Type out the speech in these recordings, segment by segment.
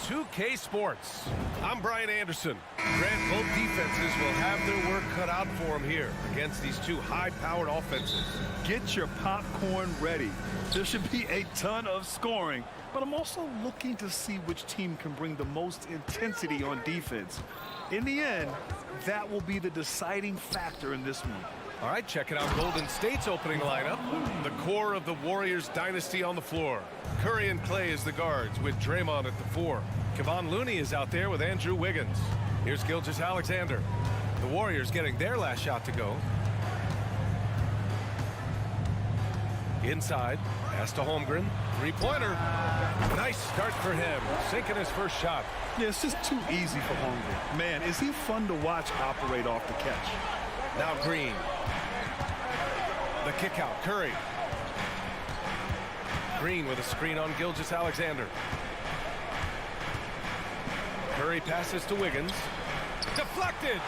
2K Sports. I'm Brian Anderson. Grant, both defenses will have their work cut out for them here against these two high-powered offenses. Get your popcorn ready. There should be a ton of scoring, but I'm also looking to see which team can bring the most intensity on defense. In the end, that will be the deciding factor in this one. All right, check it out. Golden State's opening lineup. The core of the Warriors dynasty on the floor. Curry and Clay as the guards with Draymond at the 4. Kevon Looney is out there with Andrew Wiggins. Here's Gilgeous-Alexander. The Warriors getting their last shot to go. Inside, pass to Holmgren. Three-pointer. Nice start for him. Sinking his first shot. Yeah, it's just too easy for Holmgren. Man, is he fun to watch operate off the catch. Now Green. The kick out, Curry. Green with a screen on Gilgeous-Alexander. Curry passes to Wiggins. Deflected.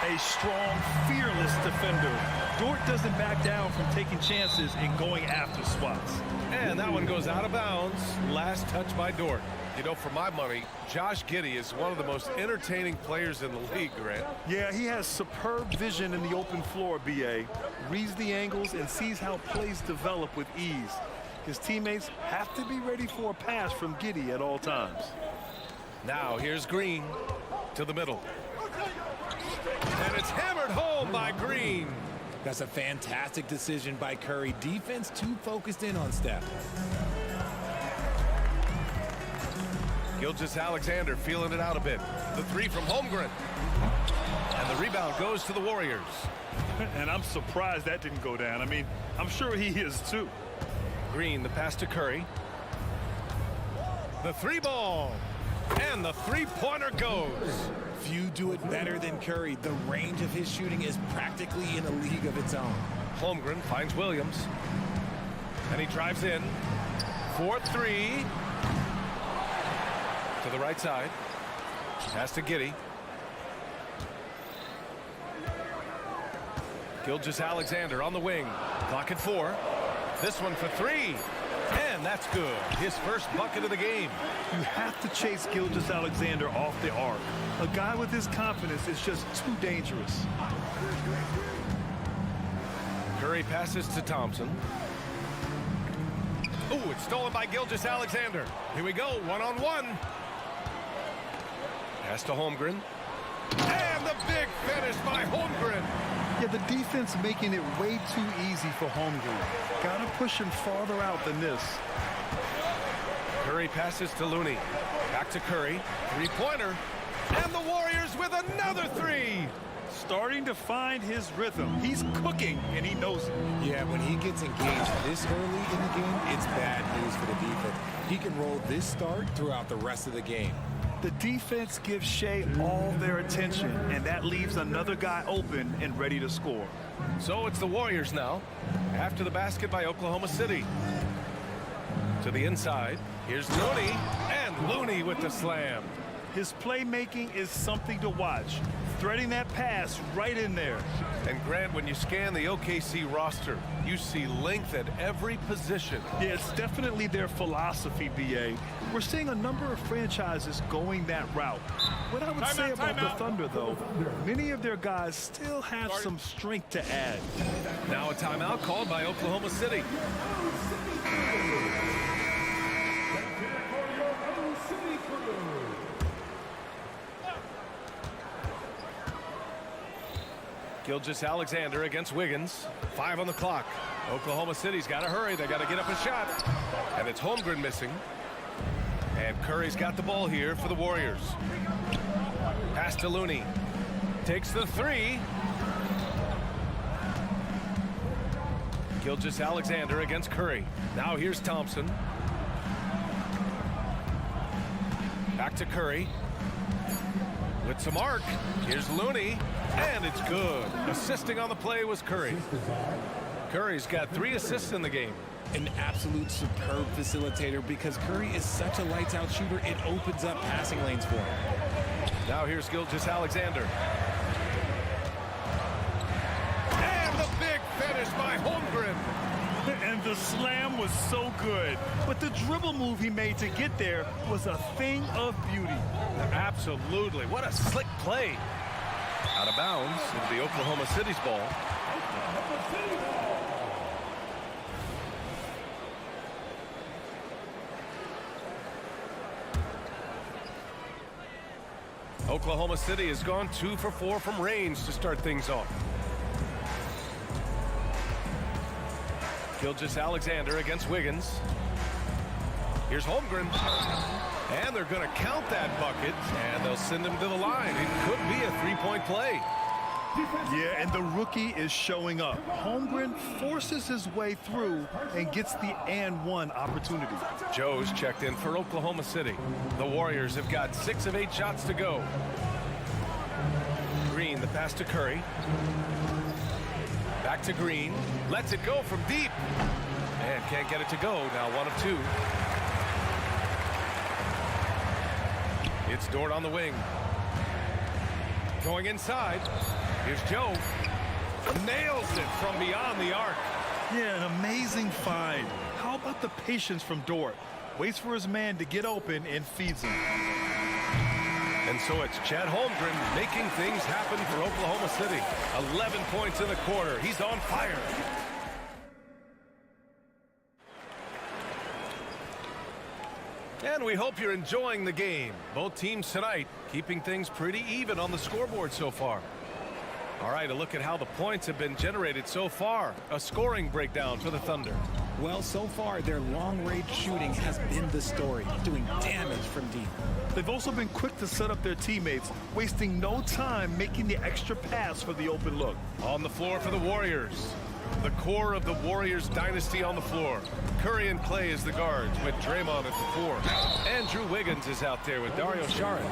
A strong, fearless defender. Dort doesn't back down from taking chances and going after spots. And that one goes out of bounds. Last touch by Dort. You know, for my money, Josh Giddey is one of the most entertaining players in the league, Grant. Yeah, he has superb vision in the open floor, B.A. Reads the angles and sees how plays develop with ease. His teammates have to be ready for a pass from Giddey at all times. Now here's Green to the middle. And it's hammered home by Green. That's a fantastic decision by Curry. Defense too focused in on Steph. Gilgeous-Alexander feeling it out a bit. The three from Holmgren. And the rebound goes to the Warriors. And I'm surprised that didn't go down. I mean, I'm sure he is too. Green, the pass to Curry. The three ball. And the three-pointer goes. Few do it better than Curry. The range of his shooting is practically in a league of its own. Holmgren finds Williams. And he drives in. 4-3. To the right side. Pass to Giddey. Gilgeous-Alexander on the wing. Clock at 4. This one for 3. And that's good. His first bucket of the game. You have to chase Gilgeous-Alexander off the arc. A guy with his confidence is just too dangerous. Curry passes to Thompson. Oh, it's stolen by Gilgeous-Alexander. Here we go, one-on-one. Pass to Holmgren. And the big finish by Holmgren. Yeah, the defense making it way too easy for Holmgren. Gotta push him farther out than this. Curry passes to Looney. Back to Curry. Three-pointer. And the Warriors with another 3. Starting to find his rhythm. He's cooking, and he knows it. Yeah, when he gets engaged this early in the game, it's bad news for the defense. He can roll this start throughout the rest of the game. The defense gives Shea all their attention, and that leaves another guy open and ready to score. So it's the Warriors now, after the basket by Oklahoma City. To the inside, here's Looney, and Looney with the slam. His playmaking is something to watch. Threading that pass right in there. And Grant, when you scan the OKC roster, you see length at every position. Yeah, it's definitely their philosophy, B.A. We're seeing a number of franchises going that route. What I would say about the Thunder, though, many of their guys still have some strength to add. Now a timeout called by Oklahoma City. Gilgeous-Alexander against Wiggins. 5 on the clock. Oklahoma City's got to hurry. They got to get up a shot. And it's Holmgren missing. And Curry's got the ball here for the Warriors. Pass to Looney. Takes the 3. Gilgeous-Alexander against Curry. Now here's Thompson. Back to Curry. with some arc. Here's Looney, and it's good. Assisting on the play was Curry. Curry's got 3 assists in the game. An absolute superb facilitator because Curry is such a lights-out shooter, it opens up passing lanes for him. Now here's Gilgeous-Alexander. And the big finish by Holmgren. And the slam was so good. But the dribble move he made to get there was a thing of beauty. Absolutely. What a slick play. Out of bounds into the Oklahoma City's ball. Oklahoma City has gone 2 for 4 from range to start things off. Gilgeous-Alexander against Wiggins. Here's Holmgren. And they're going to count that bucket, and they'll send him to the line. It could be a 3-point play. Yeah, and the rookie is showing up. Holmgren forces his way through and gets the and one opportunity. Joe's checked in for Oklahoma City. The Warriors have got 6 of 8 shots to go. Green, the pass to Curry. Back to Green. Lets it go from deep. And can't get it to go. Now 1 of 2. It's Dort on the wing. Going inside. Here's Joe. Nails it from beyond the arc. Yeah, an amazing find. How about the patience from Dort? Waits for his man to get open and feeds him. And so it's Chet Holmgren making things happen for Oklahoma City. 11 points in the quarter. He's on fire. And we hope you're enjoying the game. Both teams tonight keeping things pretty even on the scoreboard so far. All right, a look at how the points have been generated so far. A scoring breakdown for the Thunder. Well, so far, their long-range shooting has been the story, doing damage from deep. They've also been quick to set up their teammates, wasting no time making the extra pass for the open look. On the floor for the Warriors. The core of the Warriors dynasty on the floor. Curry and Clay as the guards with Draymond at the 4. Andrew Wiggins is out there with Dario Saric.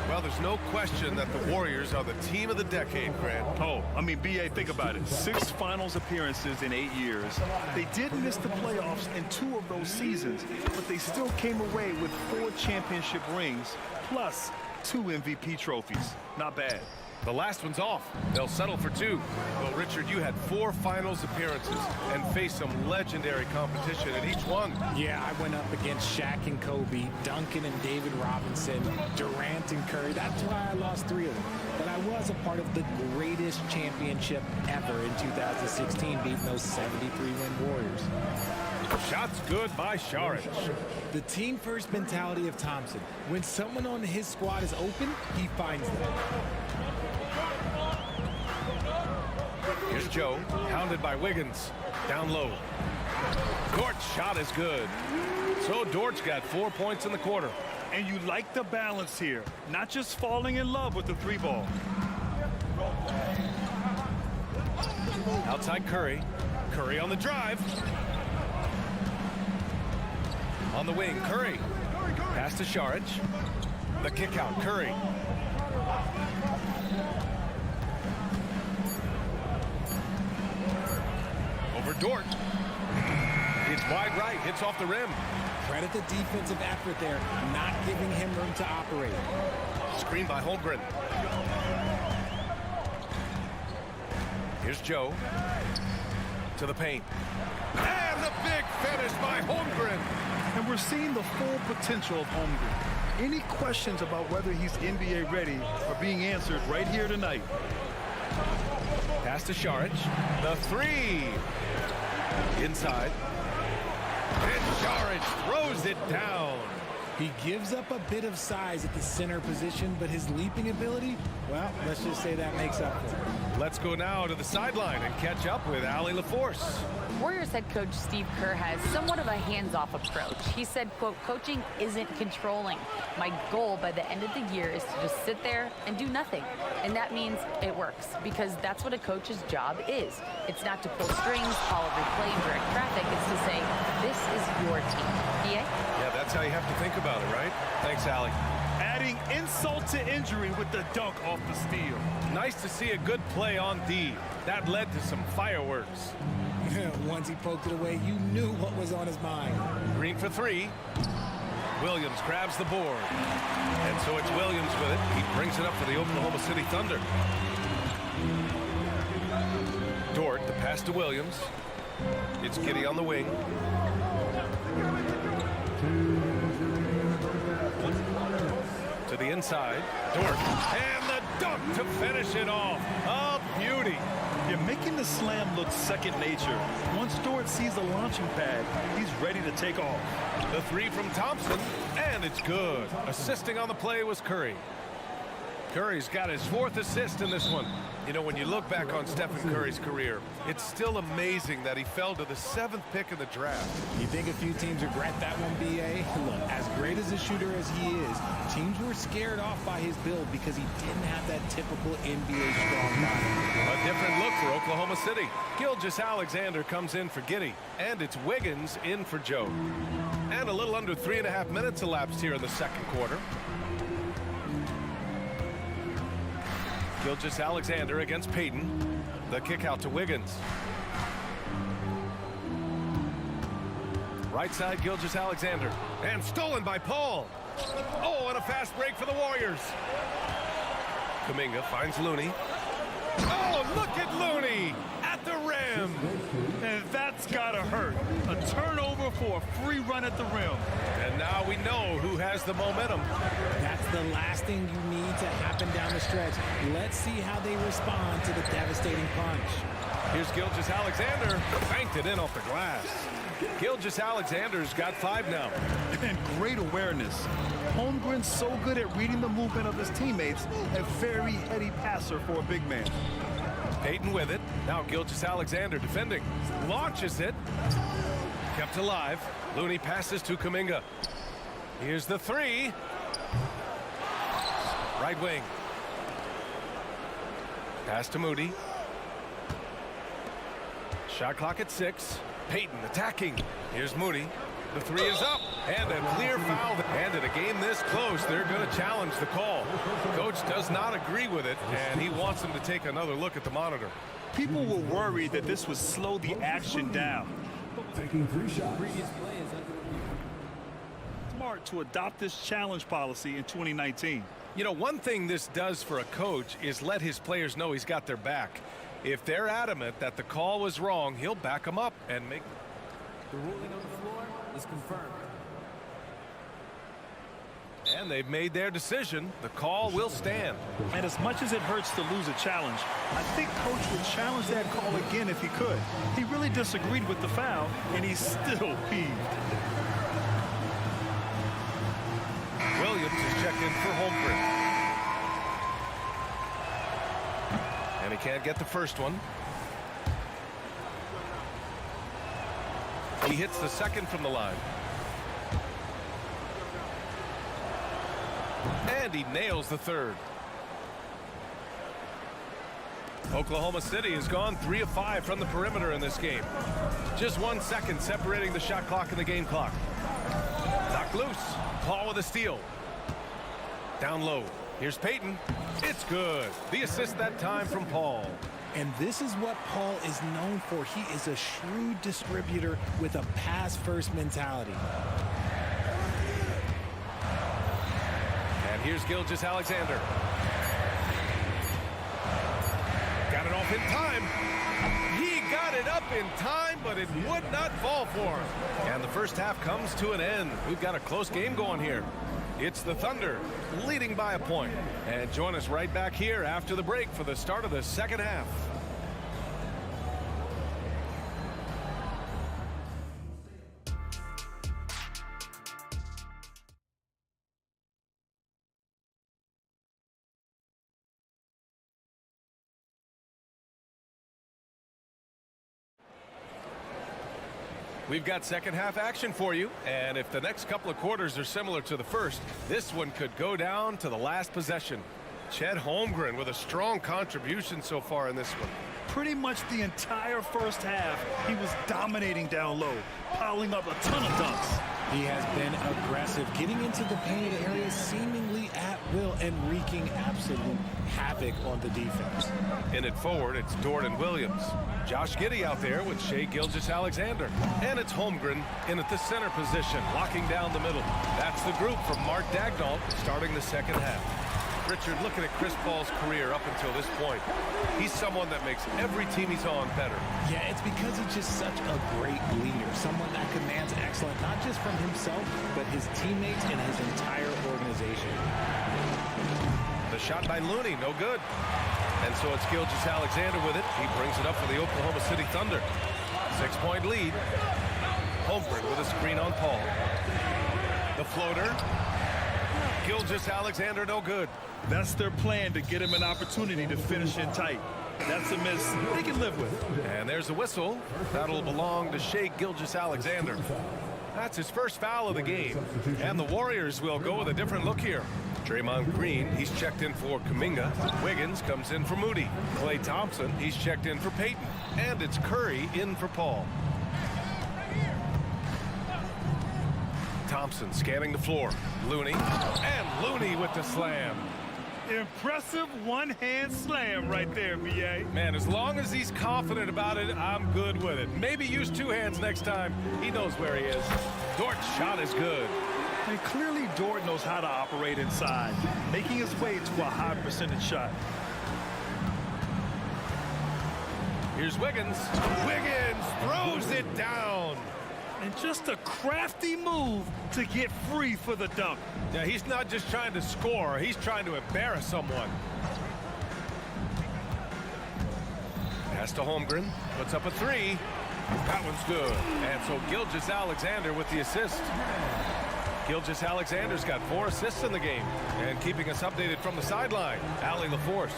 Well, there's no question that the Warriors are the team of the decade, Grant. Oh, I mean, B.A., think about it. 6 finals appearances in 8 years. They did miss the playoffs in 2 of those seasons, but they still came away with 4 championship rings, plus 2 MVP trophies. Not bad. The last one's off. They'll settle for 2. Well, Richard, you had 4 finals appearances and faced some legendary competition in each one. Yeah, I went up against Shaq and Kobe, Duncan and David Robinson, Durant and Curry. That's why I lost 3 of them. But I was a part of the greatest championship ever in 2016, beating those 73-win Warriors. Shots good by Saric. The team-first mentality of Thompson. When someone on his squad is open, he finds them. Here's Joe, hounded by Wiggins. Down low. Dort's shot is good. So Dort's got 4 points in the quarter. And you like the balance here. Not just falling in love with the 3-ball. Outside Curry. Curry on the drive. On the wing, Curry. Pass to Saric. The kick out, Curry. Over Dort. It's wide right, hits off the rim. Credit the defensive effort there, not giving him room to operate. Screen by Holmgren. Here's Joe. To the paint. And the big finish by Holmgren. And we're seeing the full potential of Holmgren. Any questions about whether he's NBA ready are being answered right here tonight. Pass to Saric. The 3. Inside. And Saric throws it down. He gives up a bit of size at the center position, but his leaping ability, well, let's just say that makes up for it. Let's go now to the sideline and catch up with Allie LaForce. Warriors head coach Steve Kerr has somewhat of a hands-off approach. He said, quote, coaching isn't controlling. My goal by the end of the year is to just sit there and do nothing. And that means it works, because that's what a coach's job is. It's not to pull strings, call every play, direct traffic. It's to say, this is your team. Yeah? Yeah, that's how you have to think about it, right? Thanks, Allie. adding insult to injury with the dunk off the steal. Nice to see a good play on D. That led to some fireworks. Once he poked it away, you knew what was on his mind. Green for three. Williams grabs the board. And so it's Williams with it. He brings it up for the Oklahoma City Thunder. Dort, the pass to Williams. It's Giddey on the wing. To the inside. Dort. And the dunk to finish it off. A beauty. You're making the slam look second nature. Once Dort sees the launching pad, he's ready to take off. The three from Thompson, and it's good. Assisting on the play was Curry. Curry's got his 4th assist in this one. You know, when you look back on Stephen Curry's career, it's still amazing that he fell to the 7th pick in the draft. You think a few teams regret that one, B.A.? Look, as great as a shooter as he is, teams were scared off by his build because he didn't have that typical NBA strong body. A different look for Oklahoma City. Gilgeous-Alexander comes in for Giddey, and it's Wiggins in for Joe. And a little under 3.5 minutes elapsed here in the second quarter. Gilgeous-Alexander against Payton. The kick out to Wiggins. Right side, Gilgeous-Alexander. And stolen by Paul. Oh, and a fast break for the Warriors. Kuminga finds Looney. Oh, look at Looney at the rim. And that's gotta hurt. A turnover for a free run at the rim. And now we know who has the momentum. That's the last thing you need to happen down the stretch. Let's see how they respond to the devastating punch. Here's Gilgeous-Alexander. Banked it in off the glass. Gilgeous-Alexander's got 5 now. And great awareness. Holmgren's so good at reading the movement of his teammates. A very heady passer for a big man. Payton with it. Now Gilgeous-Alexander defending. Launches it. Kept alive. Looney passes to Kuminga. Here's the 3. Right wing. Pass to Moody. Shot clock at 6. Payton attacking. Here's Moody. The 3 is up. And a clear foul. And in a game this close, they're going to challenge the call. Coach does not agree with it, and he wants them to take another look at the monitor. People were worried that this would slow the action down. Taking 3 shots. Smart to adopt this challenge policy in 2019. You know, one thing this does for a coach is let his players know he's got their back. If they're adamant that the call was wrong, he'll back them up and make... The ruling on the floor is confirmed. And they've made their decision. The call will stand. And as much as it hurts to lose a challenge, I think Coach would challenge that call again if he could. He really disagreed with the foul, and he's still peeved. Williams is checked in for Holmgren. And he can't get the first one. He hits the second from the line. And he nails the third. Oklahoma City has gone 3 of 5 from the perimeter in this game. Just 1 second separating the shot clock and the game clock. Knocked loose. Paul with a steal. Down low. Here's Payton. It's good. The assist that time from Paul. And this is what Paul is known for. He is a shrewd distributor with a pass-first mentality. And here's Gilgeous-Alexander. Got it off in time. He got it up in time, but it would not fall for him. And the first half comes to an end. We've got a close game going here. It's the Thunder leading by a point. And join us right back here after the break for the start of the second half. We've got second half action for you, and if the next couple of quarters are similar to the first, this one could go down to the last possession. Chet Holmgren with a strong contribution so far in this one. Pretty much the entire first half, he was dominating down low, piling up a ton of dunks. He has been aggressive, getting into the painted area seemingly at will and wreaking absolute havoc on the defense. In it forward, it's Dort and Williams. Josh Giddey out there with Shai Gilgeous-Alexander. And it's Holmgren in at the center position, locking down the middle. That's the group from Mark Daigneault starting the second half. Richard, looking at Chris Paul's career up until this point, he's someone that makes every team he's on better. Yeah, it's because he's just such a great leader, someone that commands excellence, not just from himself, but his teammates and his entire organization. The shot by Looney, no good. And so it's Gilgeous-Alexander with it. He brings it up for the Oklahoma City Thunder. 6-point lead. Holmgren with a screen on Paul. The floater. Gilgeous-Alexander, no good. That's their plan, to get him an opportunity to finish in tight. That's a miss they can live with. And there's a whistle. That'll belong to Shai Gilgeous-Alexander. That's his first foul of the game. And the Warriors will go with a different look here. Draymond Green, he's checked in for Kuminga. Wiggins comes in for Moody. Klay Thompson, he's checked in for Payton. And it's Curry in for Paul. Thompson scanning the floor. Looney. And Looney with the slam. Impressive one-hand slam right there, B.A. Man, as long as he's confident about it, I'm good with it. Maybe use two hands next time. He knows where he is. Dort's shot is good. And clearly Dort knows how to operate inside, making his way to a high percentage shot. Here's Wiggins. Wiggins throws it down. And just a crafty move to get free for the dunk. Yeah, he's not just trying to score. He's trying to embarrass someone. Pass to Holmgren. Puts up a three. That one's good. And so Gilgeous-Alexander with the assist. Gilgeous-Alexander's got 4 assists in the game. And keeping us updated from the sideline, Allie LaForce.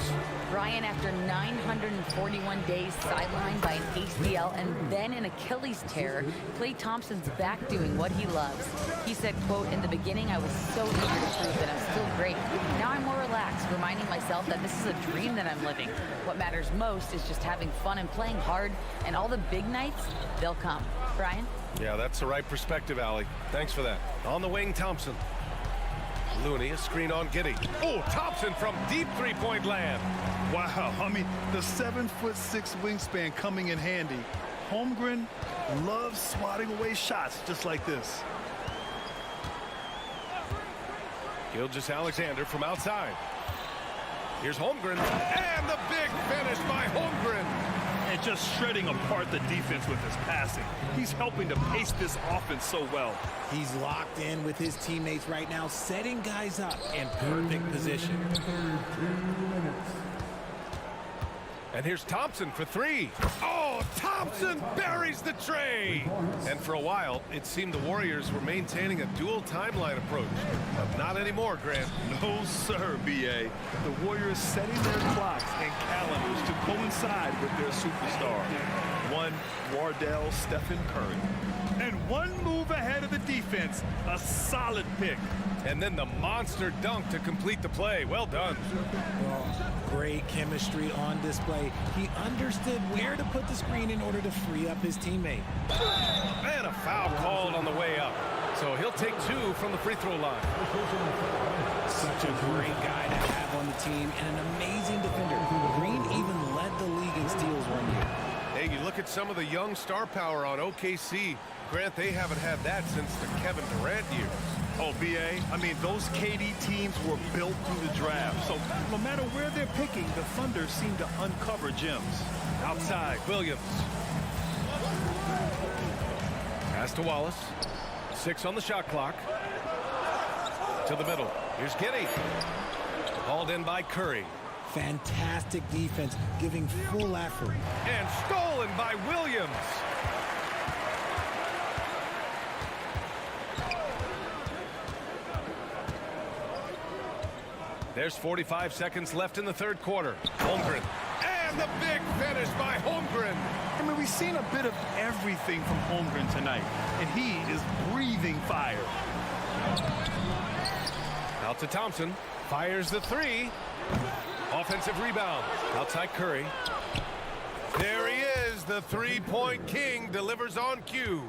Brian, after 941 days sidelined by an ACL and then an Achilles tear, Klay Thompson's back doing what he loves. He said, quote, "In the beginning, I was so eager to prove that I'm still great. Now I'm more relaxed, reminding myself that this is a dream that I'm living. What matters most is just having fun and playing hard, and all the big nights, they'll come." Brian? Yeah, that's the right perspective, Allie. Thanks for that. On the wing, Thompson. Looney, a screen on Giddey. Oh, Thompson from deep three-point land. Wow, I mean, the 7'6" wingspan coming in handy. Holmgren loves swatting away shots just like this. Gilgeous-Alexander from outside. Here's Holmgren. And the big finish by Holmgren. And just shredding apart the defense with his passing. He's helping to pace this offense so well. He's locked in with his teammates right now, setting guys up in perfect position. And here's Thompson for three. Oh, Thompson buries the tray. And for a while, it seemed the Warriors were maintaining a dual timeline approach. But not anymore, Grant. No, sir, B.A. The Warriors setting their clocks and calendars to coincide with their superstar. One, Wardell Stephen Curry. And one move ahead of the defense, a solid pick. And then the monster dunk to complete the play. Well done. Well, great chemistry on display. He understood where to put the screen in order to free up his teammate. And a foul called on the way up. So he'll take 2 from the free throw line. Such a great guy to have on the team and an amazing defender. Green even led the league in steals one year. Hey, you look at some of the young star power on OKC. Grant, they haven't had that since the Kevin Durant years. Oh, B.A., I mean, those KD teams were built through the draft. So no matter where they're picking, the Thunder seem to uncover gems. Outside, Williams. Pass to Wallace. 6 on the shot clock. To the middle. Here's Giddey. Hauled in by Curry. Fantastic defense, giving full effort. And stolen by Williams. There's 45 seconds left in the third quarter. Holmgren. And the big finish by Holmgren. I mean, we've seen a bit of everything from Holmgren tonight, and he is breathing fire. Out to Thompson. Fires the 3. Offensive rebound. Outside Curry. There he is. The three-point king delivers on cue.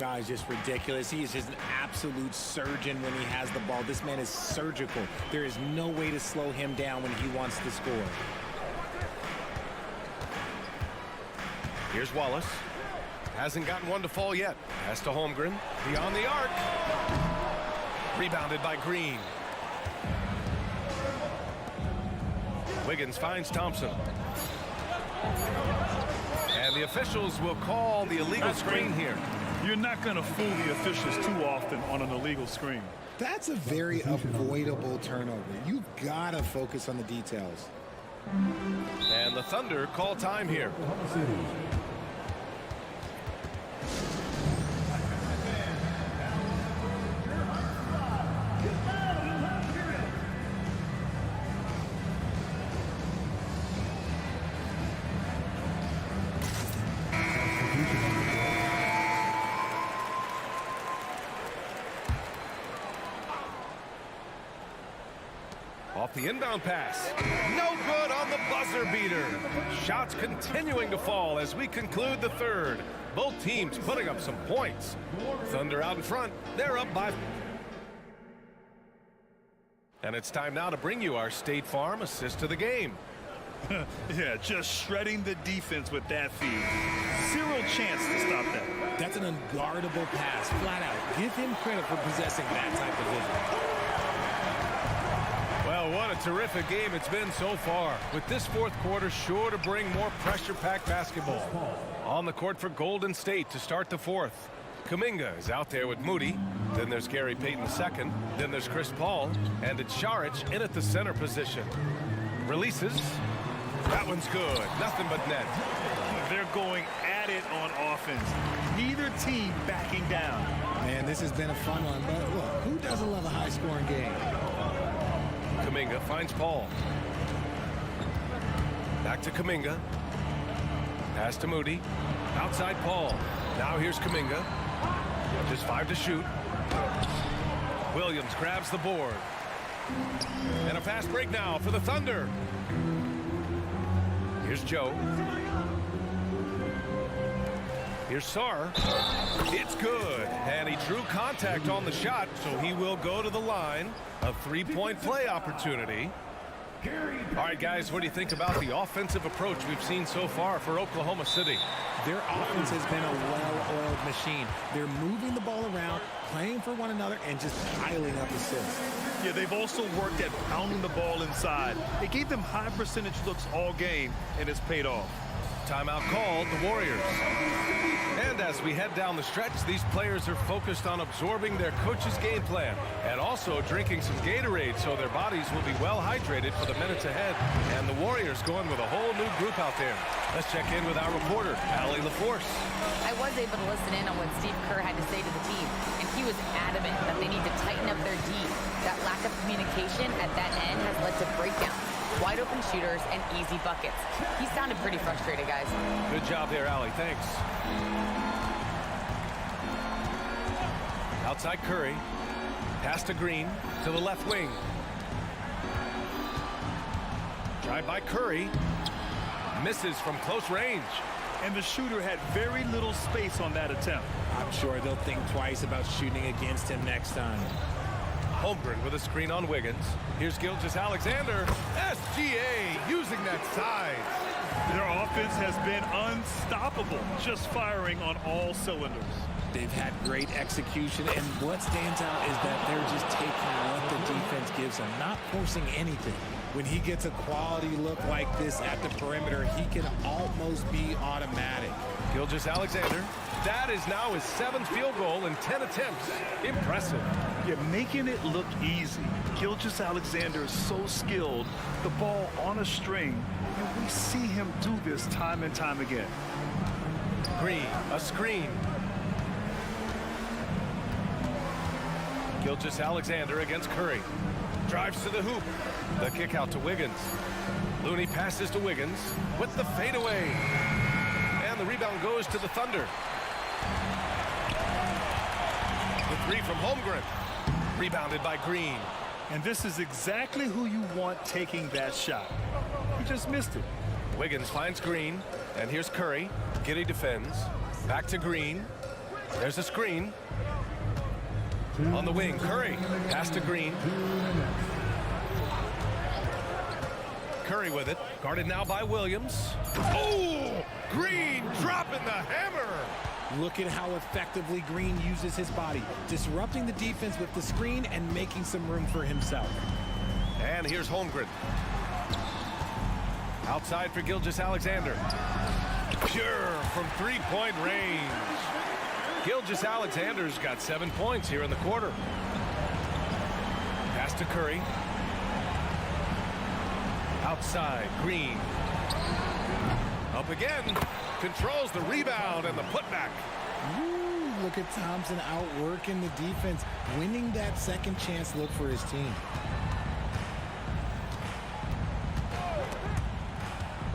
No, it's just ridiculous. He is just an absolute surgeon when he has the ball. This man is surgical. There is no way to slow him down when he wants to score. Here's Wallace. Hasn't gotten one to fall yet. Pass to Holmgren. Beyond the arc. Rebounded by Green. Wiggins finds Thompson. And the officials will call the illegal screen here. You're not going to fool the officials too often on an illegal screen. That's a very avoidable turnover. You've got to focus on the details. And the Thunder call time here. Oklahoma City. Off the inbound pass. No good on the buzzer beater. Shots continuing to fall as we conclude the third. Both teams putting up some points. Thunder out in front. They're up by... And it's time now to bring you our State Farm assist of the game. Yeah, just shredding the defense with that feed. Zero chance to stop that. That's an unguardable pass, flat out. Give him credit for possessing that type of vision. Well, what a terrific game it's been so far, with this fourth quarter sure to bring more pressure-packed basketball. On the court for Golden State to start the fourth. Kuminga is out there with Moody. Then there's Gary Payton II. Then there's Chris Paul. And it's Šarić in at the center position. Releases. That one's good. Nothing but net. They're going at it on offense. Neither team backing down. Man, this has been a fun one, but look, who doesn't love a high-scoring game? Kuminga finds Paul. Back to Kuminga. Pass to Moody. Outside Paul. Now here's Kuminga. Just 5 to shoot. Williams grabs the board. And a fast break now for the Thunder. Here's Joe. Here's Sarr. It's good. And he drew contact on the shot, so he will go to the line. A three-point play opportunity. All right, guys, what do you think about the offensive approach we've seen so far for Oklahoma City? Their offense has been a well-oiled machine. They're moving the ball around, playing for one another, and just piling up assists. Yeah, they've also worked at pounding the ball inside. It gave them high percentage looks all game, and it's paid off. Timeout called, the Warriors. And as we head down the stretch, these players are focused on absorbing their coach's game plan and also drinking some Gatorade so their bodies will be well hydrated for the minutes ahead. And the Warriors going with a whole new group out there. Let's check in with our reporter, Allie LaForce. I was able to listen in on what Steve Kerr had to say to the team, and he was adamant that they need to tighten up their D. That lack of communication at that end has led to breakdowns, wide open shooters, and easy buckets. He sounded pretty frustrated, guys. Good job there, Allie. Thanks. Outside Curry. Pass to Green to the left wing. Drive by Curry. Misses from close range. And the shooter had very little space on that attempt. I'm sure they'll think twice about shooting against him next time. Holmgren with a screen on Wiggins. Here's Gilgeous-Alexander. SGA using that size. Their offense has been unstoppable, just firing on all cylinders. They've had great execution, and what stands out is that they're just taking what the defense gives them, not forcing anything. When he gets a quality look like this at the perimeter, he can almost be automatic. Gilgeous-Alexander. That is now his 7th field goal in 10 attempts. Impressive. You're making it look easy. Gilgeous-Alexander is so skilled, the ball on a string, and we see him do this time and time again. Green, a screen. Gilgeous-Alexander against Curry. Drives to the hoop. The kick out to Wiggins. Looney passes to Wiggins with the fadeaway. And the rebound goes to the Thunder. The three from Holmgren. Rebounded by Green. And this is exactly who you want taking that shot. He just missed it. Wiggins finds Green. And here's Curry. Giddey defends. Back to Green. There's a screen. On the wing, Curry. Pass to Green. Curry with it. Guarded now by Williams. Oh! Green dropping the hammer! Look at how effectively Green uses his body, disrupting the defense with the screen and making some room for himself. And here's Holmgren. Outside for Gilgeous-Alexander. Pure from three-point range. Gilgeous-Alexander's got 7 points here in the quarter. Pass to Curry. Outside, Green. Up again. Controls the rebound and the putback. Ooh, look at Thompson outworking the defense, winning that second chance look for his team.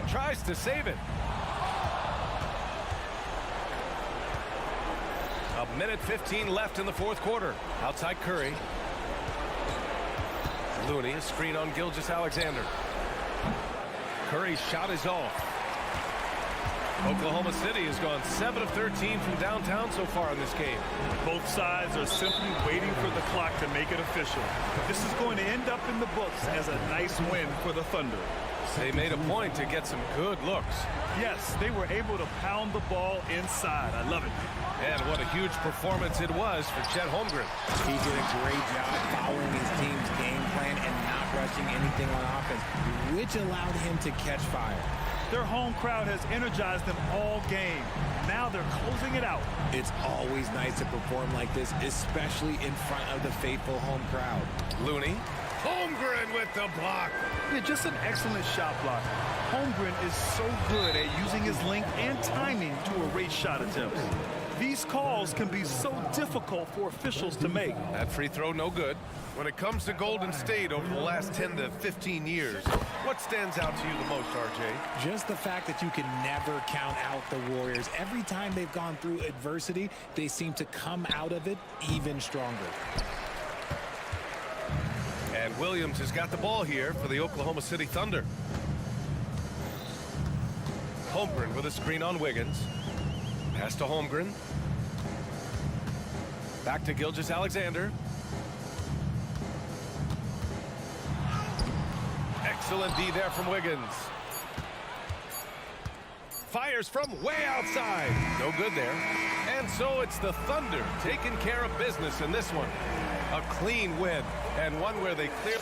Tries to save it. A minute 15 left in the fourth quarter. Outside Curry. Looney, a screen on Gilgeous-Alexander. Curry's shot is off. Oklahoma City has gone 7 of 13 from downtown so far in this game. Both sides are simply waiting for the clock to make it official. This is going to end up in the books as a nice win for the Thunder. They made a point to get some good looks. Yes, they were able to pound the ball inside. I love it. And what a huge performance it was for Chet Holmgren. He did a great job following his team's game plan and not rushing anything on offense, which allowed him to catch fire. Their home crowd has energized them all game. Now they're closing it out. It's always nice to perform like this, especially in front of the faithful home crowd. Looney. Holmgren with the block. Yeah, just an excellent shot block. Holmgren is so good at using his length and timing to erase shot attempts. These calls can be so difficult for officials to make. That free throw no good. When it comes to Golden State over the last 10 to 15 years, what stands out to you the most, RJ? Just the fact that you can never count out the Warriors. Every time they've gone through adversity, they seem to come out of it even stronger. And Williams has got the ball here for the Oklahoma City Thunder. Holmgren with a screen on Wiggins. Pass to Holmgren. Back to Gilgeous-Alexander. Excellent D there from Wiggins. Fires from way outside. No good there. And so it's the Thunder taking care of business in this one. A clean win, and one where they cleared.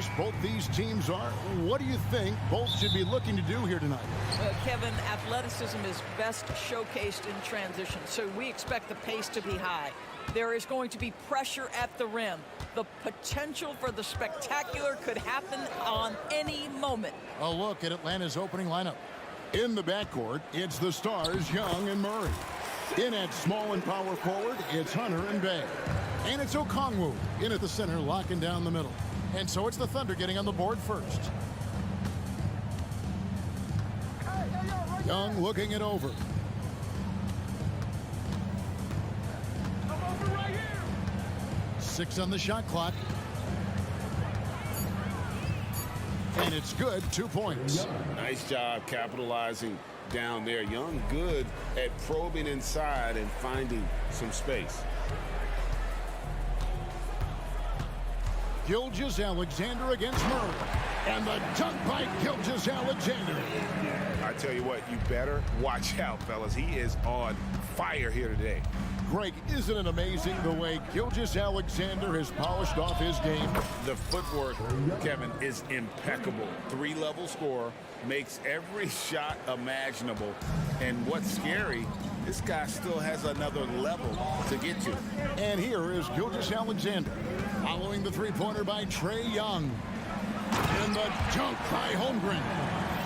fierce both these teams are, what do you think both should be looking to do here tonight? Kevin, athleticism is best showcased in transition, so we expect the pace to be high. There is going to be pressure at the rim. The potential for the spectacular could happen on any moment. A look at Atlanta's opening lineup. In the backcourt, it's the stars, Young and Murray. In at small and power forward, it's Hunter and Bay. And it's Okongwu in at the center, locking down the middle. And so it's the Thunder getting on the board first. Young looking it over. Six on the shot clock. And it's good, 2 points. Nice job capitalizing down there. Young good at probing inside and finding some space. Gilgeous-Alexander against Murray. And the dunk by Gilgeous-Alexander. I tell you what, you better watch out, fellas. He is on fire here today. Greg, isn't it amazing the way Gilgeous-Alexander has polished off his game? The footwork, Kevin, is impeccable. Three-level scorer, makes every shot imaginable. And what's scary, this guy still has another level to get to. And here is Gilgeous-Alexander, following the three-pointer by Trae Young. And the dunk by Holmgren.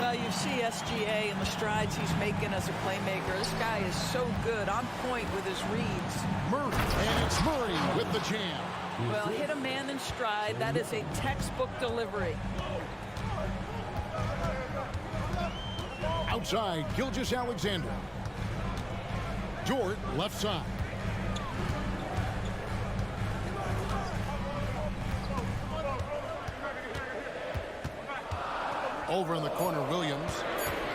Well, you see SGA and the strides he's making as a playmaker. This guy is so good, on point with his reads. Murray, and it's Murray with the jam. Well, hit a man in stride. That is a textbook delivery. Outside, Gilgeous-Alexander. Dort, left side. Over in the corner, Williams.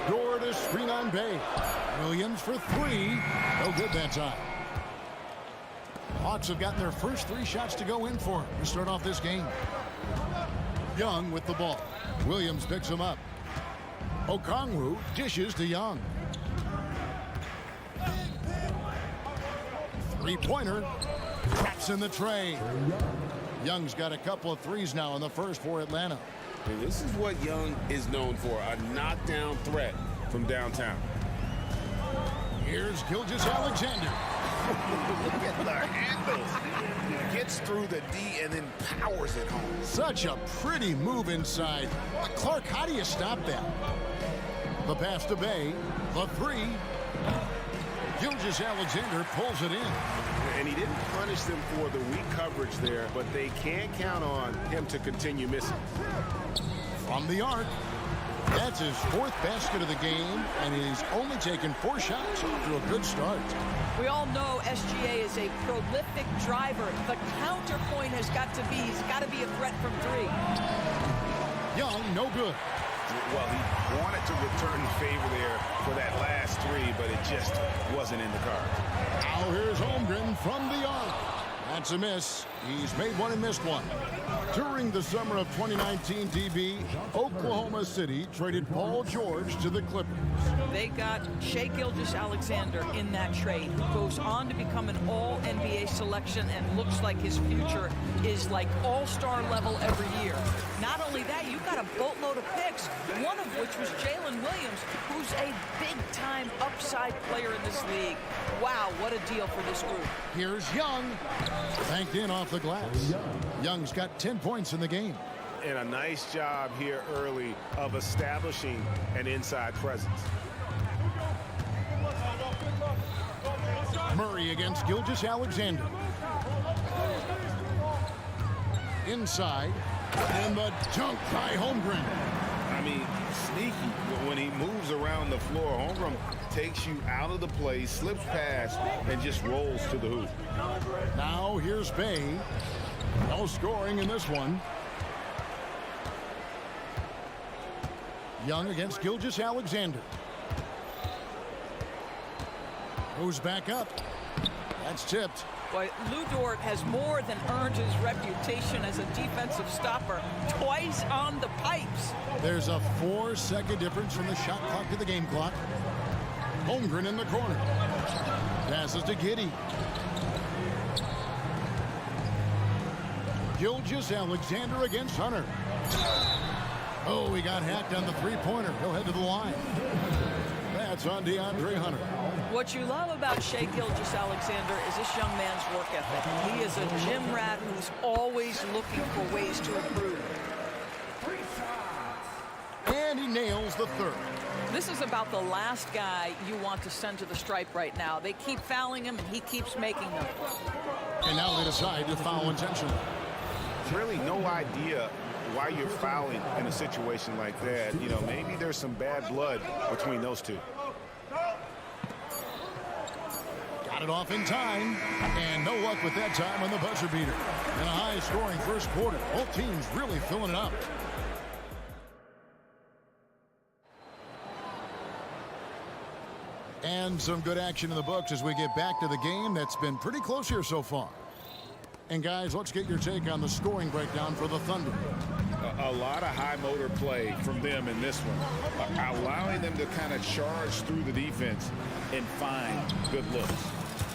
Dort to screen on Bay. Williams for three. No good that time. Hawks have gotten their first three shots to go in for to start off this game. Young with the ball. Williams picks him up. Okongwu dishes to Young. Three-pointer. Traps in the tray. Young's got a couple of threes now in the first for Atlanta. And this is what Young is known for, a knockdown threat from downtown. Here's Gilgeous-Alexander. Look at the handles. Gets through the D and then powers it home. Such a pretty move inside. Clark, how do you stop that? The pass to Bay. The three. Gilgeous-Alexander pulls it in. And he didn't punish them for the weak coverage there, but they can't count on him to continue missing. From the arc. That's his fourth basket of the game, and he's only taken 4 shots to a good start. We all know SGA is a prolific driver. The counterpoint has got to be, he's got to be a threat from three. Young, no good. Well, he wanted to return the favor there for that last three, but it just wasn't in the cards. Now here's Holmgren from the arc. That's a miss. He's made one and missed one. During the summer of 2019, DB, Oklahoma City traded Paul George to the Clippers. They got Shai Gilgeous-Alexander in that trade, who goes on to become an all-NBA selection and looks like his future is like all-star level every year. Not only that, you got a boatload of picks, one of which was Jalen Williams, who's a big-time upside player in this league. Wow, what a deal for this group. Here's Young. Banked in off the glass. Young's got 10 points in the game. And a nice job here early of establishing an inside presence. Murray against Gilgeous-Alexander. Inside. And the dunk by Holmgren. I mean, sneaky when he moves around the floor. Holmgren takes you out of the play, slips past, and just rolls to the hoop. Now here's Bay. No scoring in this one. Young against Gilgeous-Alexander. Moves back up. That's tipped. Boy, Lou Dort has more than earned his reputation as a defensive stopper. Twice on the pipes. There's a 4-second difference from the shot clock to the game clock. Holmgren in the corner. Passes to Giddey. Gilgeous-Alexander against Hunter. Oh, he got hacked on the three-pointer. He'll head to the line. That's on DeAndre Hunter. What you love about Shai Gilgeous-Alexander is this young man's work ethic. He is a gym rat who's always looking for ways to improve. And he nails the third. This is about the last guy you want to send to the stripe right now. They keep fouling him, and he keeps making them. And now they decide to foul intentionally. Really no idea why you're fouling in a situation like that. You know, maybe there's some bad blood between those two. Got it off in time, and no luck with that time on the buzzer beater. In a high-scoring first quarter, both teams really filling it up. And some good action in the books as we get back to the game that's been pretty close here so far. And guys, let's get your take on the scoring breakdown for the Thunder. A lot of high motor play from them in this one, allowing them to kind of charge through the defense and find good looks.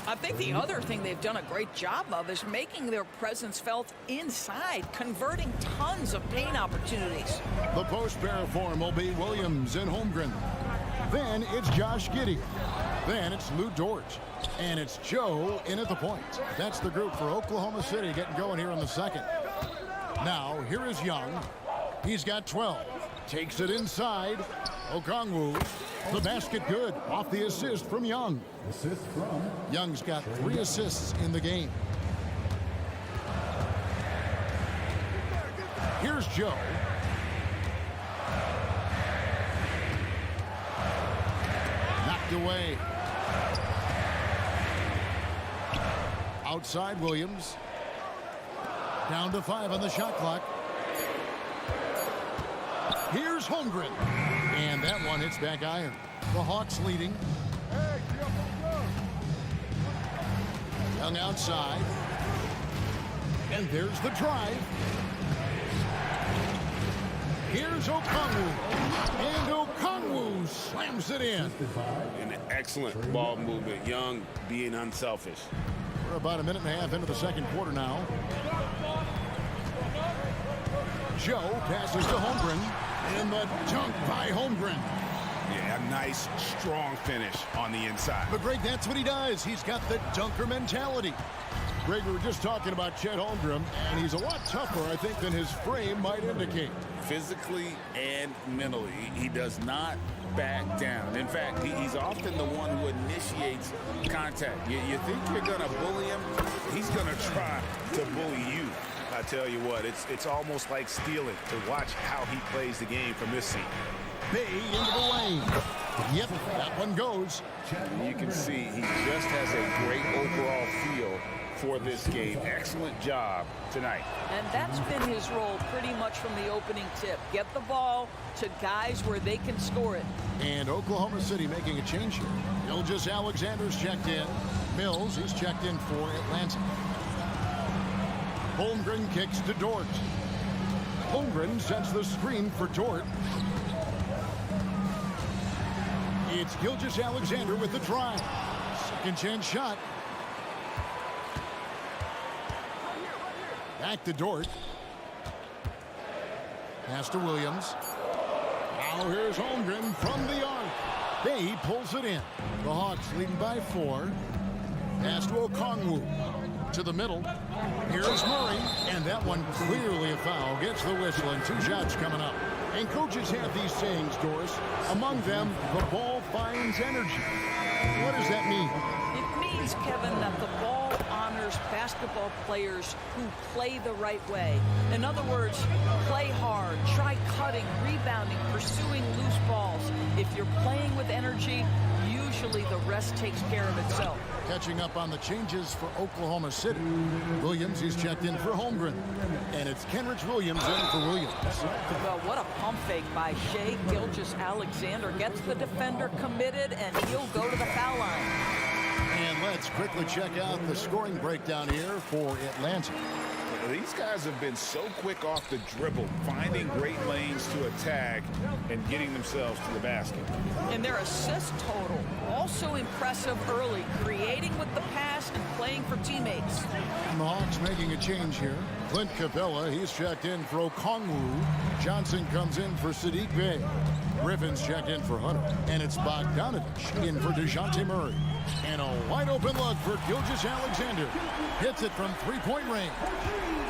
I think the other thing they've done a great job of is making their presence felt inside, converting tons of paint opportunities. The post pair form will be Williams and Holmgren. Then it's Josh Giddey. Then it's Lou Dort. And it's Joe in at the point. That's the group for Oklahoma City getting going here in the second. Now, here is Young. He's got 12. Takes it inside. Okongwu. The basket good. Off the assist from Young. Assist from Young's got 3 assists in the game. Here's Joe. Knocked away. Outside Williams. Down to 5 on the shot clock. Here's Holmgren. And that one hits back iron. The Hawks leading. Young outside. And there's the drive. Here's Okongwu. And Okongwu slams it in. An excellent ball movement. Young being unselfish. We're about a minute and a half into the second quarter now. Joe passes to Holmgren. And the dunk by Holmgren. Yeah, a nice, strong finish on the inside. But Greg, that's what he does. He's got the dunker mentality. Greg, we were just talking about Chet Holmgren, and he's a lot tougher, I think, than his frame might indicate. Physically and mentally, he does not back down. In fact, he's often the one who initiates contact. You think you're going to bully him? He's going to try to bully you. I tell you what, it's almost like stealing to watch how he plays the game from this seat. Bay into the lane. Yep, that one goes. And you can see he just has a great overall feel for this game. Excellent job tonight. And that's been his role pretty much from the opening tip. Get the ball to guys where they can score it. And Oklahoma City making a change here. Gilgeous-Alexander's checked in. Mills, he's checked in for Atlanta. Holmgren kicks to Dort. Holmgren sets the screen for Dort. It's Gilgeous-Alexander with the drive. Second chance shot. Back to Dort. Pass to Williams. Now here's Holmgren from the arc. Bay pulls it in. The Hawks leading by 4. Pass to Okongwu. To the middle. Here's Murray. And that one clearly a foul. Gets the whistle and 2 shots coming up. And coaches have these sayings, Doris. Among them, the ball finds energy. What does that mean? It means, Kevin, that the ball honors basketball players who play the right way. In other words, play hard, try cutting, rebounding, pursuing loose balls. If you're playing with energy, usually the rest takes care of itself. Catching up on the changes for Oklahoma City. Williams, he's checked in for Holmgren. And it's Kenrich Williams in for Williams. Well, what a pump fake by Shai Gilgeous-Alexander. Gets the defender committed, and he'll go to the foul line. And let's quickly check out the scoring breakdown here for Atlanta. These guys have been so quick off the dribble, finding great lanes to attack and getting themselves to the basket. And their assist total, also impressive early, creating with the pass and playing for teammates. And the Hawks making a change here. Clint Capella, he's checked in for Okongwu. Johnson comes in for Sadiq Bey. Griffin's checked in for Hunter. And it's Bogdanovich in for DeJounte Murray. And a wide open look for Gilgeous-Alexander. Hits it from three-point range.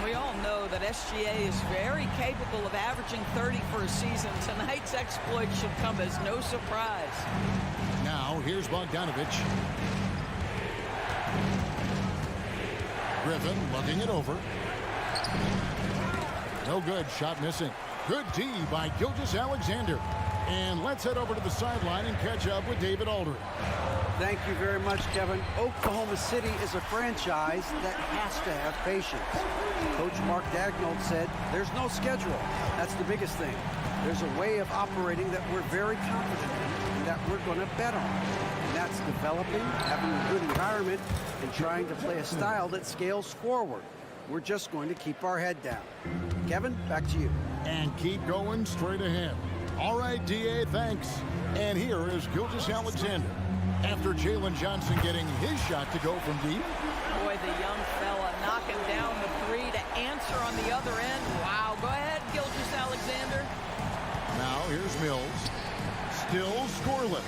We all know that SGA is very capable of averaging 30 for a season. Tonight's exploit should come as no surprise. Now, here's Bogdanovich. Griffin looking it over. No good. Shot missing. Good D by Gilgeous-Alexander. And let's head over to the sideline and catch up with David Aldridge. Thank you very much, Kevin. Oklahoma City is a franchise that has to have patience. Coach Mark Daigneault said there's no schedule. That's the biggest thing. There's a way of operating that we're very confident in and that we're going to bet on. And that's developing, having a good environment, and trying to play a style that scales forward. We're just going to keep our head down. Kevin, back to you. And keep going straight ahead. All right, D.A., thanks. And here is Gilgeous-Alexander. After Jalen Johnson getting his shot to go from deep. Boy, the young fella knocking down the three to answer on the other end. Wow, go ahead, Gilgeous-Alexander. Now here's Mills. Still scoreless.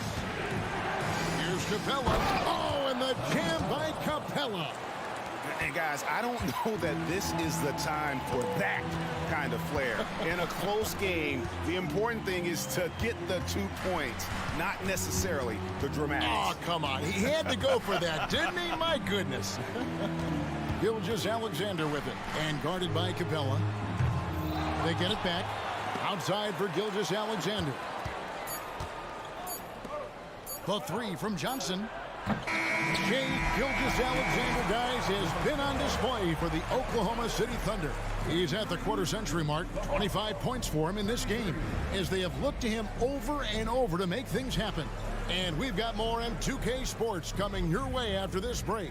Here's Capella. Oh, and the jam by Capella. And guys, I don't know that this is the time for that kind of flair. In a close game, the important thing is to get the 2 points, not necessarily the dramatics. Oh, come on. He had to go for that, didn't he? My goodness. Gilgeous-Alexander with it. And guarded by Capella. They get it back. Outside for Gilgeous-Alexander. The three from Johnson. Shai Gilgeous-Alexander, guys, has been on display for the Oklahoma City Thunder. He's at the quarter-century mark. 25 points for him in this game as they have looked to him over and over to make things happen. And we've got more M2K Sports coming your way after this break.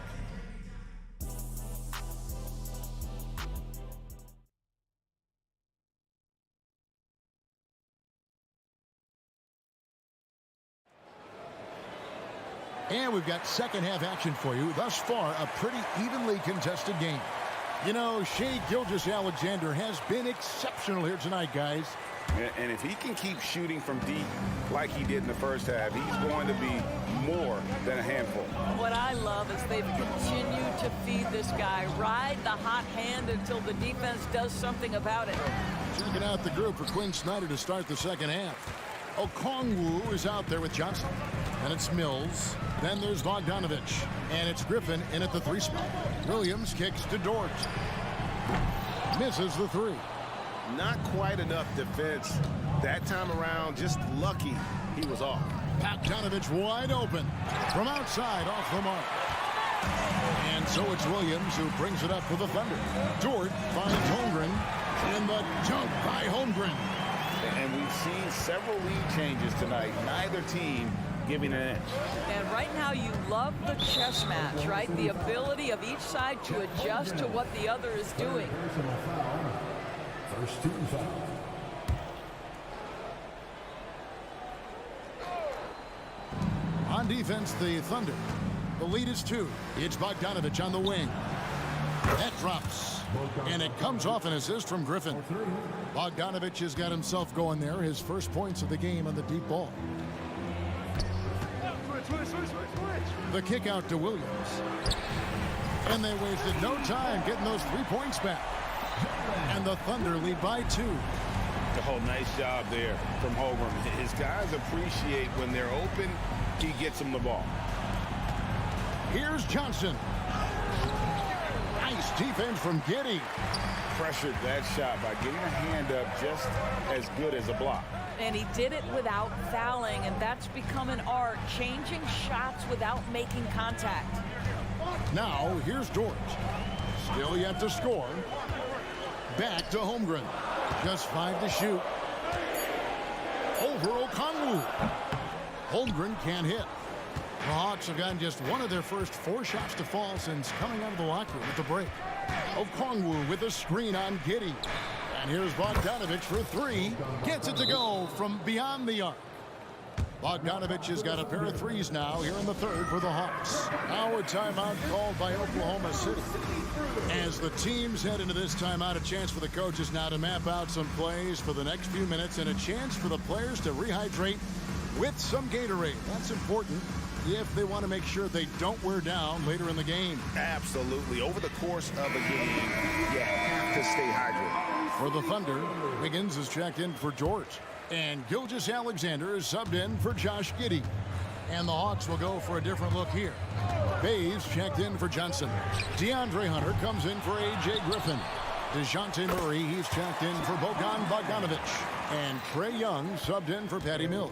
And we've got second-half action for you. Thus far, a pretty evenly contested game. You know, Shai Gilgeous-Alexander has been exceptional here tonight, guys. And if he can keep shooting from deep like he did in the first half, he's going to be more than a handful. What I love is they've continued to feed this guy, ride the hot hand until the defense does something about it. Checking out the group for Quinn Snyder to start the second half. Okongwu is out there with Johnson. And it's Mills. Then there's Bogdanovich. And it's Griffin in at the three spot. Williams kicks to Dort. Misses the three. Not quite enough defense that time around. Just lucky he was off. Bogdanovich wide open. From outside off the mark. And so it's Williams who brings it up for the Thunder. Dort finds Holmgren. And the dunk by Holmgren. And we've seen several lead changes tonight. Neither team giving an inch. And right now you love the chess match, right? The ability of each side to adjust to what the other is doing. First team foul. On defense, the Thunder. The lead is 2. It's Bogdanovich on the wing. That drops. And it comes off an assist from Griffin. Bogdanovich has got himself going there. His first points of the game on the deep ball. The kick out to Williams. And they wasted no time getting those 3 points back. And the Thunder lead by 2. Oh, nice job there from Holmgren. His guys appreciate when they're open, he gets them the ball. Here's Johnson. Nice defense from Giddey. Pressured that shot by getting a hand up just as good as a block. And he did it without fouling, and that's become an art, changing shots without making contact. Now, here's Dort. Still yet to score. Back to Holmgren. Just 5 to shoot. Over Okongwu. Holmgren can't hit. The Hawks have gotten just one of their first 4 shots to fall since coming out of the locker room at the break. Okongwu with a screen on Giddey. And here's Bogdanovich for three. Gets it to go from beyond the arc. Bogdanovich has got a pair of threes now here in the third for the Hawks. Now a timeout called by Oklahoma City. As the teams head into this timeout, a chance for the coaches now to map out some plays for the next few minutes and a chance for the players to rehydrate with some Gatorade. That's important if they want to make sure they don't wear down later in the game. Absolutely. Over the course of a game, you have to stay hydrated. For the Thunder, Wiggins is checked in for George. And Gilgeous-Alexander is subbed in for Josh Giddey. And the Hawks will go for a different look here. Bays checked in for Johnson. DeAndre Hunter comes in for A.J. Griffin. DeJounte Murray, he's checked in for Bojan Bogdanovich. And Trae Young subbed in for Patty Mills.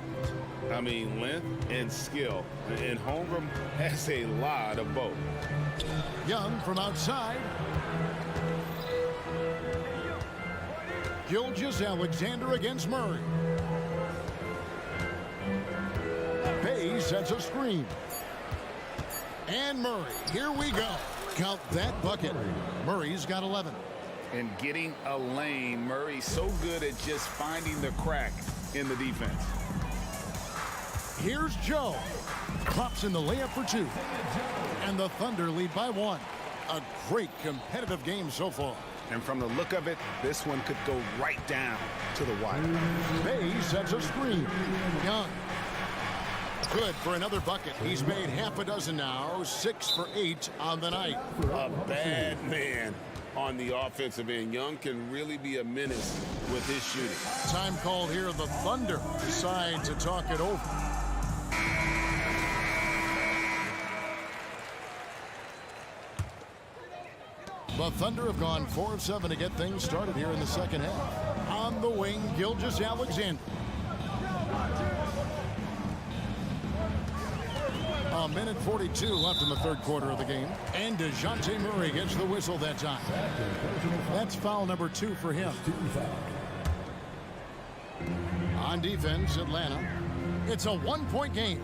I mean, length and skill. And Holmgren has a lot of both. Young from outside. Gilgeous-Alexander against Murray. Bays sets a screen. And Murray, here we go. Count that bucket. Murray's got 11. And getting a lane, Murray's so good at just finding the crack in the defense. Here's Joe. Pops in the layup for two. And the Thunder lead by one. A great competitive game so far. And from the look of it, this one could go right down to the wire. Bays sets a screen. Young. Good for another bucket. He's made half a dozen now. 6 for 8 on the night. A bad man on the offensive end. Young can really be a menace with his shooting. Time called here. The Thunder decide to talk it over. The Thunder have gone 4 of 7 to get things started here in the second half. On the wing, Gilgeous-Alexander. A minute 42 left in the third quarter of the game. And DeJounte Murray gets the whistle that time. That's foul number 2 for him. On defense, Atlanta. It's a one-point game.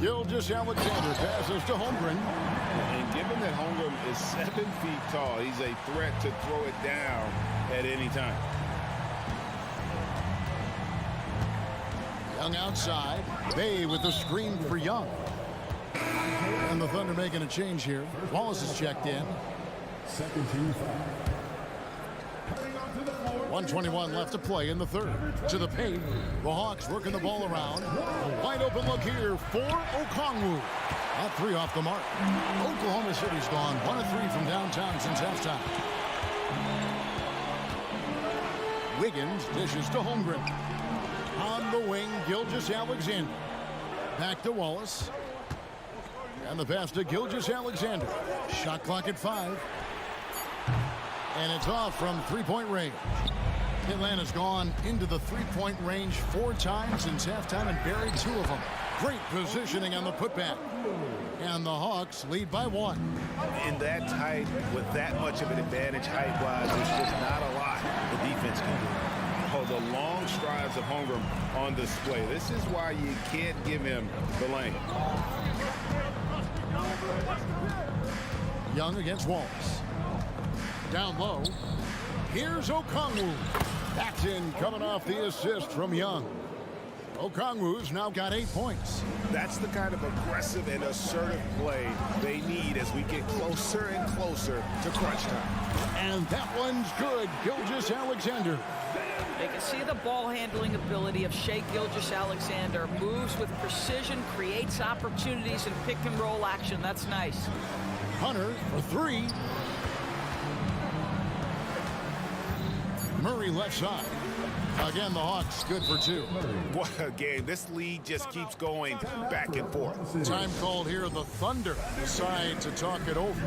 Gilgeous-Alexander passes to Holmgren. And given that Holmgren is 7 feet tall, he's a threat to throw it down at any time. Young outside. Bay with the screen for Young. And the Thunder making a change here. Wallace is checked in. Second team foul. 1:21 left to play in the third. To the paint. The Hawks working the ball around. A wide open look here for Okongwu. That 3 off the mark. Oklahoma City's gone 1 of 3 from downtown since halftime. Wiggins dishes to Holmgren. On the wing, Gilgeous-Alexander. Back to Wallace. And the pass to Gilgeous-Alexander. Shot clock at 5. And it's off from three-point range. Atlanta's gone into the three-point range 4 times since halftime and buried 2 of them. Great positioning on the putback. And the Hawks lead by 1. In that tight, with that much of an advantage height-wise, there's just not a lot the defense can do. Oh, the long strides of Holmgren on display. This is why you can't give him the lane. Young against Wallace. Down low. Here's Okongwu. That's in, coming off the assist from Young. Okongwu's now got 8 points. That's the kind of aggressive and assertive play they need as we get closer and closer to crunch time. And that one's good. Gilgeous-Alexander. They can see the ball handling ability of Shai Gilgeous-Alexander. Moves with precision, creates opportunities in pick and roll action. That's nice. Hunter for 3. Murray left side. Again, the Hawks good for 2. What a game. This lead just keeps going back and forth. Time called here. The Thunder decide to talk it over.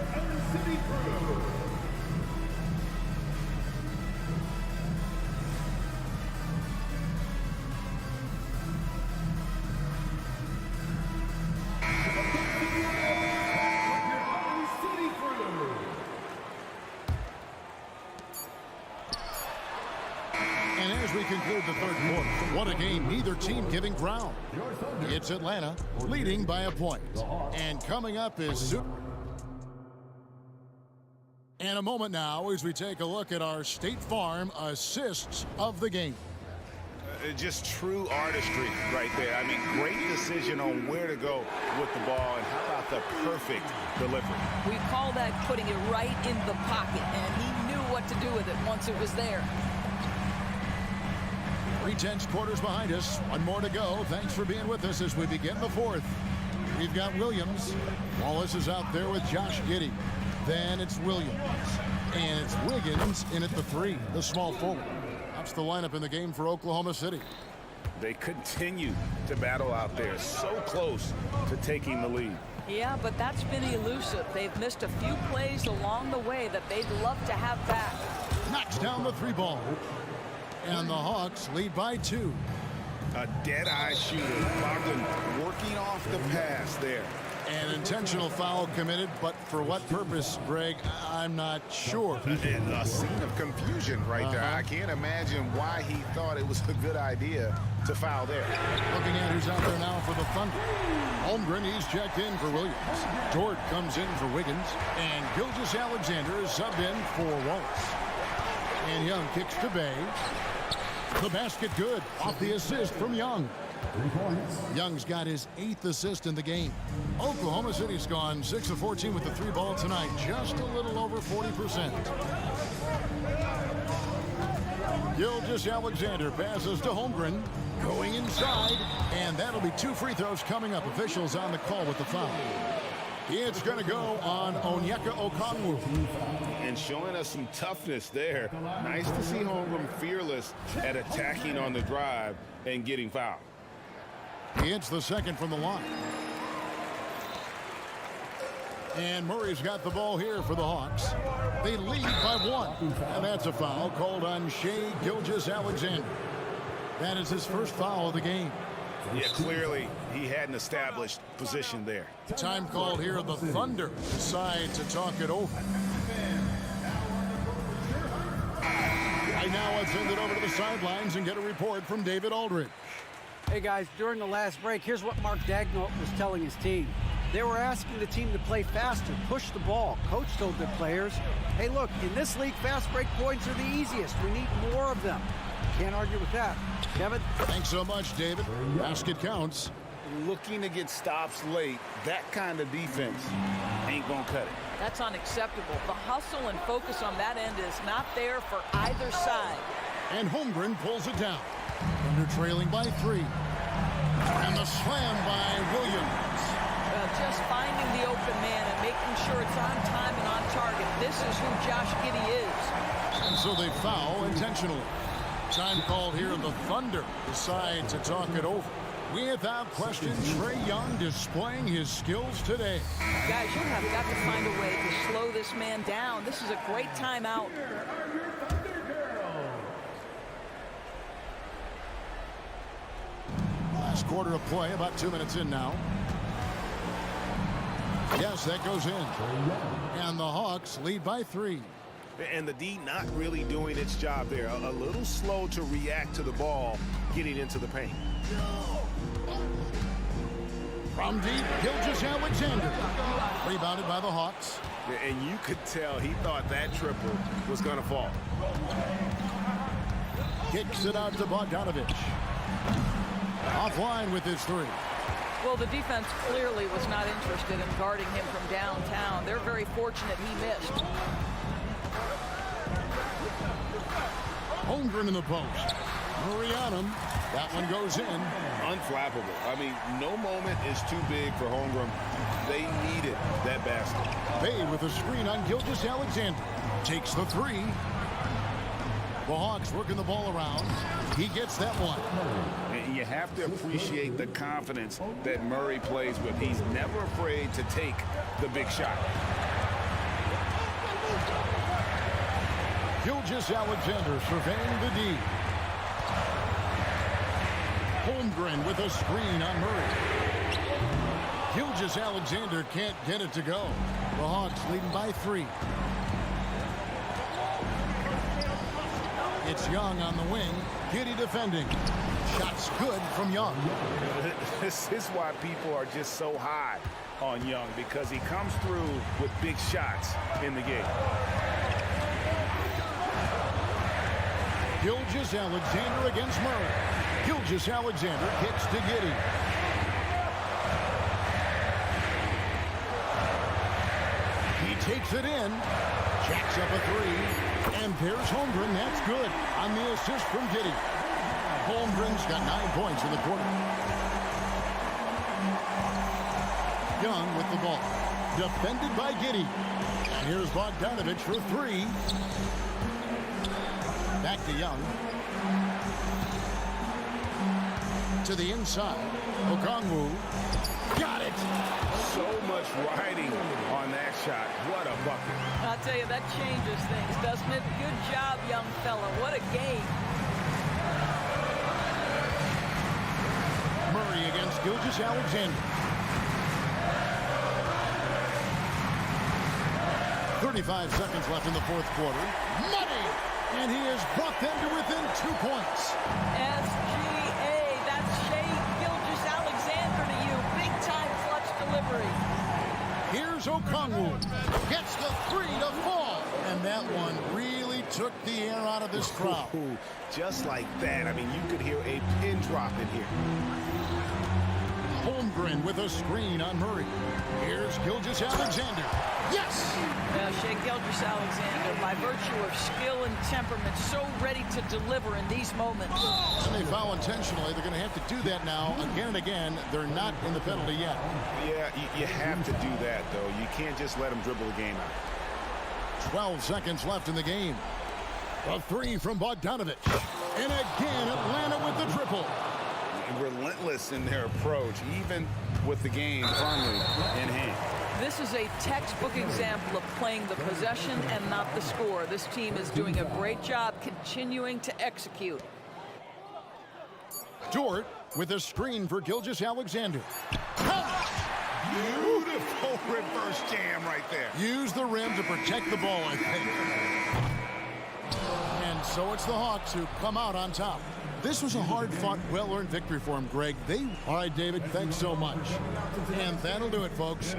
Conclude the third quarter. What a game. Neither team giving ground. It's Atlanta leading by a point. And coming up is And a moment now as we take a look at our State Farm assists of the game. Just true artistry right there. I mean, great decision on where to go with the ball, and how about the perfect delivery? We call that putting it right in the pocket, and he knew what to do with it once it was there. 3/10 quarters behind us. One more to go. Thanks for being with us as we begin the fourth. We've got Williams. Wallace is out there with Josh Giddey. Then it's Williams. And it's Wiggins in at the 3, the small forward. That's the lineup in the game for Oklahoma City. They continue to battle out there, so close to taking the lead. Yeah, but that's been elusive. They've missed a few plays along the way that they'd love to have back. Knocks down the 3 ball. And the Hawks lead by 2. A dead-eye shooter. Bogdan working off the pass there. An intentional foul committed, but for what purpose, Greg, I'm not sure. A scene of confusion right there. I can't imagine why he thought it was a good idea to foul there. Looking at who's out there now for the Thunder. Holmgren, he's checked in for Williams. Jordan comes in for Wiggins. And Gilgeous-Alexander is subbed in for Wallace. And Young kicks to Bay. The basket good off the assist from Young. 3 points. Young's got his 8th assist in the game. Oklahoma City's gone 6 of 14 with the 3 ball tonight. Just a little over 40%. Gilgeous-Alexander passes to Holmgren. Going inside. And that'll be 2 free throws coming up. Officials on the call with the foul. It's going to go on Onyeka Okongwu. And showing us some toughness there. Nice to see Holmgren fearless at attacking on the drive and getting fouled. He hits the second from the line. And Murray's got the ball here for the Hawks. They lead by 1. And that's a foul called on Shai Gilgeous-Alexander. That is his first foul of the game. Yeah, clearly he had an established position there. Time called here. The Thunder decide to talk it over. Right now, let's send it over to the sidelines and get a report from David Aldridge. Hey guys, during the last break, here's what Mark Daigneault was telling his team. They were asking the team to play faster, push the ball. Coach told their players, hey look, in this league, fast break points are the easiest. We need more of them. Can't argue with that. Kevin? Thanks so much, David. Basket counts. Looking to get stops late, that kind of defense ain't gonna cut it. That's unacceptable. The hustle and focus on that end is not there for either side. And Holmgren pulls it down. Thunder trailing by 3. And the slam by Williams. Just finding the open man and making sure it's on time and on target. This is who Josh Giddey is. And so they foul intentionally. Time called here, and the Thunder decide to talk it over. Without question, Trae Young displaying his skills today. Guys, you have got to find a way to slow this man down. This is a great timeout. Last quarter of play, about 2 minutes in now. Yes, that goes in. And the Hawks lead by 3. And the D not really doing its job there. A little slow to react to the ball getting into the paint. From deep, Gilgeous-Alexander. Rebounded by the Hawks. And you could tell he thought that triple was going to fall. Kicks it out to Bogdanovich. Offline with his 3. Well, the defense clearly was not interested in guarding him from downtown. They're very fortunate he missed. Holmgren in the post. Murray on him. That one goes in. Unflappable. I mean, no moment is too big for Holmgren. They needed that basket. Bay with a screen on Gilgeous-Alexander. Takes the 3. The Hawks working the ball around. He gets that one. And you have to appreciate the confidence that Murray plays with. He's never afraid to take the big shot. Gilgeous-Alexander surveying the D. Holmgren with a screen on Murray. Gilgeous-Alexander can't get it to go. The Hawks leading by 3. It's Young on the wing. Giddey defending. Shots good from Young. This is why people are just so high on Young, because he comes through with big shots in the game. Gilgeous-Alexander against Murray. Gilgeous-Alexander kicks to Giddey. He takes it in. Jacks up a three. And there's Holmgren. That's good on the assist from Giddey. Holmgren's got 9 points in the quarter. Young with the ball. Defended by Giddey. And here's Bogdanovich for 3. Back to Young. To the inside. Okongwu. Got it. So much riding on that shot. What a bucket. I'll tell you, that changes things, doesn't it? Good job, young fella. What a game. Murray against Gilgeous-Alexander. 35 seconds left in the fourth quarter. Money! And he has brought them to within 2 points. SGA, that's Shea Gilgeous-Alexander to you. Big time clutch delivery. Here's Okongwu. Gets the 3 to fall. And that one really took the air out of this crowd. Ooh, just like that. I mean, you could hear a pin drop in here. Holmgren with a screen on Murray. Here's Gilgeous-Alexander. Yes! Now, Shea Gilgeous-Alexander, by virtue of skill and temperament, so ready to deliver in these moments. And they foul intentionally. They're going to have to do that now again and again. They're not in the penalty yet. Yeah, you have to do that, though. You can't just let them dribble the game out. 12 seconds left in the game. A 3 from Bogdanovich. And again, Atlanta with the triple. Relentless in their approach, even with the game firmly in hand. This is a textbook example of playing the possession and not the score. This team is doing a great job continuing to execute. Dort with a screen for Gilgeous-Alexander. Beautiful reverse jam right there. Use the rim to protect the ball, I think. And so it's the Hawks who come out on top. This was a hard-fought, well-earned victory for him, Greg. All right, David, thanks so much. And that'll do it, folks.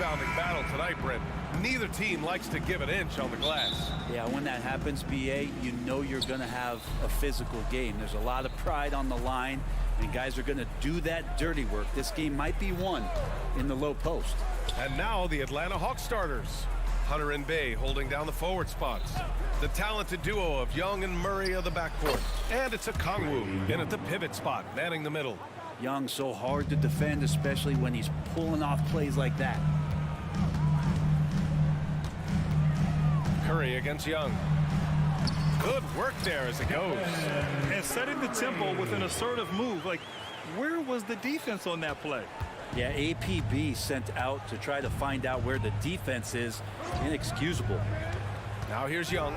rebounding battle tonight, Brent. Neither team likes to give an inch on the glass. Yeah, when that happens, BA, you know you're going to have a physical game. There's a lot of pride on the line, and guys are going to do that dirty work. This game might be won in the low post. And now the Atlanta Hawks starters. Hunter and Bay holding down the forward spots. The talented duo of Young and Murray of the backcourt. And it's a Okongwu in at the pivot spot, manning the middle. Young so hard to defend, especially when he's pulling off plays like that. Curry against Young. Good work there as it goes. And setting the tempo with an assertive move. Like, where was the defense on that play? Yeah, APB sent out to try to find out where the defense is. Inexcusable. Now here's Young.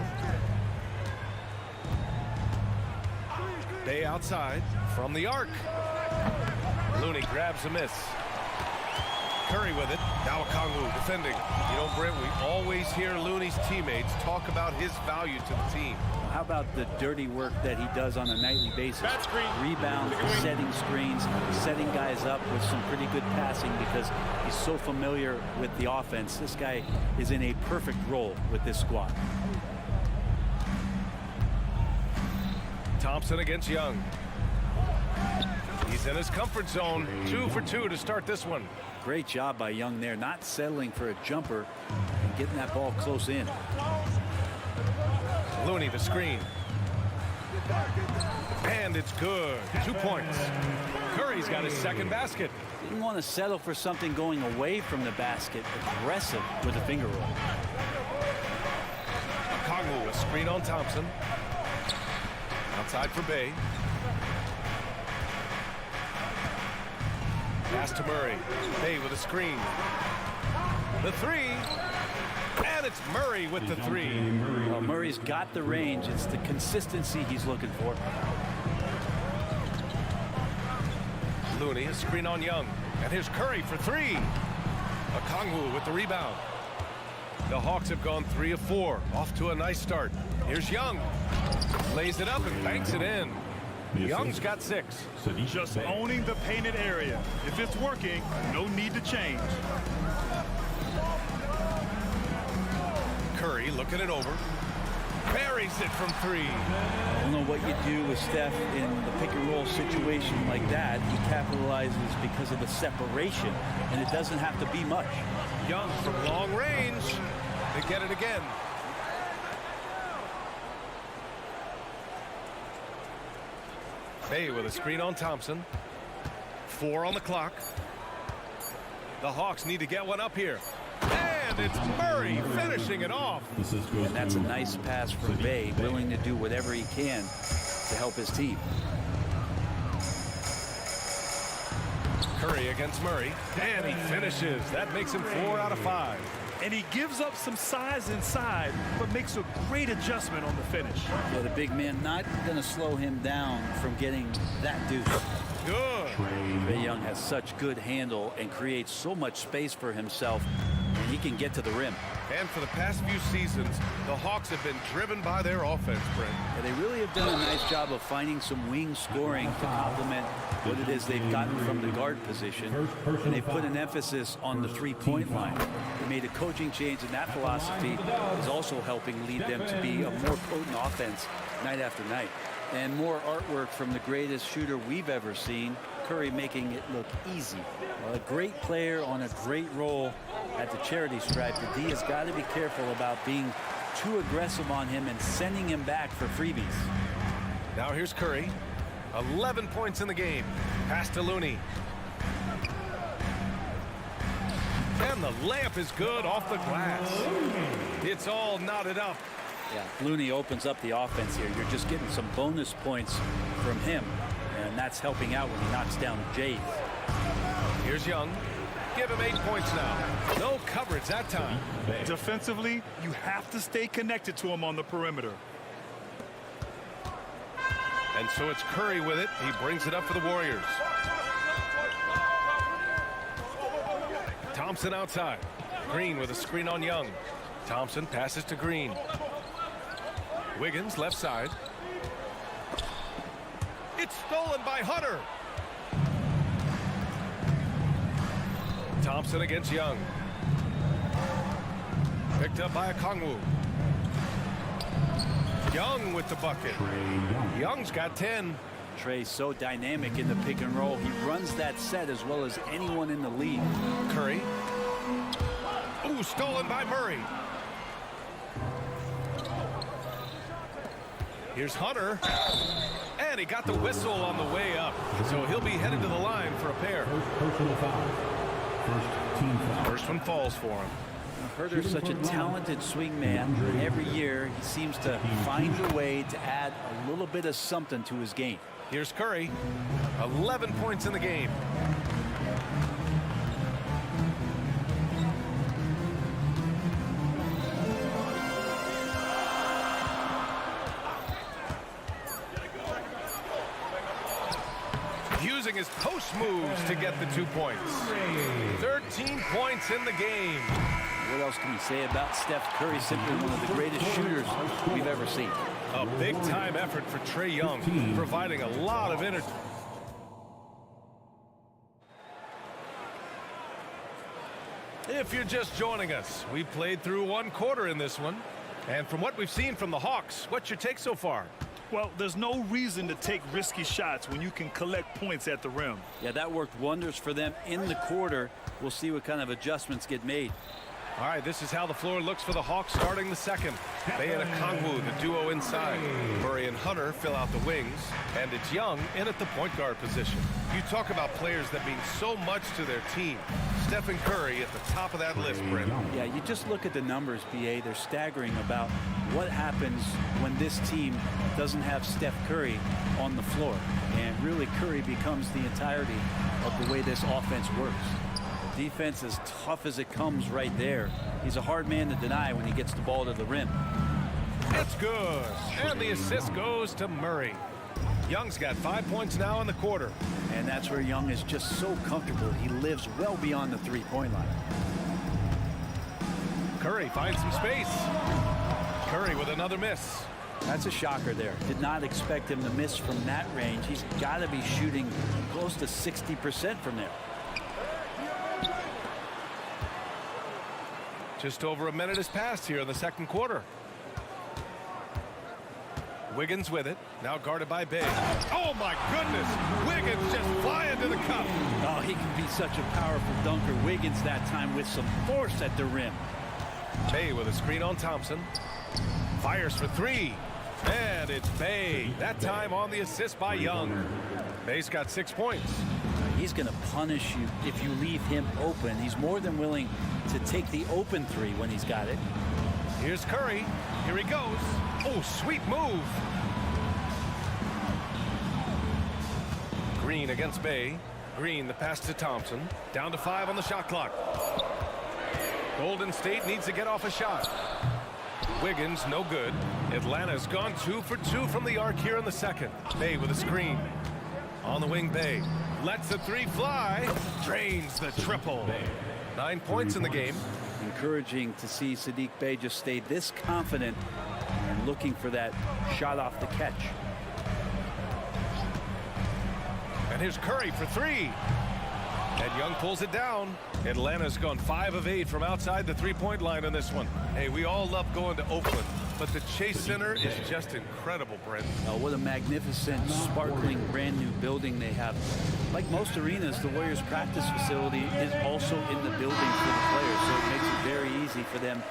Bay outside from the arc. Looney grabs a miss. Curry with it. Now Okongwu defending. You know, Brent, we always hear Looney's teammates talk about his value to the team. How about the dirty work that he does on a nightly basis? Rebound, setting screens, setting guys up with some pretty good passing because he's so familiar with the offense. This guy is in a perfect role with this squad. Thompson against Young. He's in his comfort zone. 2 for 2 to start this one. Great job by Young there, not settling for a jumper and getting that ball close in. Looney the screen. And it's good. 2 points. Curry's got his second basket. Didn't want to settle for something going away from the basket. Aggressive with a finger roll. Okongwu, a screen on Thompson. Outside for Bay. Pass to Murray. Bay with a screen. The three. And it's Murray with the three. Well, Murray's got the range. It's the consistency he's looking for. Looney, a screen on Young. And here's Curry for three. Okongwu with the rebound. The Hawks have gone 3 of 4. Off to a nice start. Here's Young. Lays it up and banks it in. Young's got 6. Just owning the painted area. If it's working, no need to change. Curry looking it over. Buries it from 3. I don't know what you do with Steph in the pick and roll situation like that. He capitalizes because of the separation, and it doesn't have to be much. Young from long range. They get it again. Bay with a screen on Thompson. 4 on the clock. The Hawks need to get one up here. And it's Murray finishing it off. And that's a nice pass from Bay, willing to do whatever he can to help his team. Curry against Murray. And he finishes. That makes him 4 out of 5. And he gives up some size inside, but makes a great adjustment on the finish. Yeah, the big man not going to slow him down from getting that deuce. Good. Trae Young has such good handle and creates so much space for himself, and he can get to the rim. And for the past few seasons, the Hawks have been driven by their offense, Brent. And they really have done a nice job of finding some wing scoring to complement what it is they've gotten from the guard position. And they put an emphasis on the three-point line. They made a coaching change, and that philosophy is also helping lead them to be a more potent offense night after night. And more artwork from the greatest shooter we've ever seen, Curry making it look easy. A great player on a great role at the charity stripe. The D has got to be careful about being too aggressive on him and sending him back for freebies. Now here's Curry. 11 points in the game. Pass to Looney. And the layup is good off the glass. It's all knotted up. Yeah, Looney opens up the offense here. You're just getting some bonus points from him, and that's helping out when he knocks down Jay. Here's Young. Give him 8 points now. No coverage that time. Defensively, you have to stay connected to him on the perimeter. And so it's Curry with it. He brings it up for the Warriors. Thompson outside. Green with a screen on Young. Thompson passes to Green. Wiggins left side. It's stolen by Hunter. Thompson against Young. Picked up by a Kongwu. Young with the bucket. Young's got 10. Trey's so dynamic in the pick and roll. He runs that set as well as anyone in the league. Curry. Ooh, stolen by Murray. Here's Hunter. And he got the whistle on the way up. So he'll be headed to the line for a pair. Personal foul. First team foul. First one falls for him. Herder's such a talented swing man. Every year he seems to find a way to add a little bit of something to his game. Here's Curry. 11 points in the game. Using his post moves to get the 2 points. 13 points in the game. What else can we say about Steph Curry? Simply one of the greatest shooters we've ever seen. A big-time effort for Trae Young, providing a lot of energy. If you're just joining us, we played through one quarter in this one. And from what we've seen from the Hawks, what's your take so far? Well, there's no reason to take risky shots when you can collect points at the rim. Yeah, that worked wonders for them in the quarter. We'll see what kind of adjustments get made. All right, this is how the floor looks for the Hawks starting the second. They and a Kongwu, the duo inside. Murray and Hunter fill out the wings, and it's Young in at the point guard position. You talk about players that mean so much to their team. Stephen Curry at the top of that list, Brent. Yeah, you just look at the numbers, BA. They're staggering about what happens when this team doesn't have Steph Curry on the floor. And really, Curry becomes the entirety of the way this offense works. Defense as tough as it comes right there. He's a hard man to deny when he gets the ball to the rim. It's good. And the assist goes to Murray. Young's got 5 points now in the quarter. And that's where Young is just so comfortable. He lives well beyond the three-point line. Curry finds some space. Curry with another miss. That's a shocker there. Did not expect him to miss from that range. He's got to be shooting close to 60% from there. Just over a minute has passed here in the second quarter. Wiggins with it. Now guarded by Bay. Oh, my goodness. Wiggins just flying to the cup. Oh, he can be such a powerful dunker. Wiggins that time with some force at the rim. Bay with a screen on Thompson. Fires for three. And it's Bay. That time on the assist by Young. Bay's got 6 points. He's going to punish you if you leave him open. He's more than willing to take the open three when he's got it. Here's Curry. Here he goes. Oh, sweet move. Green against Bay. Green, the pass to Thompson. Down to 5 on the shot clock. Golden State needs to get off a shot. Wiggins, no good. Atlanta's gone 2 for 2 from the arc here in the second. Bay with a screen. On the wing, Bay. Lets the three fly. Drains the triple. 9 points in the game. Encouraging to see Saddiq Bey just stay this confident and looking for that shot off the catch. And here's Curry for three. And Young pulls it down. Atlanta's gone 5 of 8 from outside the three-point line in this one. Hey, we all love going to Oakland, but the Chase Center is just incredible, Brent. Oh, what a magnificent, sparkling, brand new building they have. Like most arenas, the Warriors practice facility is also in the building for the players, so it makes it very easy for them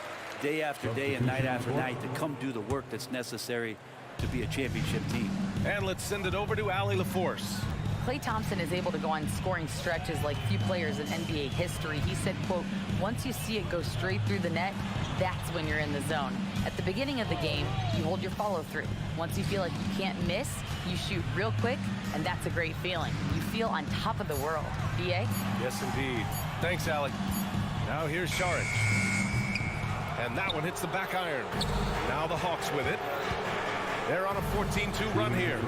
day after day and night after night to come do the work that's necessary to be a championship team. And let's send it over to Allie LaForce. Klay Thompson is able to go on scoring stretches like few players in NBA history. He said, quote, once you see it go straight through the net, that's when you're in the zone. At the beginning of the game, you hold your follow through. Once you feel like you can't miss, you shoot real quick, and that's a great feeling. You feel on top of the world. BA? Yes, indeed. Thanks, Allie. Now here's Saric. And that one hits the back iron. Now the Hawks with it. They're on a 14-2 run here.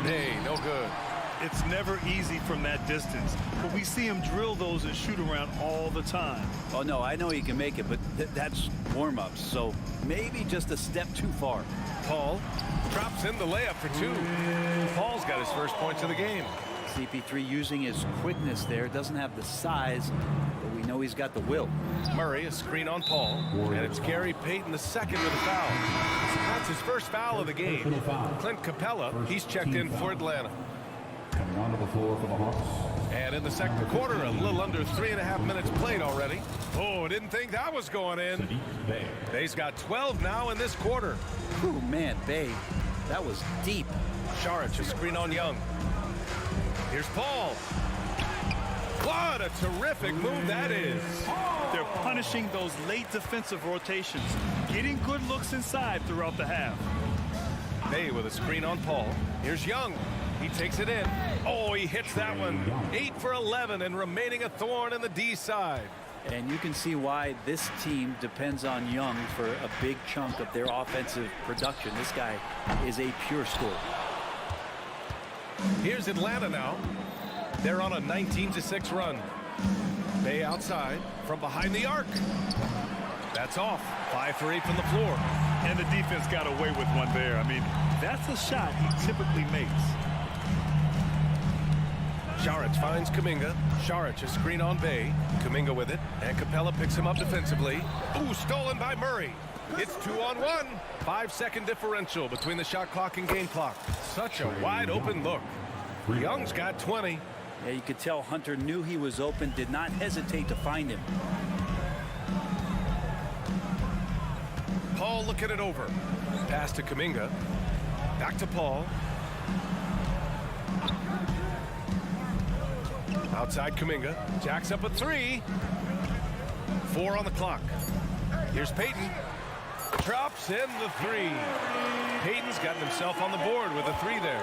Hey, no good. It's never easy from that distance, but we see him drill those and shoot around all the time. Oh, no, I know he can make it, but that's warm-ups, so maybe just a step too far. Paul drops in the layup for 2. Paul's got his first points of the game. CP3 using his quickness there. Doesn't have the size, but we know he's got the will. Murray, a screen on Paul, and it's Gary Payton the second with a foul. That's his first foul of the game. Clint Capella, he's checked in for Atlanta. Coming onto the floor for the Hawks. And in the second quarter, a little under 3.5 minutes played already. Oh, didn't think that was going in. Bay's got 12 now in this quarter. Oh, man, Bay, that was deep. Saric, a screen on Young. Here's Paul. What a terrific move that is. They're punishing those late defensive rotations, getting good looks inside throughout the half. Bay with a screen on Paul. Here's Young. He takes it in. Oh, he hits that one. 8 for 11 and remaining a thorn in the D side. And you can see why this team depends on Young for a big chunk of their offensive production. This guy is a pure scorer. Here's Atlanta now. They're on a 19-6 run. Bay outside from behind the arc. That's off. 5 for 8 from the floor. And the defense got away with one there. I mean, that's a shot he typically makes. Saric finds Kuminga. Saric, a screen on Bay. Kuminga with it. And Capella picks him up defensively. Ooh, stolen by Murray. It's 2-on-1. 5-second differential between the shot clock and game clock. Such a wide open look. Young's got 20. Yeah, you could tell Hunter knew he was open, did not hesitate to find him. Paul looking it over. Pass to Kuminga. Back to Paul. Outside Kuminga. Jacks up a 3. 4 on the clock. Here's Payton. Drops in the 3. Payton's gotten himself on the board with a 3 there.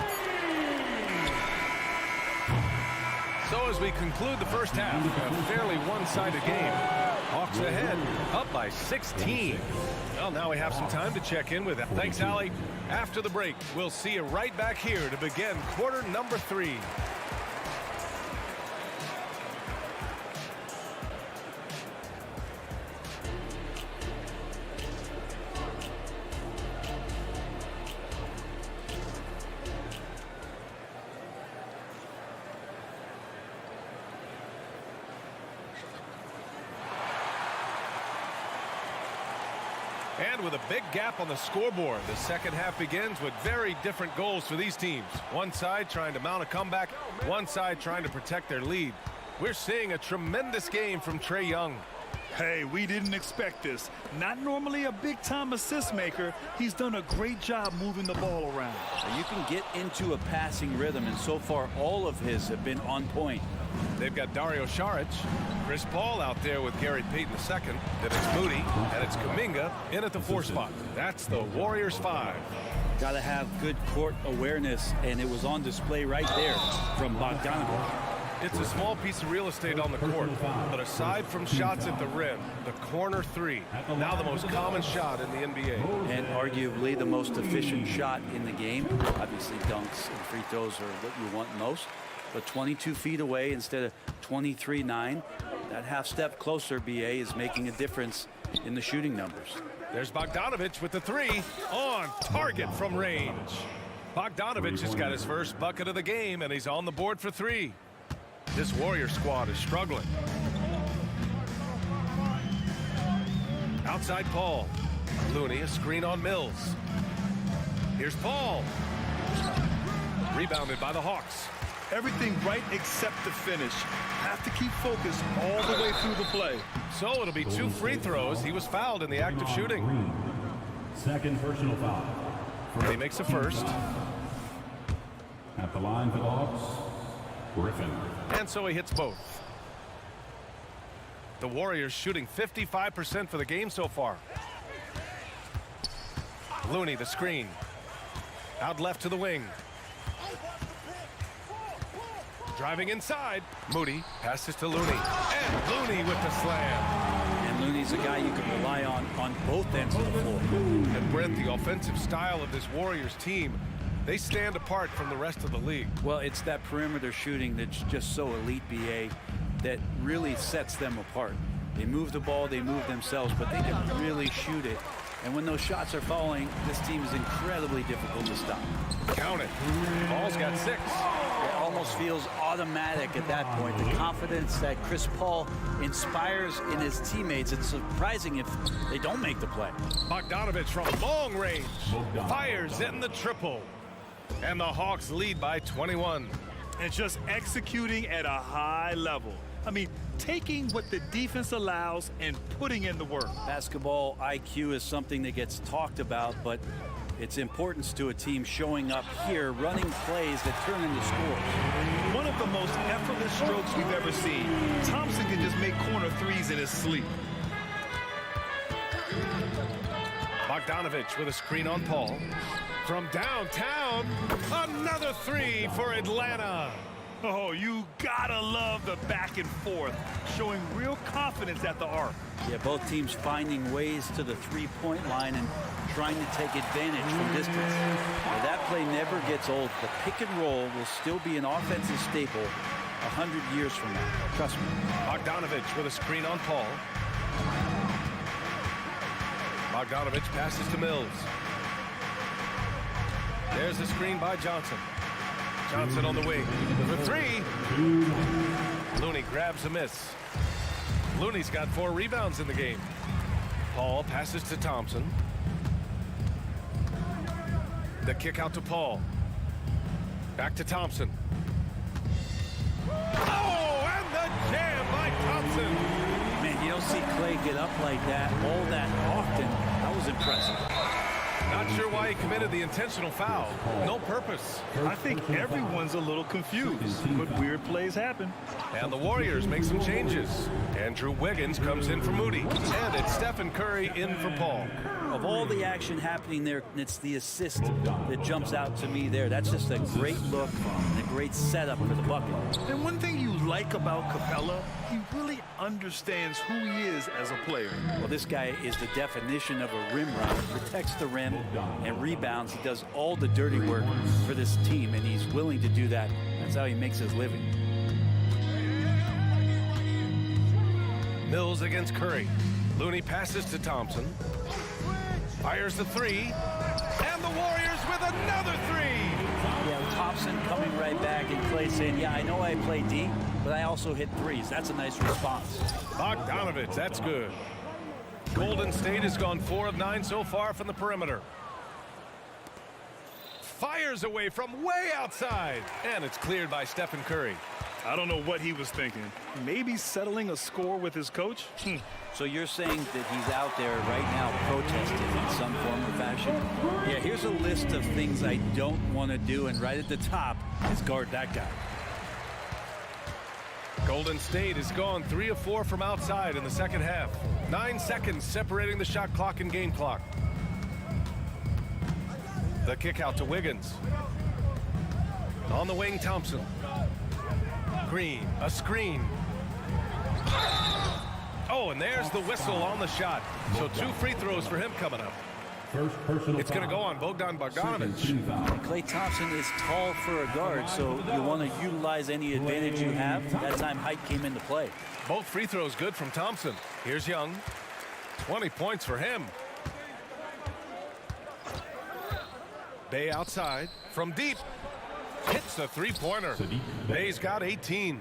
So as we conclude the first half, a fairly one-sided game. Hawks ahead, up by 16. Well, now we have some time to check in with them. Thanks, Allie. After the break, we'll see you right back here to begin quarter number 3. And with a big gap on the scoreboard, the second half begins with very different goals for these teams. One side trying to mount a comeback, one side trying to protect their lead. We're seeing a tremendous game from Trae Young. Hey, we didn't expect this. Not normally a big-time assist maker. He's done a great job moving the ball around. You can get into a passing rhythm, and so far all of his have been on point. They've got Dario Saric, Chris Paul out there with Gary Payton II. Then it's Moody, and it's Kuminga in at the 4 spot. That's the Warriors 5. Got to have good court awareness, and it was on display right there from Bogdanovic. It's a small piece of real estate on the court, but aside from shots at the rim, the corner 3, now the most common shot in the NBA. And arguably the most efficient shot in the game. Obviously dunks and free throws are what you want most. But 22 feet away instead of 23-9. That half step closer, BA, is making a difference in the shooting numbers. There's Bogdanovic with the 3 on target from range. Bogdanovic has got his first bucket of the game, and he's on the board for 3. This Warrior squad is struggling. Outside Paul. Looney, a screen on Mills. Here's Paul. Rebounded by the Hawks. Everything right except the finish. Have to keep focused all the way through the play. So it'll be 2 free throws. He was fouled in the act of shooting. Second personal foul. And he makes a first. At the line for the Hawks, Griffin. And so he hits both. The Warriors shooting 55% for the game so far. Looney, the screen. Out left to the wing. Driving inside. Moody passes to Looney. And Looney with the slam. And Looney's a guy you can rely on both ends of the floor. And Brent, the offensive style of this Warriors team, they stand apart from the rest of the league. Well, it's that perimeter shooting that's just so elite, BA, that really sets them apart. They move the ball, they move themselves, but they can really shoot it. And when those shots are falling, this team is incredibly difficult to stop. Count it. Paul's got 6. almost feels automatic at that point. The confidence that Chris Paul inspires in his teammates. It's surprising if they don't make the play. Bogdanovich from long range fires in the triple. And the Hawks lead by 21. And just executing at a high level. I mean, taking what the defense allows and putting in the work. Basketball IQ is something that gets talked about, but its importance to a team showing up here, running plays that turn into scores. One of the most effortless strokes we've ever seen. Thompson can just make corner threes in his sleep. Bogdanovich with a screen on Paul. From downtown, another three for Atlanta. Oh, you gotta love the back and forth, showing real confidence at the arc. Yeah, both teams finding ways to the three-point line and trying to take advantage from distance. Now, that play never gets old. The pick and roll will still be an offensive staple 100 years from now. Trust me. Bogdanovich with a screen on Paul. Bogdanovich passes to Mills. There's the screen by Johnson. Johnson on the wing for three. Looney grabs a miss. Looney's got 4 rebounds in the game. Paul passes to Thompson. The kick out to Paul. Back to Thompson. Oh, and the jam by Thompson. Man, you don't see Clay get up like that all that often. That was impressive. Not sure why he committed the intentional foul. No purpose. I think everyone's a little confused, but weird plays happen. And the Warriors make some changes. Andrew Wiggins comes in for Moody. And it's Stephen Curry in for Paul. Of all the action happening there, it's the assist that jumps out to me there. That's just a great look and a great setup for the bucket. And one thing you like about Capella, he really understands who he is as a player. Well, this guy is the definition of a rim runner. Protects the rim and rebounds. He does all the dirty work for this team, and he's willing to do that. That's how he makes his living. Mills against Curry. Looney passes to Thompson. Fires the three. And the Warriors with another three. Yeah, Thompson coming right back and Clay saying, yeah, I know I play D, but I also hit threes. That's a nice response. Bogdanovich, that's good. Golden State has gone 4 of 9 so far from the perimeter. Fires away from way outside. And it's cleared by Stephen Curry. I don't know what he was thinking. Maybe settling a score with his coach? So you're saying that he's out there right now protesting in some form or fashion? Yeah, here's a list of things I don't want to do, and right at the top is guard that guy. Golden State has gone 3 of 4 from outside in the second half. 9 seconds separating the shot clock and game clock. The kick out to Wiggins. On the wing, Thompson. Green, a screen. Oh, and there's the whistle on the shot. So 2 free throws for him coming up. It's going to go on Bogdan Bogdanovich. Klay Thompson is tall for a guard, so you want to utilize any advantage you have. That time height came into play. Both free throws good from Thompson. Here's Young. 20 points for him. Bay outside from deep. Hits the three-pointer. Bay's got 18.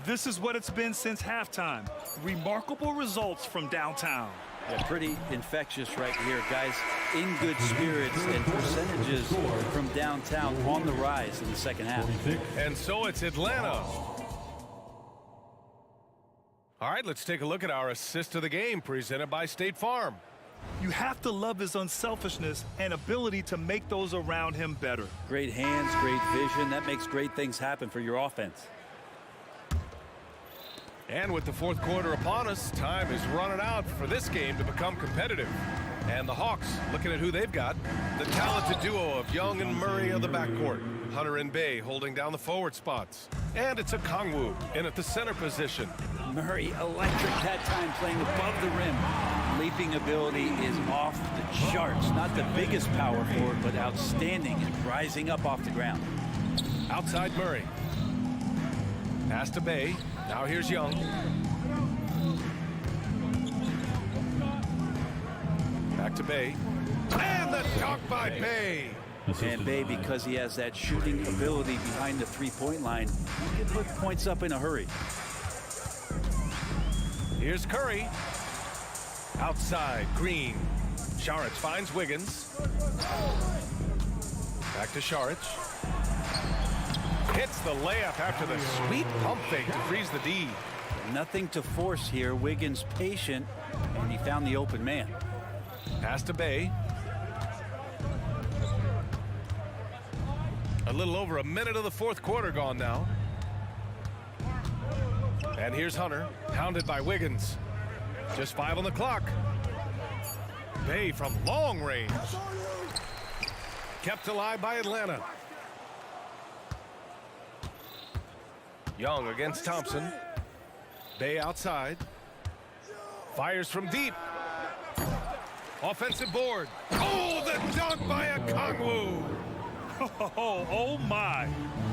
This is what it's been since halftime. Remarkable results from downtown. Yeah, pretty infectious right here. Guys in good spirits and percentages from downtown on the rise in the second half. And so it's Atlanta. All right, let's take a look at our assist of the game presented by State Farm. You have to love his unselfishness and ability to make those around him better. Great hands, great vision. That makes great things happen for your offense. And with the fourth quarter upon us, time is running out for this game to become competitive. And the Hawks, looking at who they've got, the talented duo of Young and Murray of the backcourt. Hunter and Bay holding down the forward spots. And it's a Kongwu in at the center position. Murray, electric that time, playing above the rim. Leaping ability is off the charts. Not the biggest power forward, but outstanding and rising up off the ground. Outside Murray. Pass to Bay. Now here's Young. Back to Bay. And the dunk by Bay. And Bay, because he has that shooting ability behind the three-point line, he can put points up in a hurry. Here's Curry. Outside, Green. Saric finds Wiggins. Back to Saric. Hits the layup after the sweet pump fake to freeze the D. Nothing to force here. Wiggins patient, and he found the open man. Pass to Bay. A little over a minute of the fourth quarter gone now. And here's Hunter, hounded by Wiggins. Just 5 on the clock. Bay from long range. Kept alive by Atlanta. Young against Thompson. Bay outside. Fires from deep. Offensive board. Oh, the dunk by Okongwu. Oh my,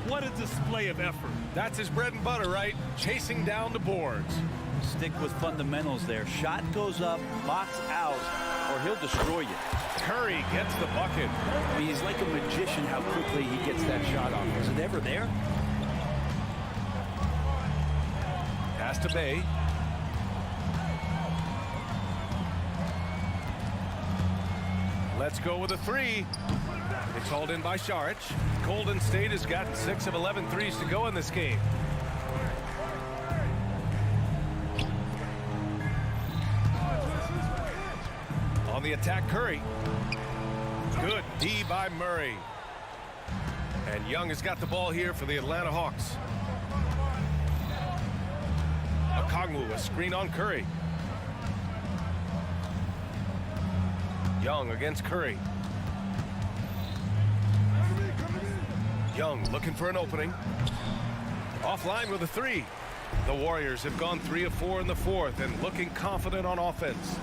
what a display of effort. That's his bread and butter, right? Chasing down the boards. Stick with fundamentals there. Shot goes up, box out, or he'll destroy you. Curry gets the bucket. I mean, he's like a magician how quickly he gets that shot off. Is it ever there? Pass to Bay. Let's go with a three. It's hauled in by Saric. Golden State has gotten 6 of 11 threes to go in this game. On the attack, Curry. Good D by Murray. And Young has got the ball here for the Atlanta Hawks. Okongwu, a screen on Curry. Young against Curry. Young looking for an opening. Offline with a three. The Warriors have gone 3 of 4 in the fourth and looking confident on offense.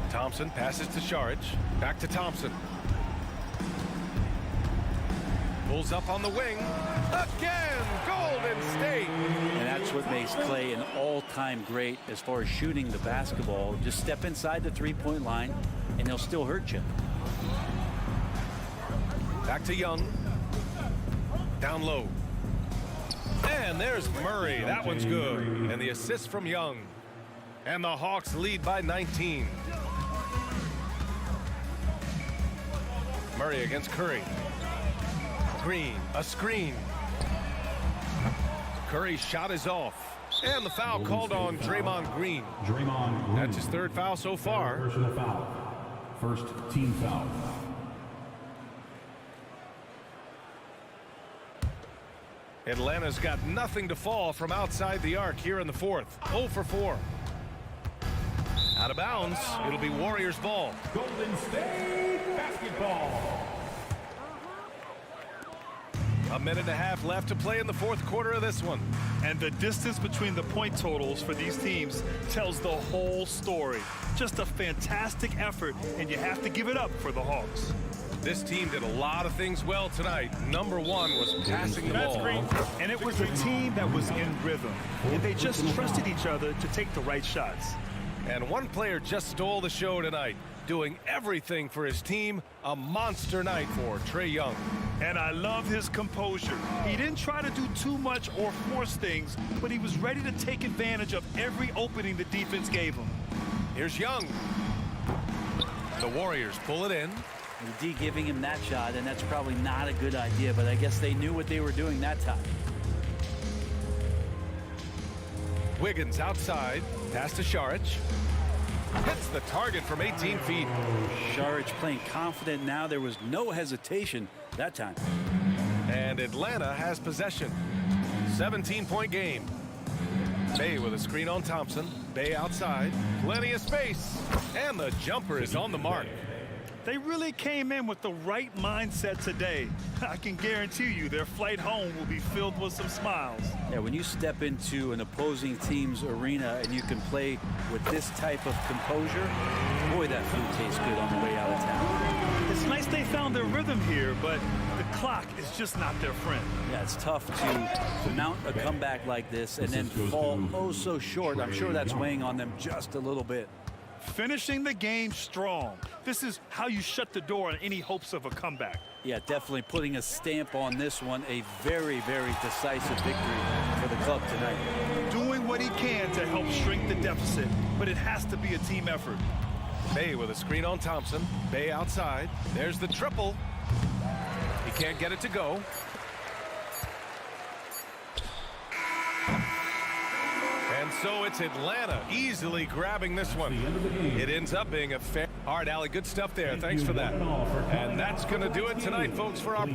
Thompson passes to Saric. Back to Thompson. Pulls up on the wing. Again, Golden State. And that's what makes Clay an all-time great as far as shooting the basketball. Just step inside the three-point line, and he'll still hurt you. Back to Young. Down low. And there's Murray. That one's good. And the assist from Young. And the Hawks lead by 19. Murray against Curry. Green, a screen. Curry's shot is off. And the foul called on Draymond Green. That's his 3rd foul so far. Personal foul. First team foul. Atlanta's got nothing to fall from outside the arc here in the fourth. 0 for 4. Out of bounds. It'll be Warriors ball. Golden State basketball. A minute and a half left to play in the fourth quarter of this one. And the distance between the point totals for these teams tells the whole story. Just a fantastic effort, and you have to give it up for the Hawks. This team did a lot of things well tonight. Number one was passing the ball. And it was a team that was in rhythm. And they just trusted each other to take the right shots. And one player just stole the show tonight, doing everything for his team. A monster night for Trae Young. And I love his composure. He didn't try to do too much or force things, but he was ready to take advantage of every opening the defense gave him. Here's Young. The Warriors pull it in. And D giving him that shot, and that's probably not a good idea, but I guess they knew what they were doing that time. Wiggins outside. Pass to Saric. Hits the target from 18 feet. Saric playing confident now. There was no hesitation that time. And Atlanta has possession. 17-point game. Bay with a screen on Thompson. Bay outside. Plenty of space. And the jumper is on the mark. They really came in with the right mindset today. I can guarantee you their flight home will be filled with some smiles. Yeah, when you step into an opposing team's arena and you can play with this type of composure, boy, that food tastes good on the way out of town. It's nice they found their rhythm here, but the clock is just not their friend. Yeah, it's tough to mount a comeback like this and then fall oh so short. I'm sure that's weighing on them just a little bit. finishing the game strong. This is how you shut the door on any hopes of a comeback. Yeah, definitely putting a stamp on this one. A very, very decisive victory for the club tonight. Doing what he can to help shrink the deficit, but it has to be a team effort. Bay with a screen on Thompson. Bay outside. There's the triple. He can't get it to go. And so it's Atlanta easily grabbing this one. It ends up being a fair. All right, Allie, good stuff there. Thanks for that. And that's going to do it tonight, folks, for our...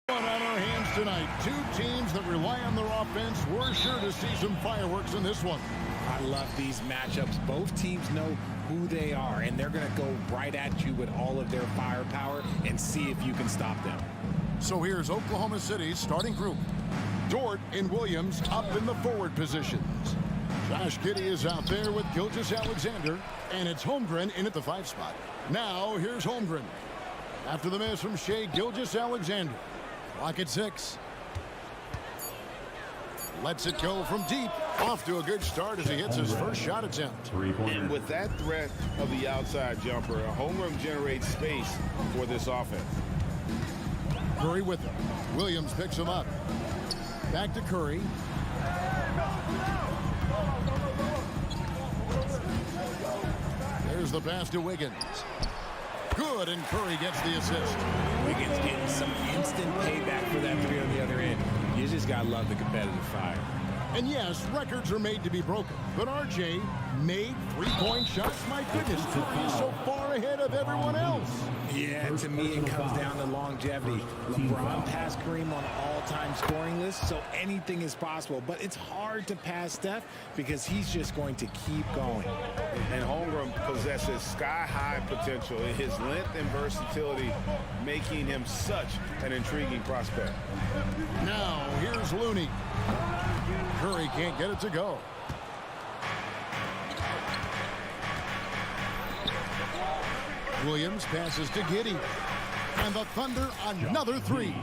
On our hands tonight, two teams that rely on their offense. We're sure to see some fireworks in this one. I love these matchups. Both teams know who they are, and they're going to go right at you with all of their firepower and see if you can stop them. So here's Oklahoma City's starting group. Dort and Williams up in the forward positions. Josh Giddey is out there with Gilgeous-Alexander, and it's Holmgren in at the 5 spot. Now here's Holmgren. After the miss from Shea Gilgeous-Alexander. Clock at 6. Lets it go from deep. Off to a good start as he hits his first shot attempt. And with that threat of the outside jumper, Holmgren generates space for this offense. Curry with him. Williams picks him up. Back to Curry. There's the pass to Wiggins. Good, and Curry gets the assist. Wiggins getting some instant payback for that 3 on the other end. You just got to love the competitive fire. And yes, records are made to be broken. But RJ made 3-point shots. My goodness, Curry is so far ahead of everyone else. Yeah, to me it comes down to longevity. LeBron passed Kareem on all-time scoring lists, so anything is possible. But it's hard to pass Steph because he's just going to keep going. And Holmgren possesses sky-high potential in his length and versatility, making him such an intriguing prospect. Now, here's Looney. Curry can't get it to go. Williams passes to Giddey. And the Thunder another 3.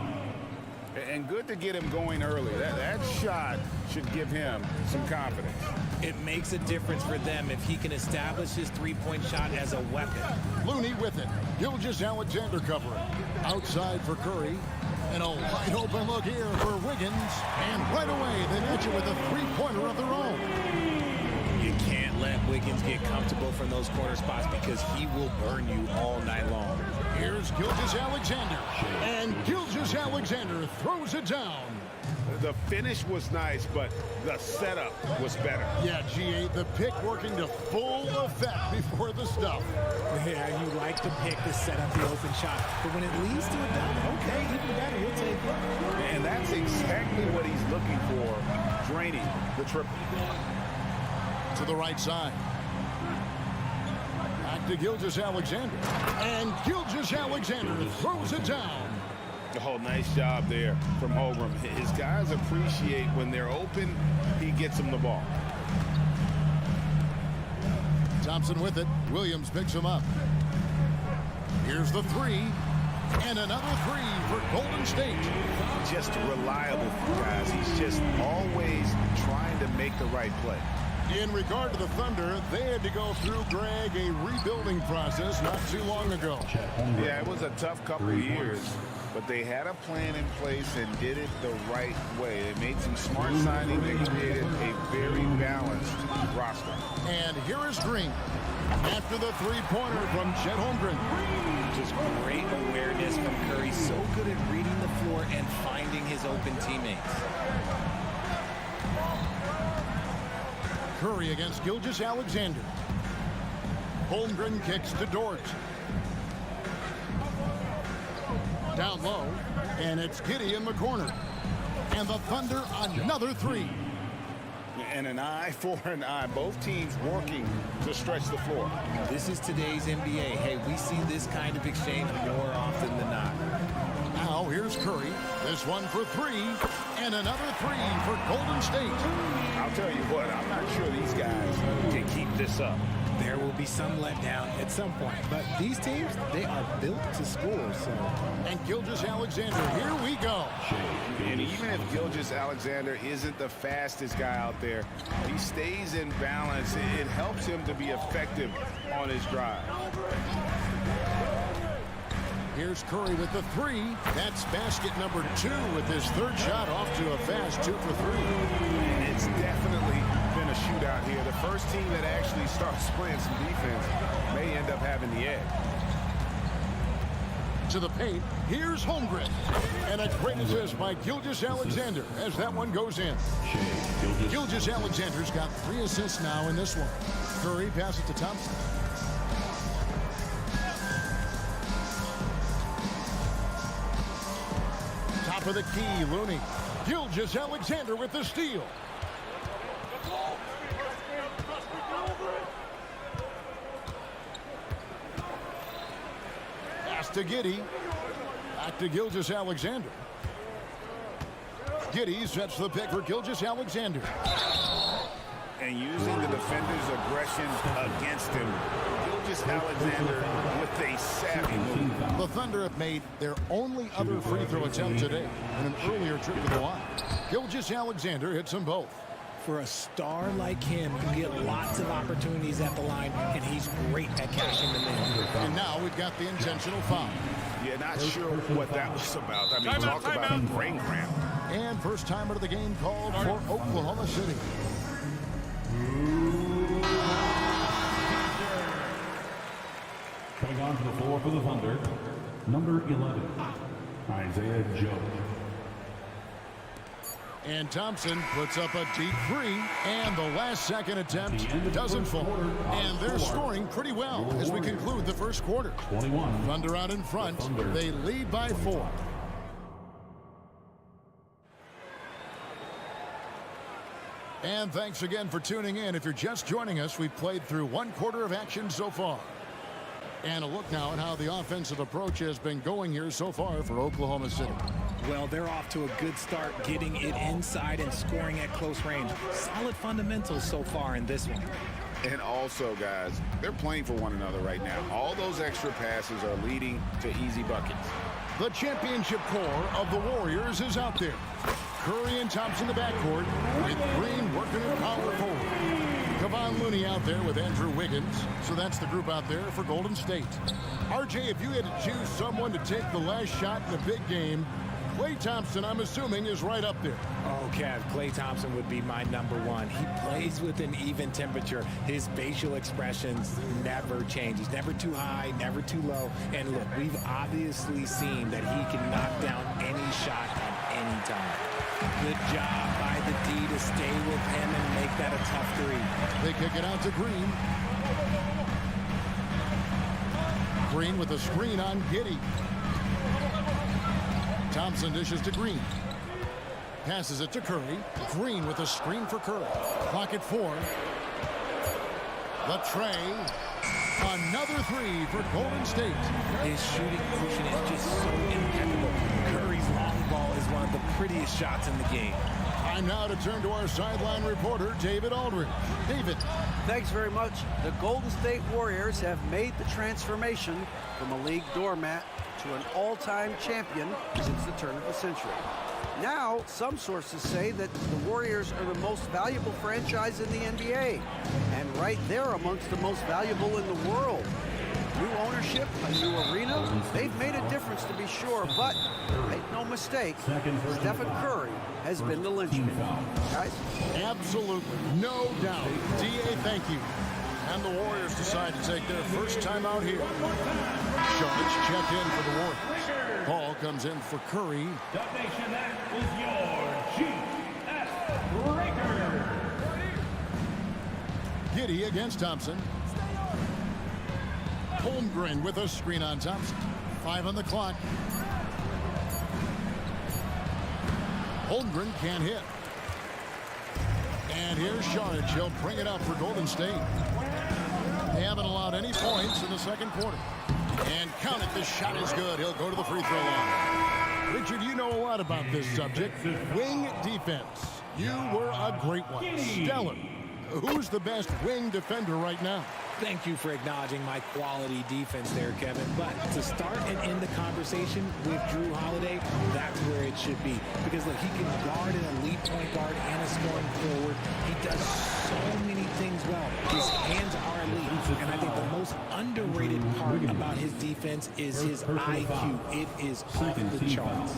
And good to get him going early. That shot should give him some confidence. It makes a difference for them if he can establish his 3-point shot as a weapon. Looney with it. Gilgeous-Alexander covering. Outside for Curry. And a wide open look here for Wiggins. And right away, they match it with a 3-pointer of their own. You can't let Wiggins get comfortable from those corner spots because he will burn you all night long. Here's Gilgeous-Alexander. And Gilgeous-Alexander throws it down. The finish was nice, but the setup was better. Yeah, G8, the pick working to full effect before the stuff. Yeah, you like to pick to set up the open shot, but when it leads to a dunk, okay, even better, we'll take it. And that's exactly what he's looking for, draining the triple. To the right side. Back to Gilgeous-Alexander. And Gilgeous-Alexander throws it down. Oh, nice job there from Holmgren. His guys appreciate when they're open, he gets them the ball. Thompson with it. Williams picks him up. Here's the 3. And another 3 for Golden State. Just reliable, guys. He's just always trying to make the right play. In regard to the Thunder, they had to go through, Greg, a rebuilding process not too long ago. Yeah, it was a tough couple of years, but they had a plan in place and did it the right way. They made some smart signings. They created a very balanced roster. And here is Green after the 3-pointer from Chet Holmgren. Just great awareness from Curry. So good at reading the floor and finding his open teammates. Curry against Gilgeous-Alexander. Holmgren kicks to Dort. Down low, and it's Giddey in the corner. And the Thunder another 3. And an eye for an eye. Both teams working to stretch the floor. This is today's NBA. Hey, we see this kind of exchange more often than not. Now here's Curry. This one for 3. And another 3 for Golden State. I'll tell you what, I'm not sure these guys can keep this up. There will be some letdown at some point, but these teams, they are built to score. So. And Gilgeous-Alexander, here we go. And even if Gilgeous-Alexander isn't the fastest guy out there, he stays in balance. It helps him to be effective on his drive. here's Curry with the three. That's basket number 2 with his third shot off to a fast 2 for 3. It's definitely been a shootout here. The first team that actually starts playing some defense may end up having the edge. To the paint, here's Holmgren. And a great assist by Gilgeous-Alexander as that one goes in. Gilgeous-Alexander's got 3 assists now in this one. Curry passes to Thompson. Top of the key, Looney. Gilgeous-Alexander with the steal. Pass to Giddey. Back to Gilgeous-Alexander. Giddey sets the pick for Gilgeous-Alexander. And using the defender's aggression against him. Gilgeous-Alexander with a savvy move. The Thunder have made their only other free throw attempt today in an earlier trip to the line. Gilgeous-Alexander hits them both. For a star like him, you get lots of opportunities at the line, and he's great at cashing them in. And now we've got the intentional foul. Yeah, not sure what that was about. I mean, talk about a brain cramp. And first time out of the game called for Oklahoma City. Coming onto the floor for the Thunder, number 11, Isaiah Joe. And Thompson puts up a deep three, and the last second attempt doesn't fall. And they're scoring pretty well as we conclude the first quarter. 21. Thunder out in front. They lead by 4. And thanks again for tuning in. If you're just joining us, we've played through 1 quarter of action so far. And a look now at how the offensive approach has been going here so far for Oklahoma City. Well, they're off to a good start, getting it inside and scoring at close range. Solid fundamentals so far in this one. And also, guys, they're playing for one another right now. All those extra passes are leading to easy buckets. The championship core of the Warriors is out there. Curry and Thompson in the backcourt with Green working at power forward. Kevon Looney out there with Andrew Wiggins. So that's the group out there for Golden State. RJ, if you had to choose someone to take the last shot in the big game, Klay Thompson, I'm assuming, is right up there. Oh, Kev, Klay Thompson would be my number 1. He plays with an even temperature. His facial expressions never change. He's never too high, never too low. And look, we've obviously seen that he can knock down any shot at any time. Good job by the D to stay with him and make that a tough 3. They kick it out to Green. Green with a screen on Giddey. Thompson dishes to Green. Passes it to Curry. Green with a screen for Curry. Clock at 4. The tray. Another 3 for Golden State. His shooting motion is just so impeccable. Curry's long ball is one of the prettiest shots in the game. Time now to turn to our sideline reporter, David Aldridge. David. Thanks very much. The Golden State Warriors have made the transformation from a league doormat to an all-time champion since the turn of the century. Now, some sources say that the Warriors are the most valuable franchise in the NBA, and right there amongst the most valuable in the world. New ownership, a new arena, they've made a difference to be sure, but make no mistake, Stephen Curry has been the linchpin. Guys? Absolutely, no doubt. D.A., thank you. And the Warriors decide to take their first time out here. Sharks check in for the Warriors. Paul comes in for Curry. That nation, that is your GS Breaker. Giddey against Thompson. Holmgren with a screen on Thompson. 5 on the clock. Holmgren can't hit. And here's Sharge. He'll bring it up for Golden State. They haven't allowed any points in the second quarter. And count it, the shot is good. He'll go to the free throw line. Richard, you know a lot about this subject. Wing defense. You were a great one. Stellar. Who's the best wing defender right now? Thank you for acknowledging my quality defense there, Kevin. But to start and end the conversation with Drew Holiday, that's where it should be. Because look, he can guard an elite point guard and a scoring forward. He does so many things well. His hands are elite. And I think the most underrated part about his defense is his IQ. It is off the charts.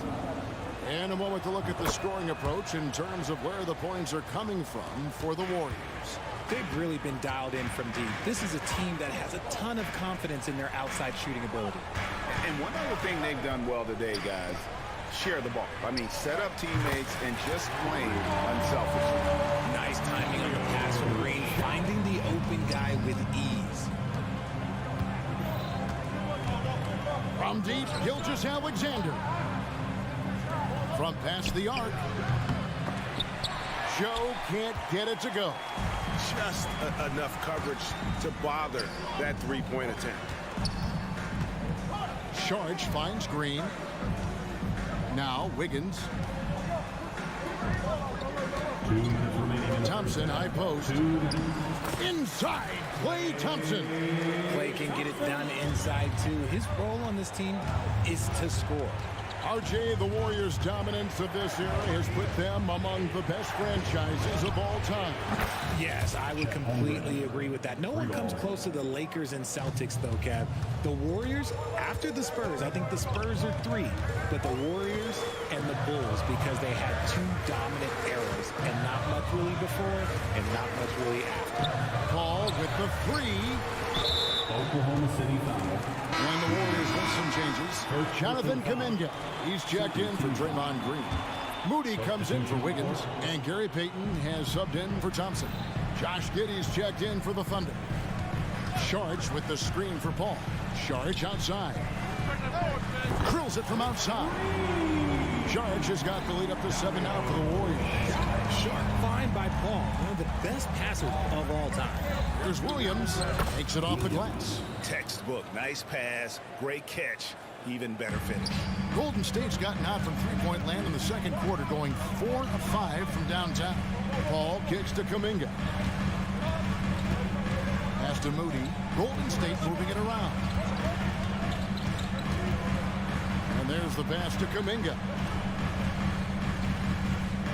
And a moment to look at the scoring approach in terms of where the points are coming from for the Warriors. They've really been dialed in from deep. This is a team that has a ton of confidence in their outside shooting ability. And one other thing they've done well today, guys, share the ball. I mean, set up teammates and just play unselfishly. Nice timing on the pass from Green, finding the open guy with ease. From deep, Gilgeous-Alexander. From past the arc. Joe can't get it to go. Just enough coverage to bother that three-point attempt. Sharge finds Green. Now Wiggins. Thompson, high post. Inside, Klay Thompson. Klay can get it done inside, too. His role on this team is to score. RJ, the Warriors' dominance of this era has put them among the best franchises of all time. Yes, I would completely agree with that. No one comes close to the Lakers and Celtics, though, Kev. The Warriors, after the Spurs, I think the Spurs are 3, but the Warriors and the Bulls, because they had 2 dominant eras, and not much really before and not much really after. Paul with the 3. Oklahoma City foul. When the Warriors make some changes, Jonathan Kuminga. He's checked in for Draymond Green. Moody comes in for Wiggins, and Gary Payton has subbed in for Thompson. Josh Giddey's checked in for the Thunder. Sharge with the screen for Paul. Sharge outside. Drills it from outside. Sharge has got the lead up to 7 now for the Warriors. Sharp find by Paul, one of the best passers of all time. Here's Williams, takes it off the glass. Textbook, nice pass, great catch, even better finish. Golden State's gotten out from three-point land in the second quarter, going 4 of 5 from downtown. Paul kicks to Kuminga. Pass to Moody. Golden State moving it around. And there's the pass to Kuminga.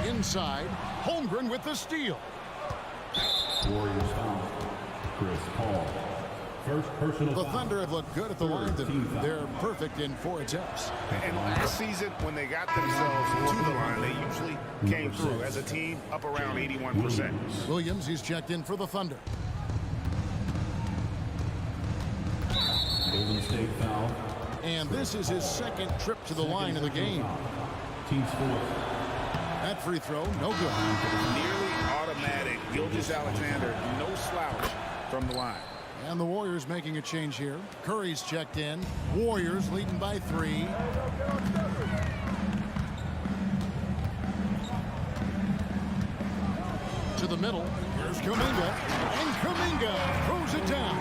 Inside, Holmgren with the steal. Warriors foul. Chris Paul. First personal The foul. Thunder have looked good at the line tonight. They're perfect in 4 attempts. And last season, when they got themselves to the line, they usually came through as a team up around 81%. Williams, he's checked in for the Thunder. Golden State foul. And this is his second trip to the line in the game. Team score. That free throw, no good. Nearly automatic. Gilgeous-Alexander, no slouch from the line. And the Warriors making a change here. Curry's checked in. Warriors leading by 3. To the middle. Here's Kuminga. And Kuminga throws it down.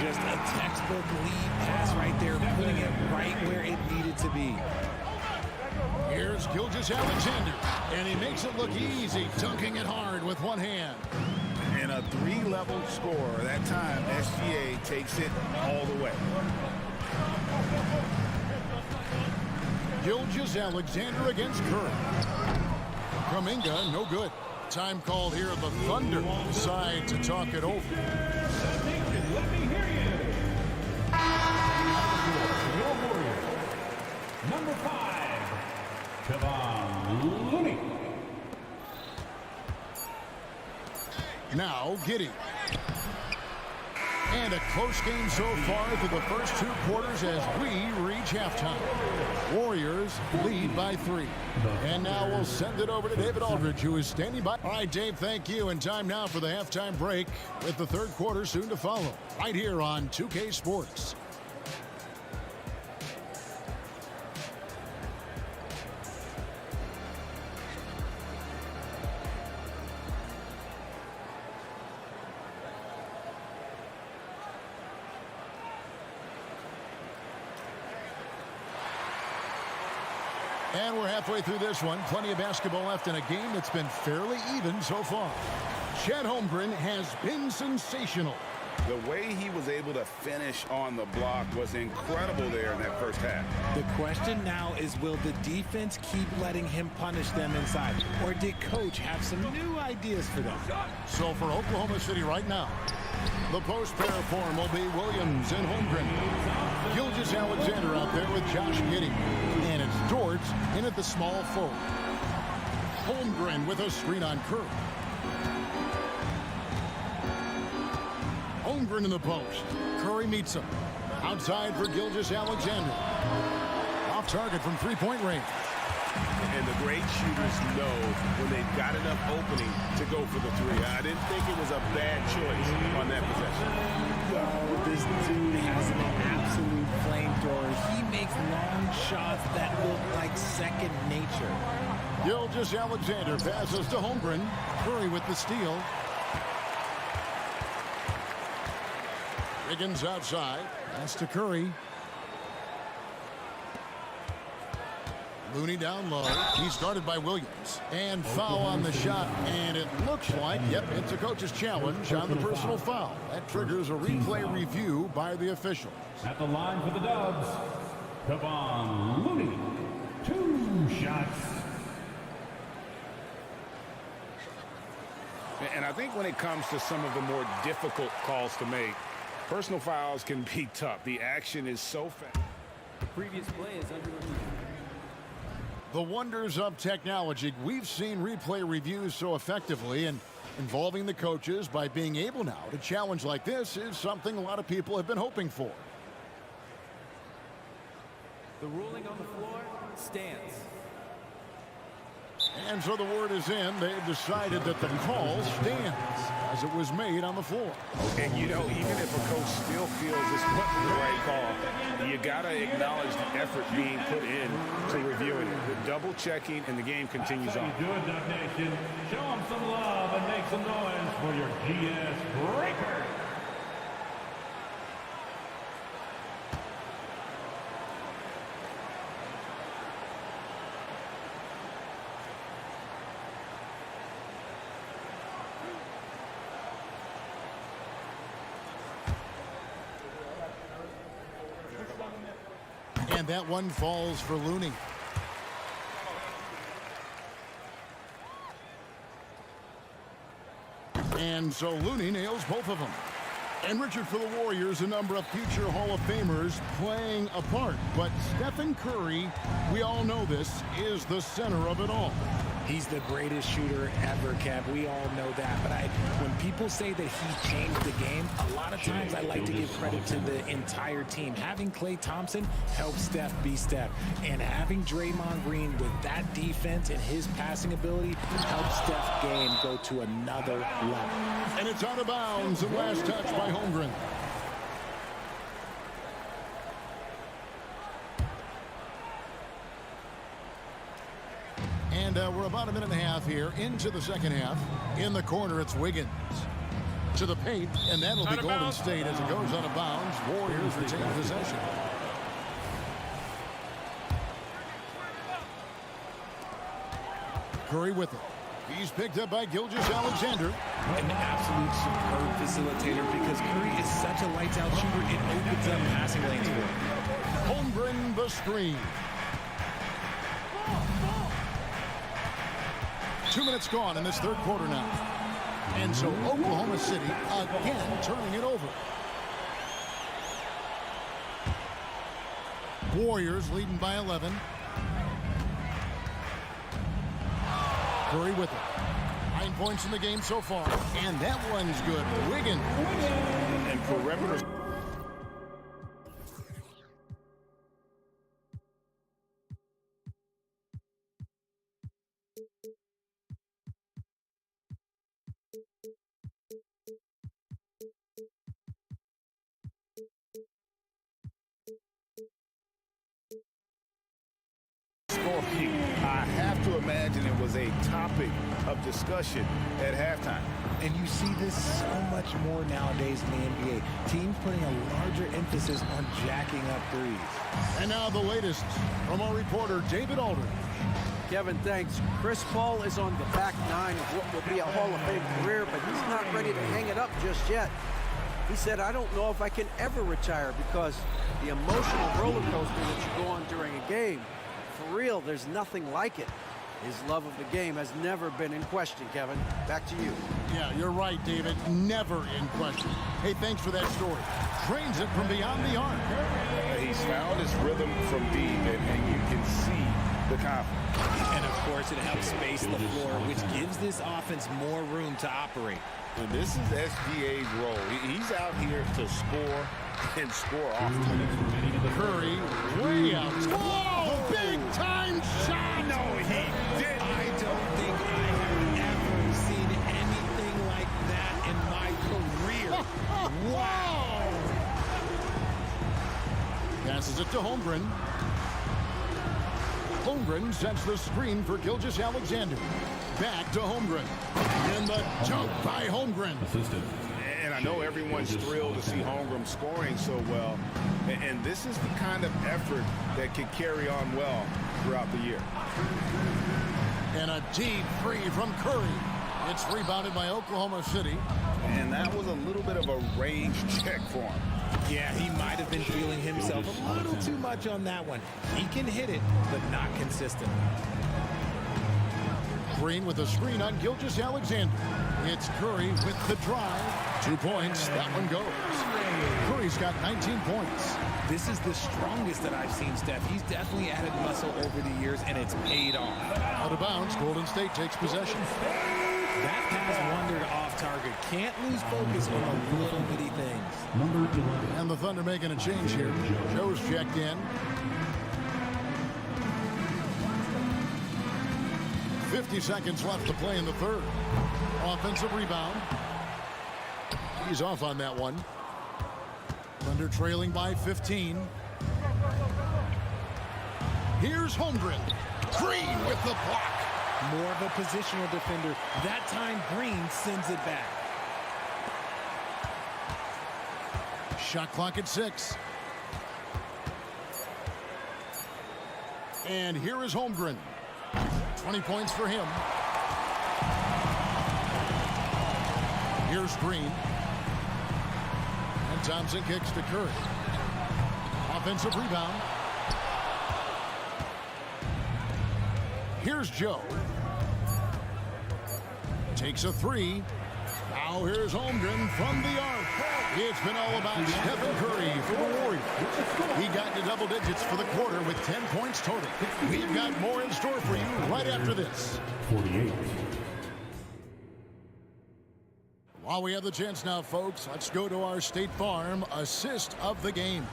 Just a textbook lead pass right there, putting it right where it needed to be. Here's Gilgeous-Alexander. And he makes it look easy, dunking it hard with one hand. And a 3-level score. That time, SGA takes it all the way. Gilgeous-Alexander against Curry. Kuminga, no good. Time called here of the Thunder side to talk it over. Let me hear you. Your Warriors. Number 5, Kevon Looney. Now Giddey. And a close game so far through the first 2 quarters as we reach halftime. Warriors lead by 3. And now we'll send it over to David Aldridge, who is standing by. All right, Dave, thank you. And time now for the halftime break with the third quarter soon to follow. Right here on 2K Sports. And we're halfway through this one. Plenty of basketball left in a game that's been fairly even so far. Chet Holmgren has been sensational. The way he was able to finish on the block was incredible there in that first half. The question now is, will the defense keep letting him punish them inside? Or did Coach have some new ideas for them? So for Oklahoma City right now, the post pair form will be Williams and Holmgren. Gilgeous-Alexander out there with Josh Giddey. And it's Dortz in at the small forward. Holmgren with a screen on Curry. Holmgren in the post. Curry meets him. Outside for Gilgeous-Alexander. Off target from three-point range. And the great shooters know when they've got enough opening to go for the three. I didn't think it was a bad choice on that possession. Oh, this dude has an absolute flamethrower. He makes long shots that look like second nature. Gilgeous-Alexander passes to Holmgren. Curry with the steal. Wiggins outside. Pass to Curry. Looney down low. He started by Williams. And foul on the shot. And it looks like, yep, it's a coach's challenge on the personal foul. That triggers a replay review by the officials. At the line for the Dubs, Kevon Looney. 2 shots. And I think when it comes to some of the more difficult calls to make, personal fouls can be tough. The action is so fast. The previous play is under review. The wonders of technology. We've seen replay reviews so effectively, and involving the coaches by being able now to challenge like this is something a lot of people have been hoping for. The ruling on the floor stands. And so the word is in. They've decided that the call stands as it was made on the floor. And, you know, even if a coach still feels this wasn't the right call, you got to acknowledge the effort being put in to reviewing it. The double checking, and the game continues on. You do it, Dub Nation. Show them some love and make some noise for your GS Breaker. And that one falls for Looney. And so Looney nails both of them. And Richard, for the Warriors, a number of future Hall of Famers playing a part. But Stephen Curry, we all know this, is the center of it all. He's the greatest shooter ever, Kev. We all know that. But when people say that he changed the game, a lot of times I like to give credit to the entire team. Having Klay Thompson helped Steph be Steph. And having Draymond Green with that defense and his passing ability helped Steph's game go to another level. And it's out of bounds. The last touch by Holmgren. And we're about a minute and a half here into the second half. In the corner, it's Wiggins. To the paint, and that'll be Golden State as it goes out of bounds. Warriors retain possession. Curry with it. He's picked up by Gilgeous-Alexander. An absolute superb facilitator because Curry is such a lights-out shooter. It opens up passing lanes for him. Holmgren the screen. 2 minutes gone in this third quarter now. And so Oklahoma City again turning it over. Warriors leading by 11. Curry with it. 9 points in the game so far. And that one's good. Wiggins. And perimeter. I have to imagine it was a topic of discussion at halftime. And you see this so much more nowadays in the NBA. Teams putting a larger emphasis on jacking up threes. And now the latest from our reporter, David Aldridge. Kevin, thanks. Chris Paul is on the back nine of what will be a Hall of Fame career, but he's not ready to hang it up just yet. He said, I don't know if I can ever retire because the emotional roller coaster that you go on during a game, for real, there's nothing like it. His love of the game has never been in question, Kevin. Back to you. Yeah, you're right, David. Never in question. Hey, thanks for that story. Trains it from beyond the arc. He's found his rhythm from deep, and you can see the confidence. And, of course, it helps space the floor, which gives this offense more room to operate. And this is SGA's role. He's out here to score and score often. Curry, way out. Whoa, big-time shot! No, he did. I don't think I have ever seen anything like that in my career. Wow! Passes it to Holmgren. Holmgren sets the screen for Gilgeous-Alexander. Back to Holmgren. And the jump by Holmgren. And I know everyone's thrilled to see Holmgren scoring so well. And this is the kind of effort that can carry on well throughout the year. And a deep three from Curry. It's rebounded by Oklahoma City. And that was a little bit of a range check for him. Yeah, he might have been feeling himself a little too much on that one. He can hit it, but not consistently. Green with a screen on Gilgeous-Alexander. It's Curry with the drive. 2 points. That one goes. Curry's got 19 points. This is the strongest that I've seen, Steph. He's definitely added muscle over the years, and it's paid off. Out of bounds, Golden State takes possession. That pass wandered off target. Can't lose focus on the little bitty things. And the Thunder making a change here. Joe's checked in. 50 seconds left to play in the third. Offensive rebound. He's off on that one. Thunder trailing by 15. Here's Holmgren. Green with the block. More of a positional defender. That time, Green sends it back. Shot clock at 6. And here is Holmgren. 20 points for him. Here's Green. And Thompson kicks to Curry. Offensive rebound. Here's Joe. Takes a three. Now here's Holmgren from the arc. It's been all about Stephen Curry for the Warriors. He got to double digits for the quarter with 10 points total. We've got more in store for you right after this. 48. While we have the chance now, folks, let's go to our State Farm assist of the game.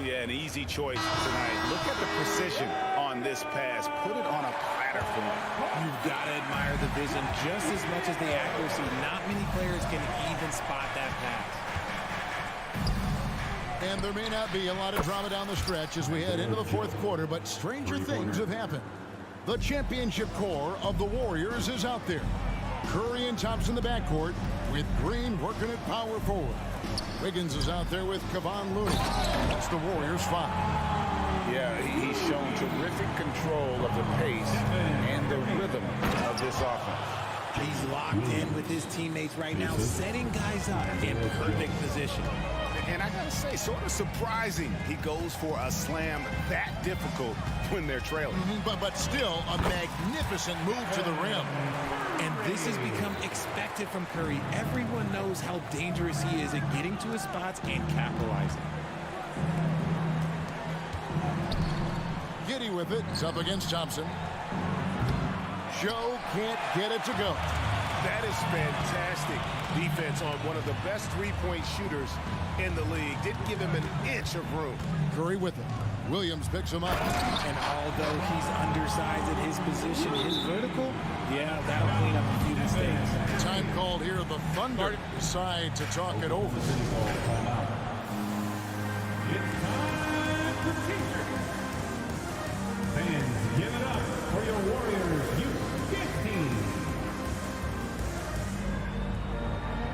Yeah, an easy choice tonight. Look at the precision on this pass. Put it on a platter for him. You've got to admire the vision just as much as the accuracy. Not many players can even spot that pass. And there may not be a lot of drama down the stretch as we head into the fourth quarter, but stranger things have happened. The championship core of the Warriors is out there. Curry and Thompson in the backcourt with Green working at power forward. Wiggins is out there with Kevon Looney. That's the Warriors 5. Yeah, he's shown terrific control of the pace and the rhythm of this offense. He's locked in with his teammates right now, setting guys up in perfect position. And I gotta say, sort of surprising he goes for a slam that difficult when they're trailing. But still a magnificent move to the rim. And this has become expected from Curry. Everyone knows how dangerous he is at getting to his spots and capitalizing. Giddy with it. It's up against Thompson. Joe can't get it to go. That is fantastic defense on one of the best three-point shooters in the league. Didn't give him an inch of room. Curry with it. Williams picks him up. And although he's undersized at his position, his vertical, yeah, that'll clean up a few mistakes. Time called here. The Thunder decide to talk it over. Fans, give it up for your Warriors U15.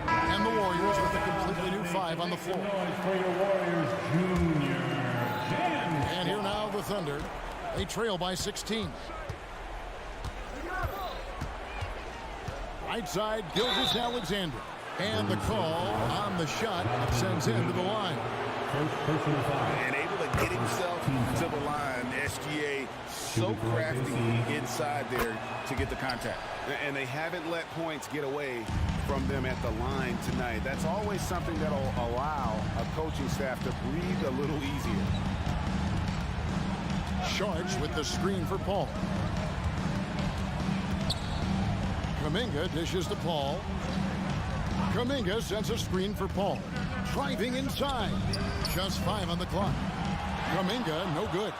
And the Warriors with a completely new 5 on the floor. For your Warriors Junior. And here now the Thunder. They trail by 16. Right side, Gilgeous-Alexander. And the call on the shot sends him to the line. First personal foul. And able to get himself to the line. SGA so crafty inside there to get the contact. And they haven't let points get away from them at the line tonight. That's always something that'll allow a coaching staff to breathe a little easier. Sharks with the screen for Paul. Kuminga dishes to Paul. Kuminga sends a screen for Paul. Driving inside. Just 5 on the clock. Kuminga, no good.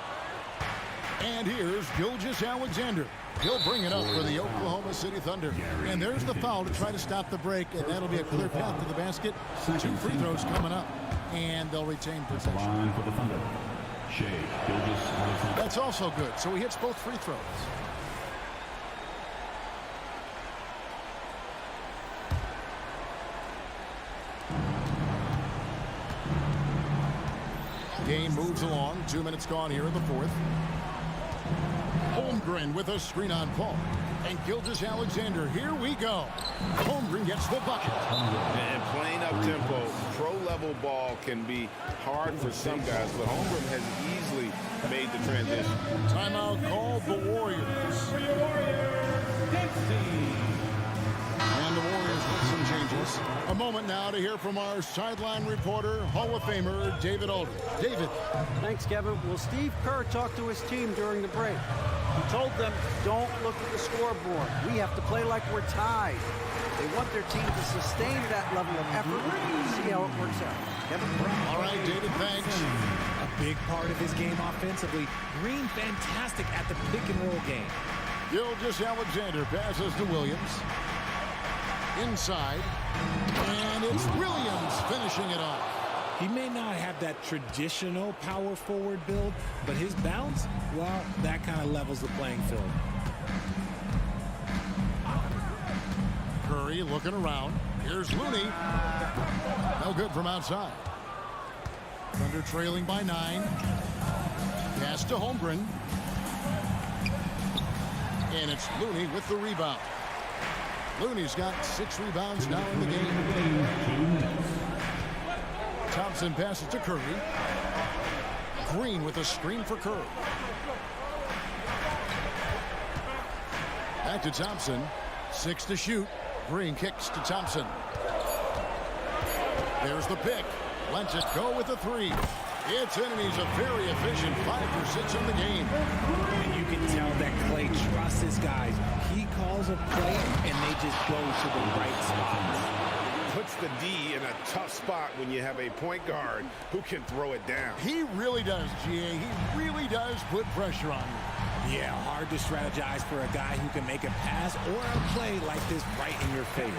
And here's Gilgeous-Alexander. He'll bring it up for the Oklahoma City Thunder. And there's the foul to try to stop the break, and that'll be a clear path to the basket. 2 free throws coming up, and they'll retain possession. Line for the Thunder. Shea Gilgeous-Alexander. That's also good, so he hits both free throws. Game moves along. 2 minutes gone here in the fourth. Holmgren with a screen on Paul. And Gilgeous-Alexander, here we go. Holmgren gets the bucket. And playing up tempo, pro-level ball can be hard for some guys, but Holmgren has easily made the transition. Timeout called the Warriors. And the Warriors with some changes. A moment now to hear from our sideline reporter, Hall of Famer David Aldridge. David. Thanks, Kevin. Well, Steve Kerr talked to his team during the break. He told them, don't look at the scoreboard. We have to play like we're tied. They want their team to sustain that level of effort. See how it works out. Kevin? All right, David, thanks. A big part of his game offensively. Green fantastic at the pick and roll game. Gilgeous-Alexander passes to Williams. Inside. And it's Williams finishing it off. He may not have that traditional power forward build, but his bounce, well, that kind of levels the playing field. Curry looking around. Here's Looney. No good from outside. Thunder trailing by 9. Pass to Holmgren. And it's Looney with the rebound. Looney's got 6 rebounds now in the game. Thompson passes to Curry. Green with a screen for Curry. Back to Thompson. 6 to shoot. Green kicks to Thompson. There's the pick. Lets it go with the 3. It's in, and he's a very efficient 5 for 6 in the game. And you can tell that Clay trusts his guys. He calls a play, and they just go to the right spot. Puts the D in a tough spot when you have a point guard who can throw it down. He really does, GA. He really does put pressure on you. Yeah, hard to strategize for a guy who can make a pass or a play like this right in your face.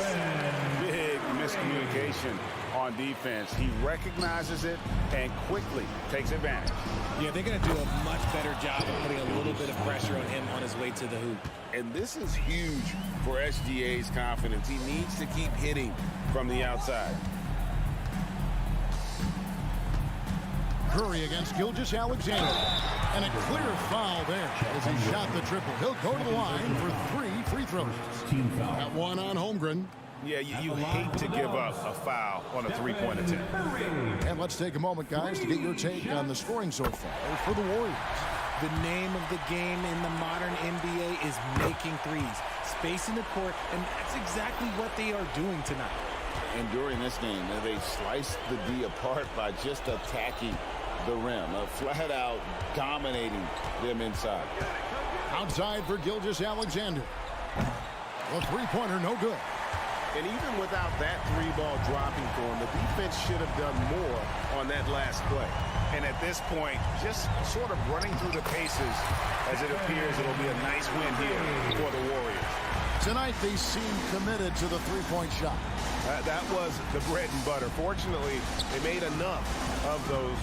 Big miscommunication on defense. He recognizes it and quickly takes advantage. Yeah, they're going to do a much better job of putting a little bit of pressure on him on his way to the hoop. And this is huge for SGA's confidence. He needs to keep hitting from the outside. Curry against Gilgeous-Alexander. And a clear foul there as he shot the triple. He'll go to the line for 3 free throws. Got 1 on Holmgren. Yeah, you hate to give up a foul on a 3-point attempt. And let's take a moment, guys, to get your take on the scoring so far for the Warriors. The name of the game in the modern NBA is making threes. Space in the court, and that's exactly what they are doing tonight. And during this game, they sliced the D apart by just attacking the rim, flat out dominating them inside. Outside for Gilgeous-Alexander. The 3-pointer, no good. And even without that 3-ball dropping for him, the defense should have done more on that last play. And at this point, just sort of running through the paces as it appears it'll be a nice win here for the Warriors. Tonight, they seem committed to the 3-point shot. That was the bread and butter. Fortunately, they made enough of those,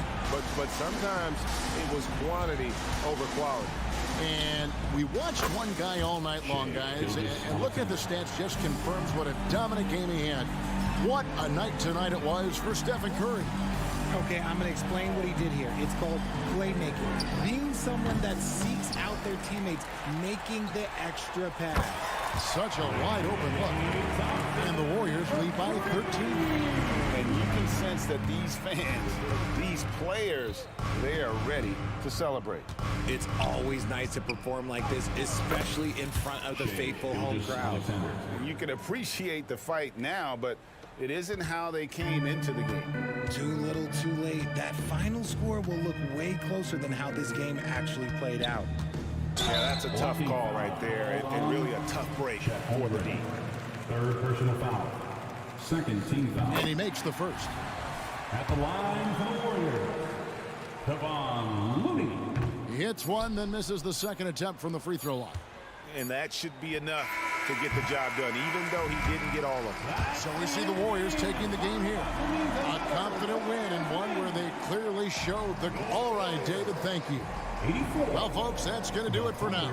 but sometimes it was quantity over quality. And we watched one guy all night long, guys, and look at the stats, just confirms what a dominant game he had. What a night tonight it was for Stephen Curry. Okay, I'm going to explain what he did here. It's called playmaking. Being someone that seeks out their teammates, making the extra pass. Such a wide open look. And the Warriors lead by 13. And you can sense that these fans, these players, they are ready to celebrate. It's always nice to perform like this, especially in front of the faithful home crowd. You can appreciate the fight now, but it isn't how they came into the game. Too little, too late. That final score will look way closer than how this game actually played out. Yeah, that's a tough call right there, and really a tough break for the D. Third personal foul. Second team foul. And he makes the first. At the line for the Warriors, Kevon Looney. He hits one, then misses the second attempt from the free throw line. And that should be enough to get the job done, even though he didn't get all of it. So we see the Warriors taking the game here. A confident win and one where they clearly showed the... All right, David, thank you. 84. Well, folks, that's going to do it for now.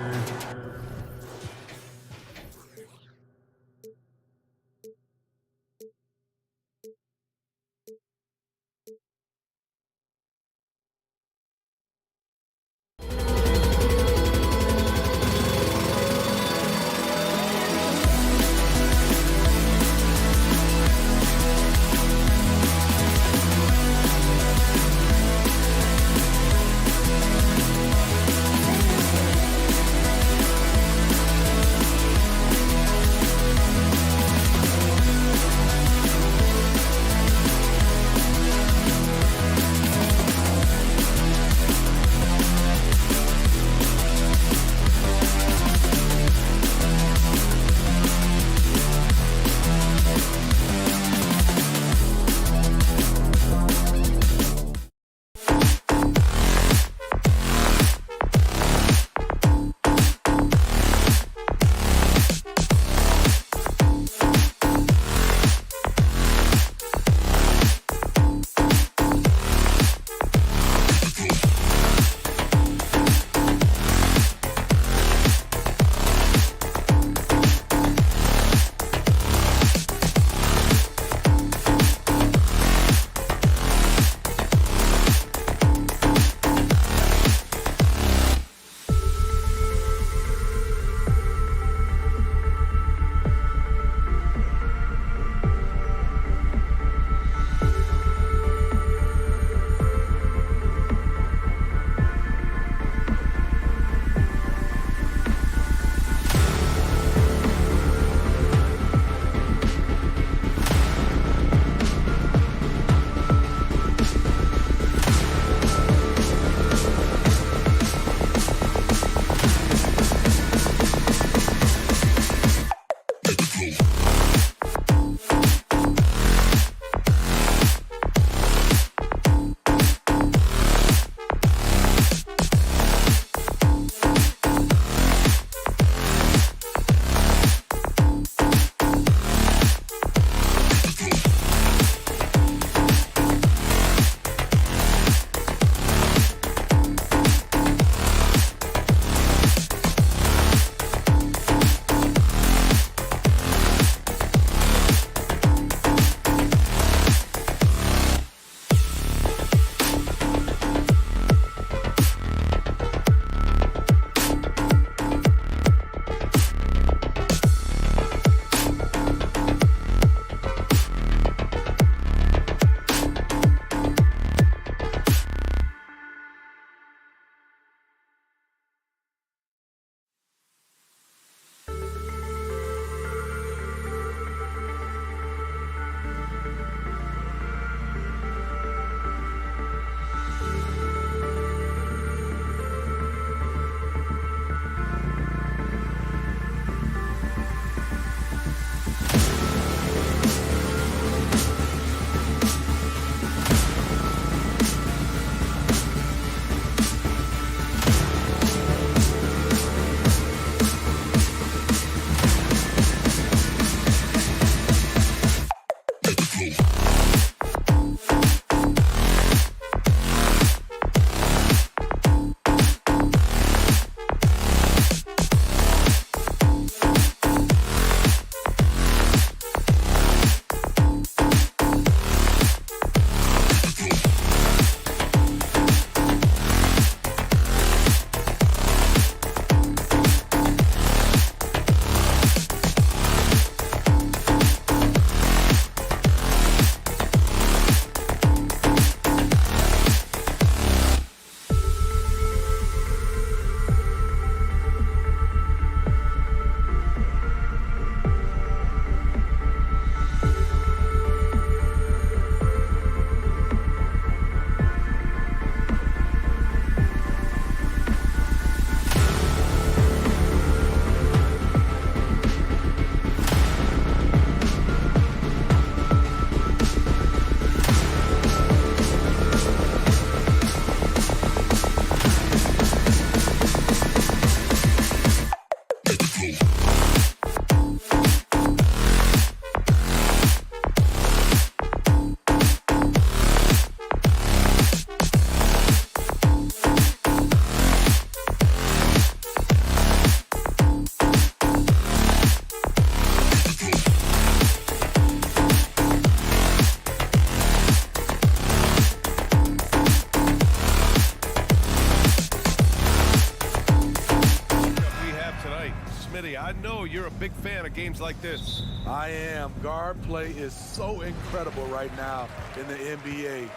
I know you're a big fan of games like this. I am. Guard play is so incredible right now in the NBA.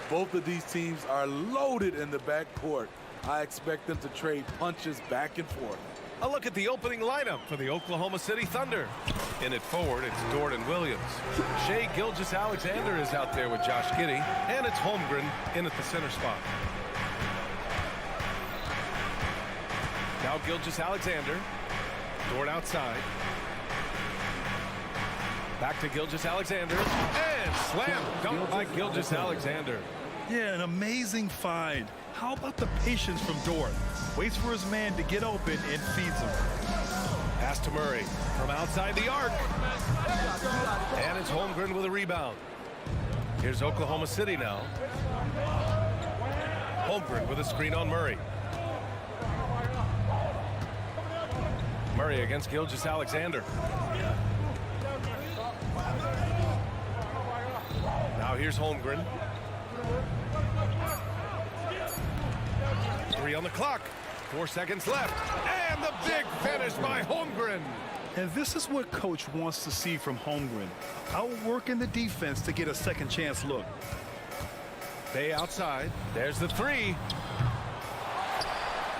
Both of these teams are loaded in the backcourt. I expect them to trade punches back and forth. A look at the opening lineup for the Oklahoma City Thunder. In it forward, it's Jordan Williams. Shai Gilgeous-Alexander is out there with Josh Giddey, and it's Holmgren in at the center spot. Now Gilgeous-Alexander, Dort outside. Back to Gilgeous-Alexander, and slam dunk by Gilgeous-Alexander. Yeah, an amazing find. How about the patience from Dort? Waits for his man to get open and feeds him. Pass to Murray from outside the arc. And it's Holmgren with a rebound. Here's Oklahoma City now. Holmgren with a screen on Murray. Murray against Gilgeous-Alexander. Now here's Holmgren. 3 on the clock. 4 seconds left. And the big finish by Holmgren. And this is what Coach wants to see from Holmgren. Outworking the defense to get a second chance look. Bay outside. There's the 3.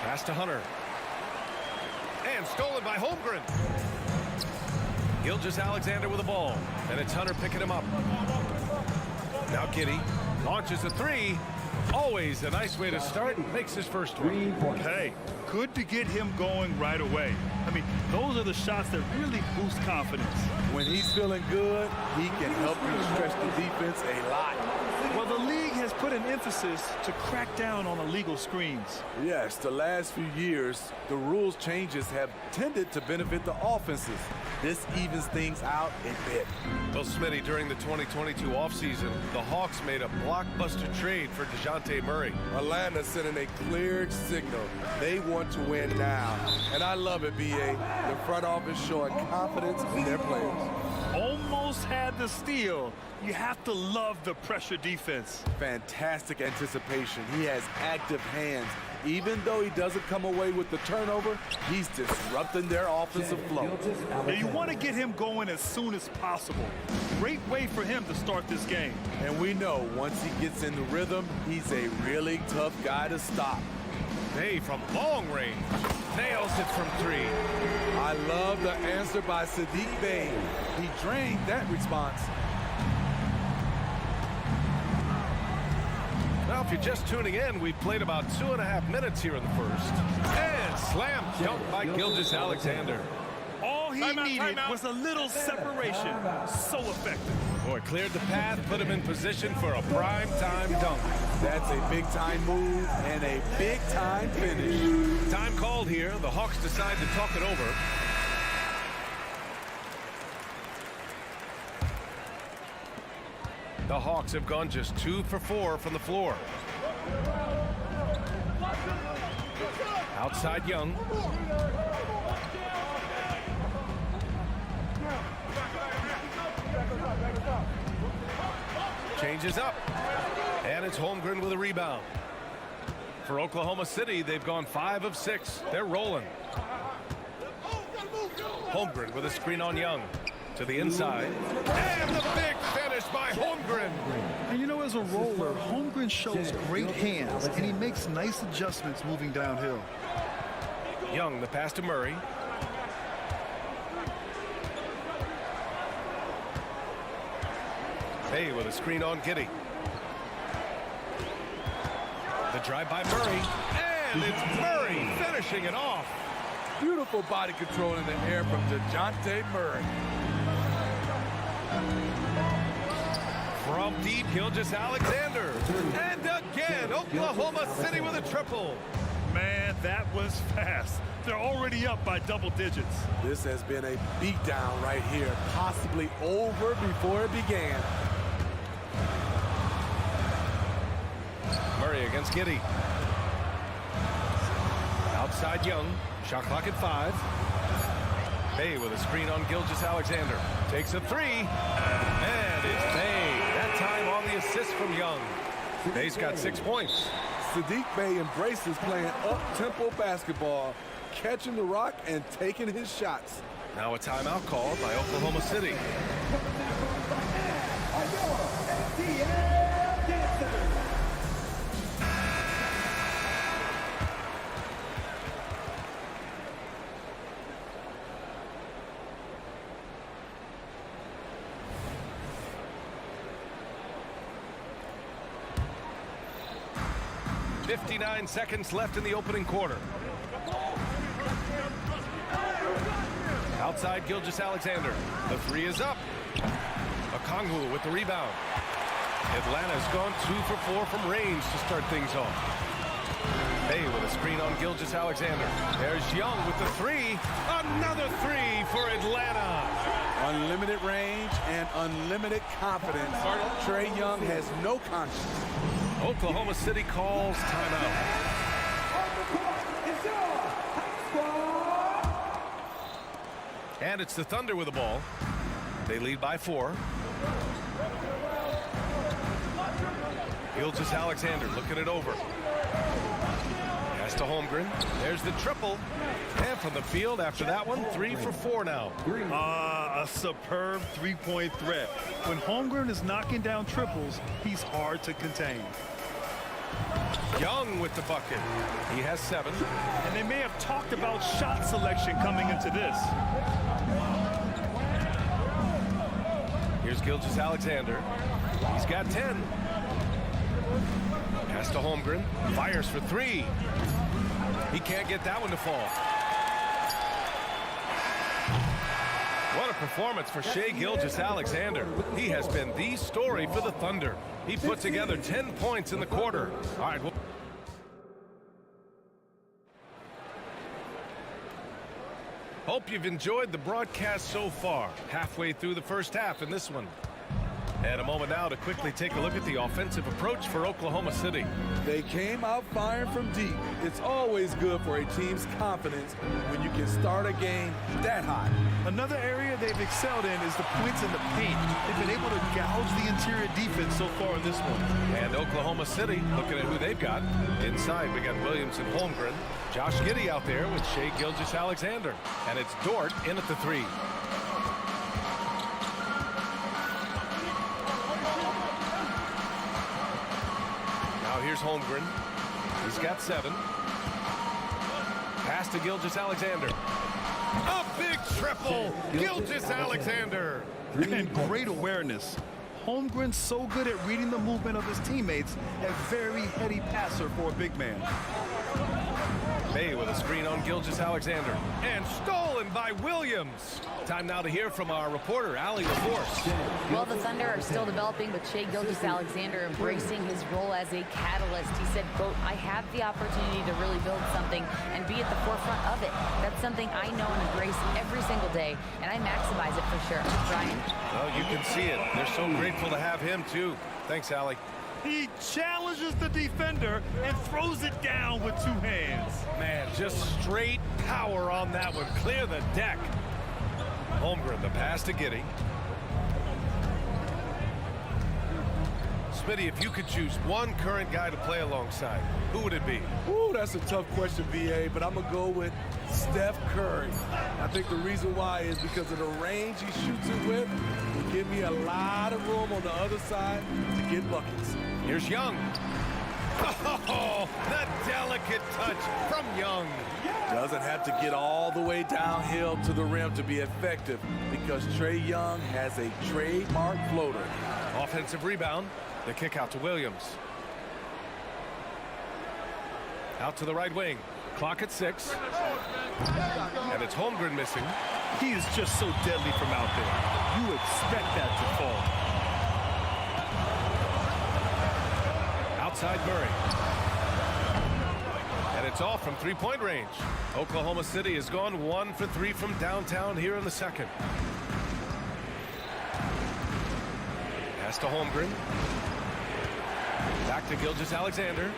Pass to Hunter. And stolen by Holmgren. Gilgeous-Alexander with the ball. And it's Hunter picking him up. Now Giddey launches a 3. Always a nice way to start. Makes his first one. Hey, good to get him going right away. I mean, those are the shots that really boost confidence. When he's feeling good, he can help you stretch the defense a lot. Well, the league has put an emphasis to crack down on illegal screens. Yes, the last few years, the rules changes have tended to benefit the offenses. This evens things out a bit. Well, Smitty, during the 2022 offseason, the Hawks made a blockbuster trade for DeJounte Murray. Atlanta sending a clear signal. They want to win now. And I love it, B.A. The front office showing confidence in their players. Almost had the steal. You have to love the pressure defense. Fantastic anticipation. He has active hands. Even though he doesn't come away with the turnover, he's disrupting their offensive flow. And you want to get him going as soon as possible. Great way for him to start this game. And we know once he gets in the rhythm, he's a really tough guy to stop. Bay from long range. Nails it from 3. I love the answer by Saddiq Bey. He drained that response. Now, if you're just tuning in, we've played about 2.5 minutes here in the first. And slam dunk by Gilgeous-Alexander. All he needed was a little separation. So effective. Boy, cleared the path, put him in position for a prime-time dunk. That's a big-time move and a big-time finish. Time called here. The Hawks decide to talk it over. The Hawks have gone just 2 for 4 from the floor. Outside Young. Changes up. And it's Holmgren with a rebound. For Oklahoma City, they've gone 5 of 6. They're rolling. Holmgren with a screen on Young. To the inside. And the big finish by Holmgren. And you know, as a roller, Holmgren shows great hands, and he makes nice adjustments moving downhill. Young, the pass to Murray. Bay with a screen on Giddey. The drive by Murray. And it's Murray finishing it off. Beautiful body control in the air from DeJounte Murray. From deep, Gilgeous-Alexander. And again, Oklahoma City with a triple. Man, that was fast. They're already up by double digits. This has been a beatdown right here, possibly over before it began. Murray against Giddey. Outside Young. Shot clock at 5. Bay with a screen on Gilgeous-Alexander. Takes a 3. And it's Bay. That time on the assist from Young. Bay's got 6 points. Saddiq Bey embraces playing up-tempo basketball. catching the rock and taking his shots. Now a timeout called by Oklahoma City. 59 seconds left in the opening quarter. Outside Gilgeous-Alexander. The three is up. Okongwu with the rebound. Atlanta's gone 2 for 4 from range to start things off. Bay with a screen on Gilgeous-Alexander. There's Young with the three. Another three for Atlanta. Unlimited range and unlimited confidence. Trae Young has no conscience. Oklahoma City calls timeout. And it's the Thunder with the ball. They lead by 4. Gilgeous-Alexander looking it over. Pass to Holmgren. There's the triple. And from the field after that one, 3 for 4 now. A superb three-point threat. When Holmgren is knocking down triples, he's hard to contain. Young with the bucket. He has 7. And they may have talked about shot selection coming into this. Here's Gilgeous-Alexander. He's got 10. Pass to Holmgren. Fires for 3. He can't get that one to fall. What a performance for Shai Gilgeous-Alexander. He has been the story for the Thunder. He put together 10 points in the quarter. All right. Hope you've enjoyed the broadcast so far. Halfway through the first half in this one. And a moment now to quickly take a look at the offensive approach for Oklahoma City. They came out firing from deep. It's always good for a team's confidence when you can start a game that high. Another area they've excelled in is the points in the paint. They've been able to gouge the interior defense so far in this one. And Oklahoma City, looking at who they've got. Inside, we got Williams and Holmgren. Josh Giddey out there with Shai Gilgeous-Alexander. And it's Dort in at the 3. Here's Holmgren. He's got 7. Pass to Gilgeous-Alexander. A big triple. Gilgeous-Alexander. And great awareness. Holmgren's so good at reading the movement of his teammates. A very heady passer for a big man. Bay with a screen on Gilgeous-Alexander. And stolen by Williams. Time now to hear from our reporter, Allie LaForce. Well, the Thunder are still developing, but Shai Gilgeous-Alexander embracing his role as a catalyst. He said, quote, I have the opportunity to really build something and be at the forefront of it. That's something I know and embrace every single day, and I maximize it for sure. Brian? Well, you can see it. They're so grateful to have him, too. Thanks, Allie. He challenges the defender and throws it down with 2 hands. Man, just straight power on that one. Clear the deck. Holmgren, the pass to Giddey. Smitty, if you could choose one current guy to play alongside, who would it be? Ooh, that's a tough question, BA, but I'm going to go with Steph Curry. I think the reason why is because of the range he shoots it with. Will give me a lot of room on the other side to get buckets. Here's Young. Oh, the delicate touch from Young. Doesn't have to get all the way downhill to the rim to be effective because Trae Young has a trademark floater. Offensive rebound. The kick out to Williams. Out to the right wing. Clock at 6. And it's Holmgren missing. He is just so deadly from out there. You expect that to fall. Outside Murray. And it's off from 3-point range. Oklahoma City has gone 1 for 3 from downtown here in the second. Pass to Holmgren. Back to Gilgeous-Alexander.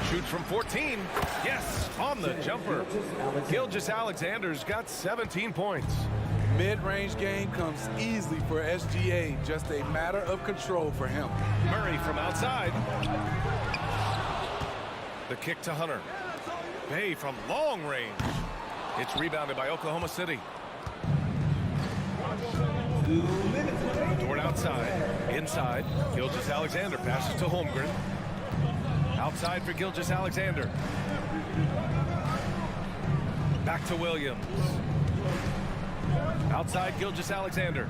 Shoots from 14. Yes, on the jumper. Gilgeous-Alexander's got 17 points. Mid-range game comes easily for SGA. Just a matter of control for him. Murray from outside. The kick to Hunter. Bay from long range. It's rebounded by Oklahoma City. Toward outside. Inside. Gilgeous-Alexander passes to Holmgren. Outside for Gilgeous-Alexander. Back to Williams. Outside Gilgeous-Alexander.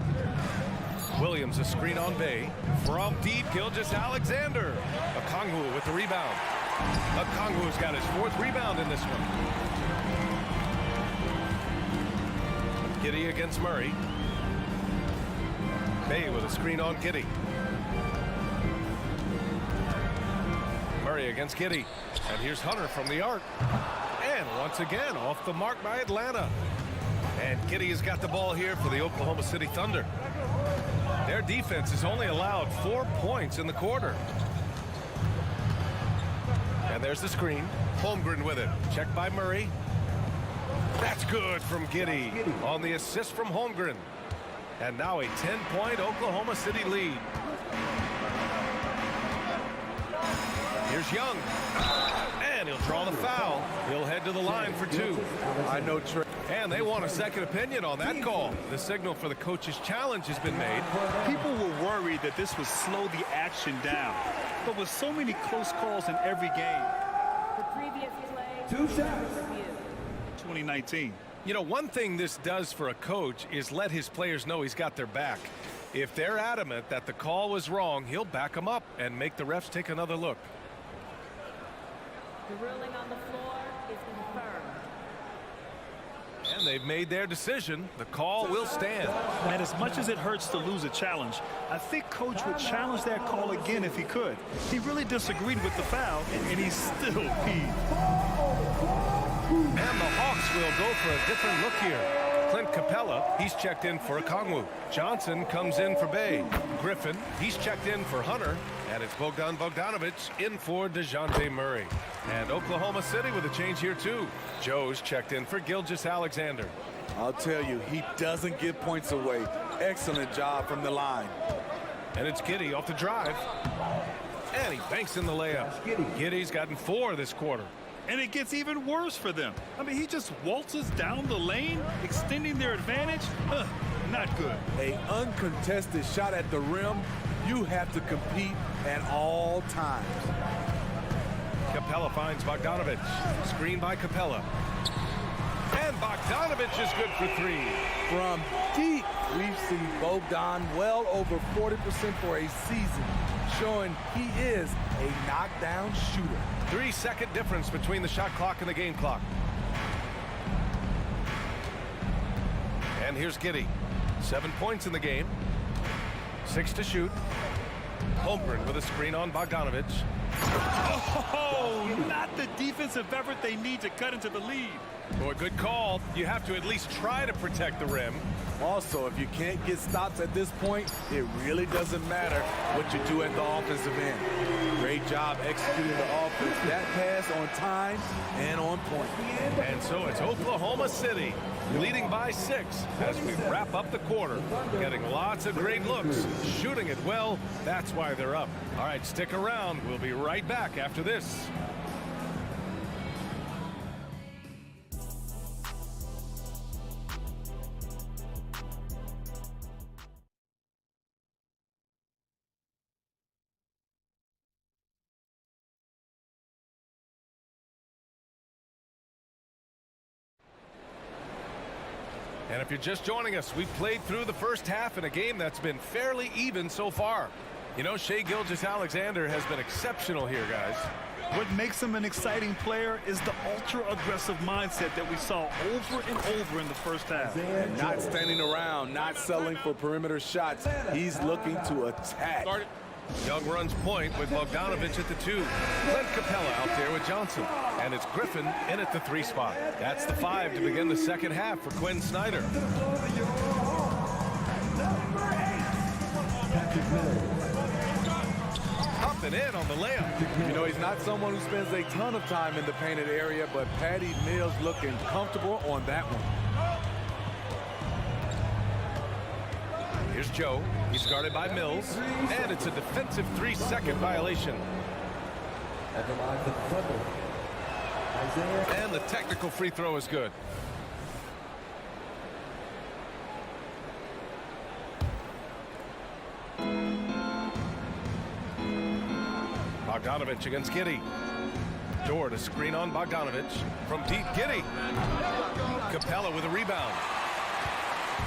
Williams a screen on Bay. From deep, Gilgeous-Alexander. Okongwu with the rebound. Okongwu's got his 4th rebound in this one. Giddey against Murray. Bay with a screen on Giddey. Murray against Giddey. And here's Hunter from the arc. And once again, off the mark by Atlanta. And Giddey has got the ball here for the Oklahoma City Thunder. Their defense has only allowed 4 points in the quarter. And there's the screen. Holmgren with it. Checked by Murray. That's good from Giddey on the assist from Holmgren. And now a 10-point Oklahoma City lead. Here's Young. And he'll draw the foul. He'll head to the line for 2. I know Trey. And they want a second opinion on that call. The signal for the coach's challenge has been made. People were worried that this would slow the action down. But with so many close calls in every game. The previous play. 2 shots. 2019. You know, one thing this does for a coach is let his players know he's got their back. If they're adamant that the call was wrong, he'll back them up and make the refs take another look. The ruling on the floor is confirmed. And they've made their decision. The call will stand. And as much as it hurts to lose a challenge, I think Coach would challenge that call again if he could. He really disagreed with the foul, and he still peed. And the Hawks will go for a different look here. Clint Capella, he's checked in for Okongwu. Johnson comes in for Bay. Griffin, he's checked in for Hunter. And it's Bogdan Bogdanovic in for DeJounte Murray. And Oklahoma City with a change here too. Joe's checked in for Gilgeous-Alexander. I'll tell you, he doesn't give points away. Excellent job from the line. And it's Giddey off the drive. And he banks in the layup. Giddey's gotten 4 this quarter. And it gets even worse for them. I mean, he just waltzes down the lane, extending their advantage. Not good. An uncontested shot at the rim, you have to compete at all times. Capella finds Bogdanovic. Screen by Capella. And Bogdanovic is good for 3. From deep, we've seen Bogdan well over 40% for a season, showing he is a knockdown shooter. 3-second difference between the shot clock and the game clock. And here's Giddey. 7 points in the game. 6 to shoot. Holmgren with a screen on Bogdanovic. Oh, not the defensive effort they need to cut into the lead. Boy, good call. You have to at least try to protect the rim. Also, if you can't get stops at this point, it really doesn't matter what you do at the offensive end. Great job executing the offense. That pass on time and on point. And so it's Oklahoma City leading by 6 as we wrap up the quarter. Getting lots of great looks, shooting it well. That's why they're up. All right, stick around. We'll be right back after this. And if you're just joining us, we've played through the first half in a game that's been fairly even so far. You know, Shai Gilgeous-Alexander has been exceptional here, guys. What makes him an exciting player is the ultra-aggressive mindset that we saw over and over in the first half. And not standing around, not settling for perimeter shots. He's looking to attack. Young runs point with Bogdanovic at the 2. Clint Capella out there with Johnson. And it's Griffin in at the 3 spot. That's the 5 to begin the second half for Quinn Snyder. Up and in on the layup. You know, he's not someone who spends a ton of time in the painted area, but Patty Mills looking comfortable on that one. Here's Joe. He's guarded by Mills. And it's a defensive 3-second violation. And the technical free throw is good. Bogdanovich against Giddey. Dort, a screen on Bogdanovich. From deep, Giddey. Capella with a rebound.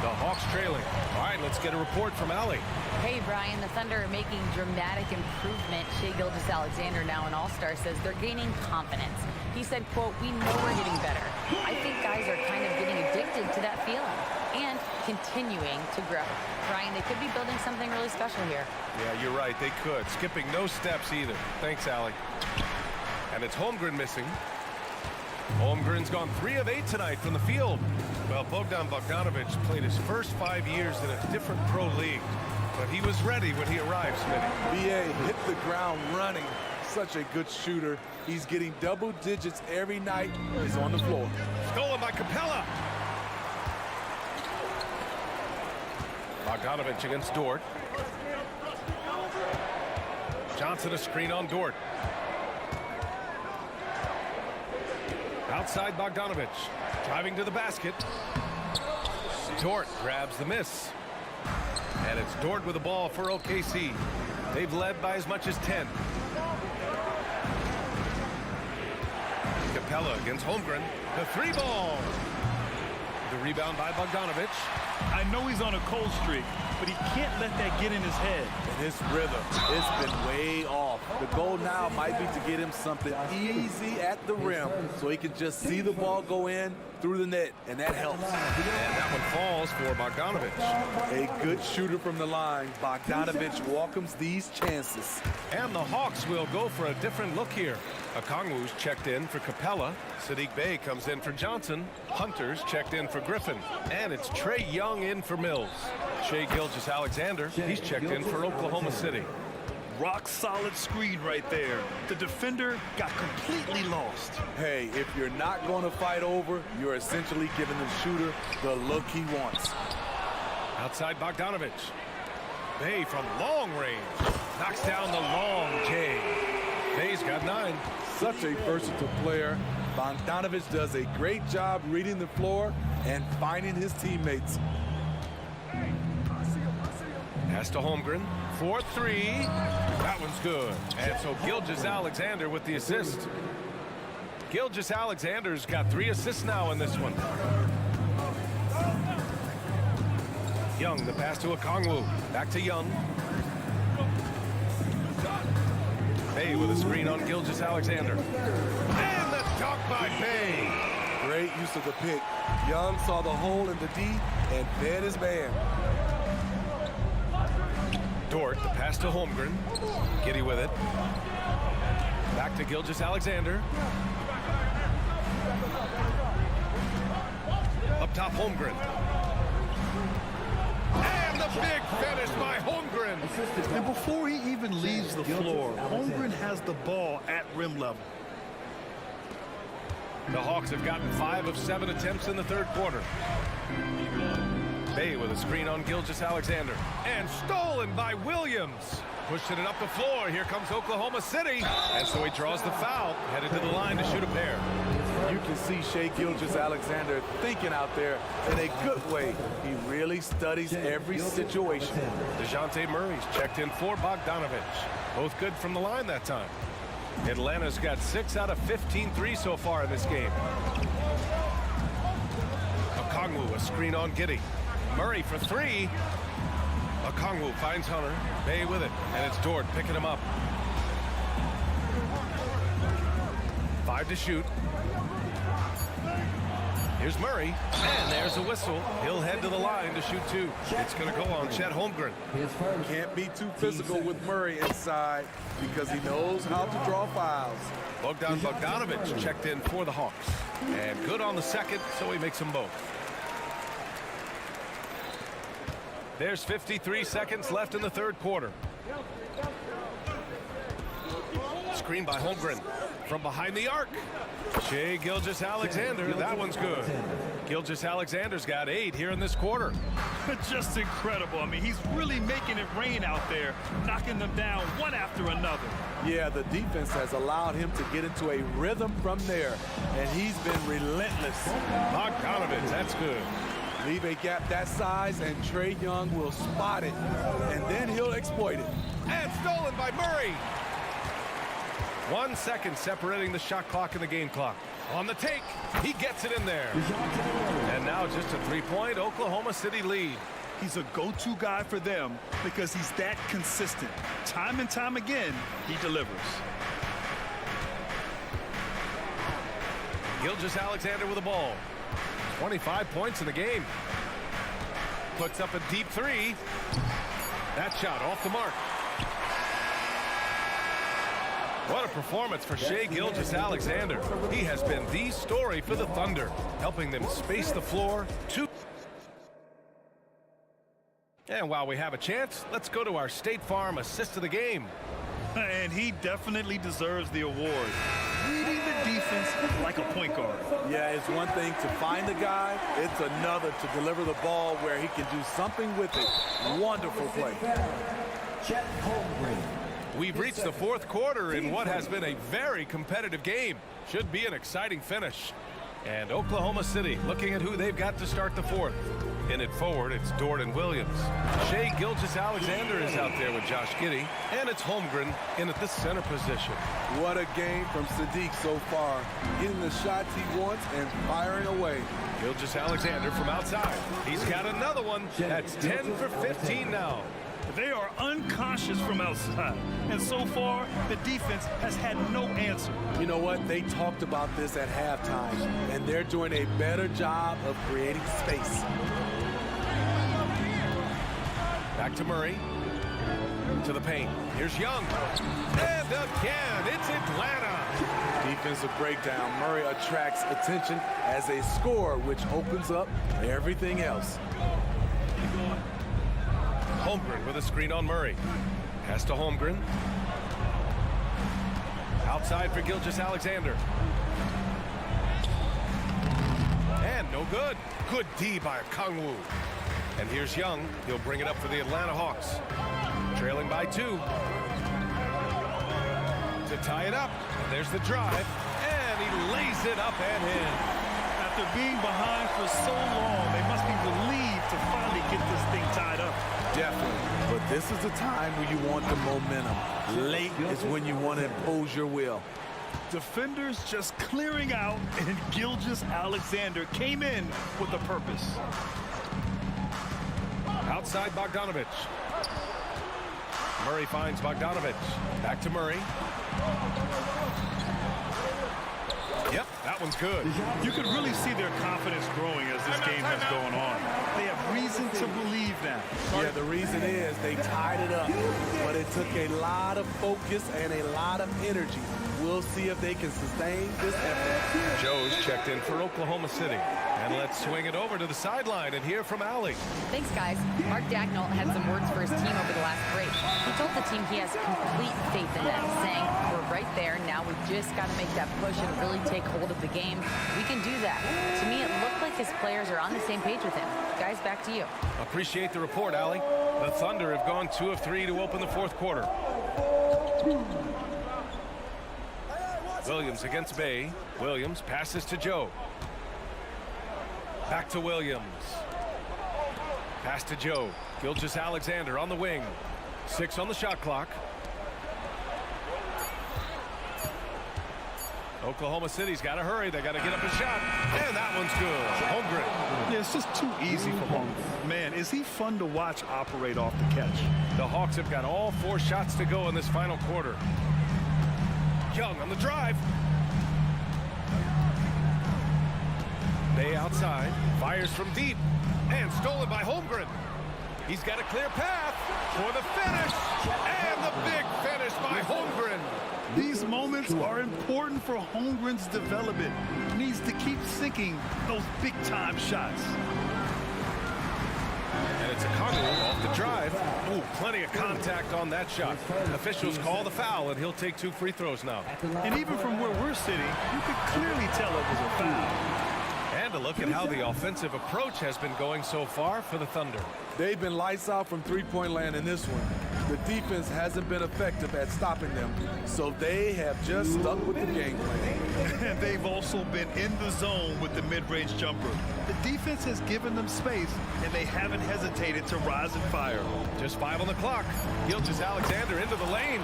The Hawks trailing. All right, let's get a report from Allie. Hey, Brian, the Thunder are making dramatic improvement. Shai Gilgeous-Alexander, now an all-star, says they're gaining confidence. He said, quote, "We know we're getting better. I think guys are kind of getting addicted to that feeling and continuing to grow." Brian, they could be building something really special here. Yeah, you're right. They could. Skipping no steps either. Thanks, Allie. And it's Holmgren missing. Holmgren's gone 3 of 8 tonight from the field. Well, Bogdan Bogdanovich played his first 5 years in a different pro league, but he was ready when he arrived, Smitty. BA hit the ground running. Such a good shooter. He's getting double digits every night. He's on the floor. Stolen by Capella. Bogdanovich against Dort. Johnson a screen on Dort. Outside Bogdanovich, driving to the basket. Dort grabs the miss. And it's Dort with the ball for OKC. They've led by as much as 10. Capella against Holmgren. The 3-ball. The rebound by Bogdanovich. I know he's on a cold streak, but he can't let that get in his head. And his rhythm, it's been way off. The goal now might be to get him something easy at the rim so he can just see the ball go in through the net, and that helps. And that one falls for Bogdanovich. A good shooter from the line. Bogdanovich welcomes these chances. And the Hawks will go for a different look here. Okongwu's checked in for Capella. Sadiq Bey comes in for Johnson. Hunter's checked in for Griffin. And it's Trae Young in for Mills. Shai Gilgeous-Alexander, he's checked in for Oklahoma City. Rock solid screen right there. The defender got completely lost. Hey, if you're not going to fight over, you're essentially giving the shooter the look he wants. Outside Bogdanovich. Bey from long range. Knocks down the long J. Bey's got 9. Such a versatile player. Bogdanovich does a great job reading the floor and finding his teammates. Pass to Holmgren. 4-3. That one's good. And so Gilgeous-Alexander with the assist. Gilgeous-Alexander's got 3 assists now in this one. Young, the pass to Okongwu. Back to Young. Bey with a screen on Gilgeous-Alexander. And the dunk by Bey. Great use of the pick. Young saw the hole in the D and fed his man. Dort, the pass to Holmgren. Giddey with it. Back to Gilgeous-Alexander. Up top, Holmgren. And the big finish by Holmgren. And before he even leaves the floor, Holmgren has the ball at rim level. The Hawks have gotten 5 of 7 attempts in the third quarter. Bey with a screen on Gilgeous-Alexander. And stolen by Williams. Pushing it up the floor. Here comes Oklahoma City. And so he draws the foul. Headed to the line to shoot a pair. You can see Shai Gilgeous-Alexander thinking out there in a good way. He really studies every situation. DeJounte Murray's checked in for Bogdanovich. Both good from the line that time. Atlanta's got 6 out of 15 threes so far in this game. Okongwu, a screen on Giddey. Murray for 3. Okongwu finds Hunter. Bey with it. And it's Dort picking him up. 5 to shoot. Here's Murray. And there's a whistle. He'll head to the line to shoot 2. It's going to go on Chet Holmgren. Can't be too physical with Murray inside because he knows how to draw fouls. Bogdan Bogdanovich checked in for the Hawks. And good on the second, so he makes them both. There's 53 seconds left in the third quarter. Screen by Holmgren. from behind the arc. Shai Gilgeous-Alexander, that one's good. Gilgeous-Alexander's got 8 here in this quarter. Just incredible. I mean, he's really making it rain out there, knocking them down one after another. Yeah, the defense has allowed him to get into a rhythm from there, and he's been relentless. Bogdanovich, that's good. Leave a gap that size, and Trae Young will spot it, and then he'll exploit it. And stolen by Murray. 1 second separating the shot clock and the game clock. On the take, he gets it in there. And now just a 3-point Oklahoma City lead. He's a go-to guy for them because he's that consistent. Time and time again, he delivers. Gilgeous-Alexander with the ball. 25 points in the game. Puts up a deep 3. That shot off the mark. What a performance for Shai Gilgeous-Alexander. He has been the story for the Thunder, helping them space the floor. And while we have a chance, let's go to our State Farm assist of the game. And he definitely deserves the award. Reading the defense like a point guard. Yeah, it's one thing to find the guy. It's another to deliver the ball where he can do something with it. Wonderful play. We've reached the 4th quarter in what has been a very competitive game. Should be an exciting finish. And Oklahoma City looking at who they've got to start the 4th. In it forward, it's Jordan Williams. Shai Gilgeous-Alexander is out there with Josh Giddey. And it's Holmgren in at the center position. What a game from Sadiq so far. Getting the shots he wants and firing away. Gilgeous-Alexander from outside. He's got another one. That's 10 for 15 now. They are unconscious from outside. And so far, the defense has had no answer. You know what? They talked about this at halftime, and they're doing a better job of creating space. Back to Murray. To the paint. Here's Young. And again, it's Atlanta. Defensive breakdown. Murray attracts attention as a scorer, which opens up everything else. Holmgren with a screen on Murray. Pass to Holmgren. Outside for Gilgeous-Alexander. And no good. Good D by Kongwu. And here's Young. He'll bring it up for the Atlanta Hawks. Trailing by 2. To tie it up. And there's the drive. And he lays it up and in. After being behind for so long, they must be relieved to finally get this thing tied up. Definitely. But this is the time where you want the momentum. Late is when you want to impose your will. Defenders just clearing out, and Gilgeous-Alexander came in with a purpose. Outside Bogdanovich. Murray finds Bogdanovich. Back to Murray. Yep, that one's good. You could really see their confidence growing as this game has gone on. They have reason to believe that. Yeah, the reason is they tied it up, but it took a lot of focus and a lot of energy. We'll see if they can sustain this effort. Joe's checked in for Oklahoma City. And let's swing it over to the sideline and hear from Allie. Thanks, guys. Mark Daigneault had some words for his team over the last break. He told the team he has complete faith in them, saying, we're right there. Now we just got to make that push and really take hold of the game. We can do that. To me, it looked like his players are on the same page with him. Guys, back to you. Appreciate the report, Allie. The Thunder have gone 2 of 3 to open the 4th quarter. Williams against Bay. Williams passes to Joe. Back to Williams. Pass to Joe. Gilgeous-Alexander on the wing. 6 on the shot clock. Oklahoma City's got to hurry. They got to get up a shot. And that one's good. Holmgren. Yeah, it's just too easy for Holmgren. Man, is he fun to watch operate off the catch. The Hawks have got all 4 shots to go in this final quarter. Young on the drive. Bay outside. Fires from deep. And stolen by Holmgren. He's got a clear path for the finish. And the big finish by Holmgren. These moments are important for Holmgren's development. He needs to keep sinking those big-time shots. And it's a Okongwu off the drive. Ooh, plenty of contact on that shot. Officials call the foul, and he'll take 2 free throws now. And even from where we're sitting, you could clearly tell it was a foul. And a look at how the offensive approach has been going so far for the Thunder. They've been lights out from three-point land in this one. The defense hasn't been effective at stopping them, so they have just stuck with the game plan. And they've also been in the zone with the mid-range jumper. The defense has given them space, and they haven't hesitated to rise and fire. Just 5 on the clock. Gilgeous-Alexander into the lane,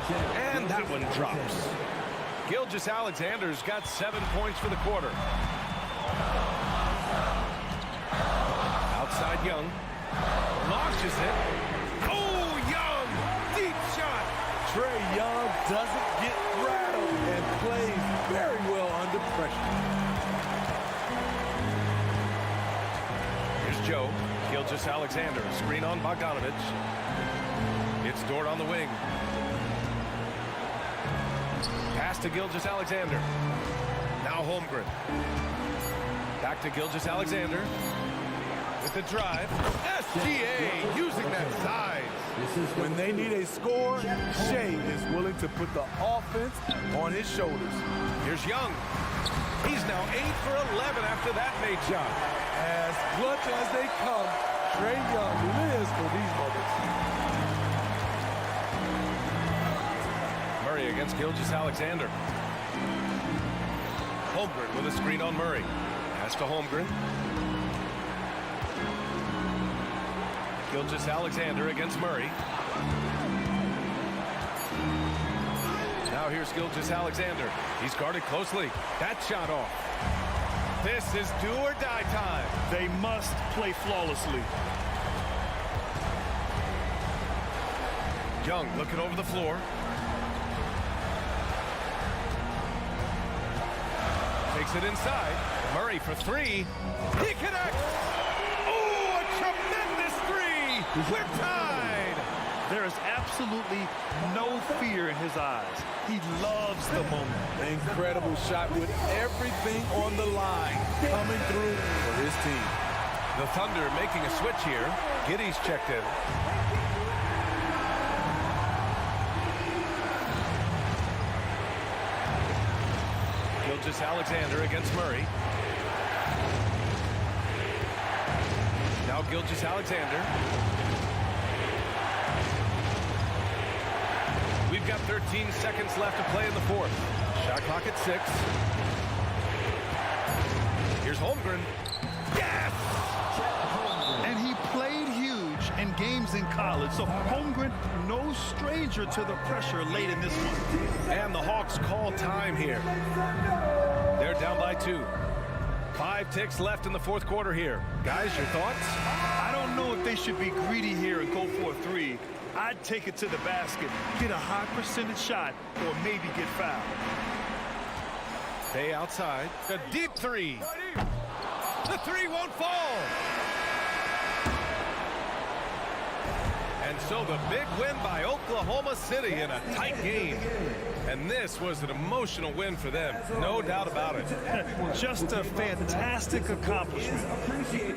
and that one drops. Gilgeous-Alexander's got 7 points for the quarter. Outside Young. Launches it. Oh, Young! Deep shot! Trae Young doesn't get rattled and plays very well under pressure. Here's Joe. Gilgeous-Alexander. Screen on Bogdanovich. It's Dort on the wing. Pass to Gilgeous-Alexander. Now Holmgren. Back to Gilgeous-Alexander. With the drive. SGA using that size. When they need a score, Shea is willing to put the offense on his shoulders. Here's Young. He's now 8 for 11 after that made shot. As clutch as they come, Trae Young lives for these moments. Murray against Gilgeous-Alexander. Holmgren with a screen on Murray. Pass to Holmgren. Gilgeous-Alexander against Murray. Now here's Gilgeous-Alexander. He's guarded closely. That shot off. This is do or die time. They must play flawlessly. Young looking over the floor. Takes it inside. Murray for 3. He connects. Oh, a tremendous 3. We're tied. There is absolutely no fear in his eyes. He loves the moment. Incredible shot with everything on the line coming through for his team. The Thunder making a switch here. Giddey's checked in. Gilgeous-Alexander against Murray. Now Gilgeous-Alexander. We've got 13 seconds left to play in the fourth. Shot clock at 6. Here's Holmgren. Yes! And he played huge in games in college, so Holmgren, no stranger to the pressure late in this one. And the Hawks call time here. They're down by 2. 5 ticks left in the fourth quarter here. Guys, your thoughts? I don't know if they should be greedy here and go for a 3. I'd take it to the basket, get a high percentage shot, or maybe get fouled. Bay outside. A deep 3. The 3 won't fall. And so the big win by Oklahoma City in a tight game. And this was an emotional win for them. No doubt about it. Just a fantastic accomplishment.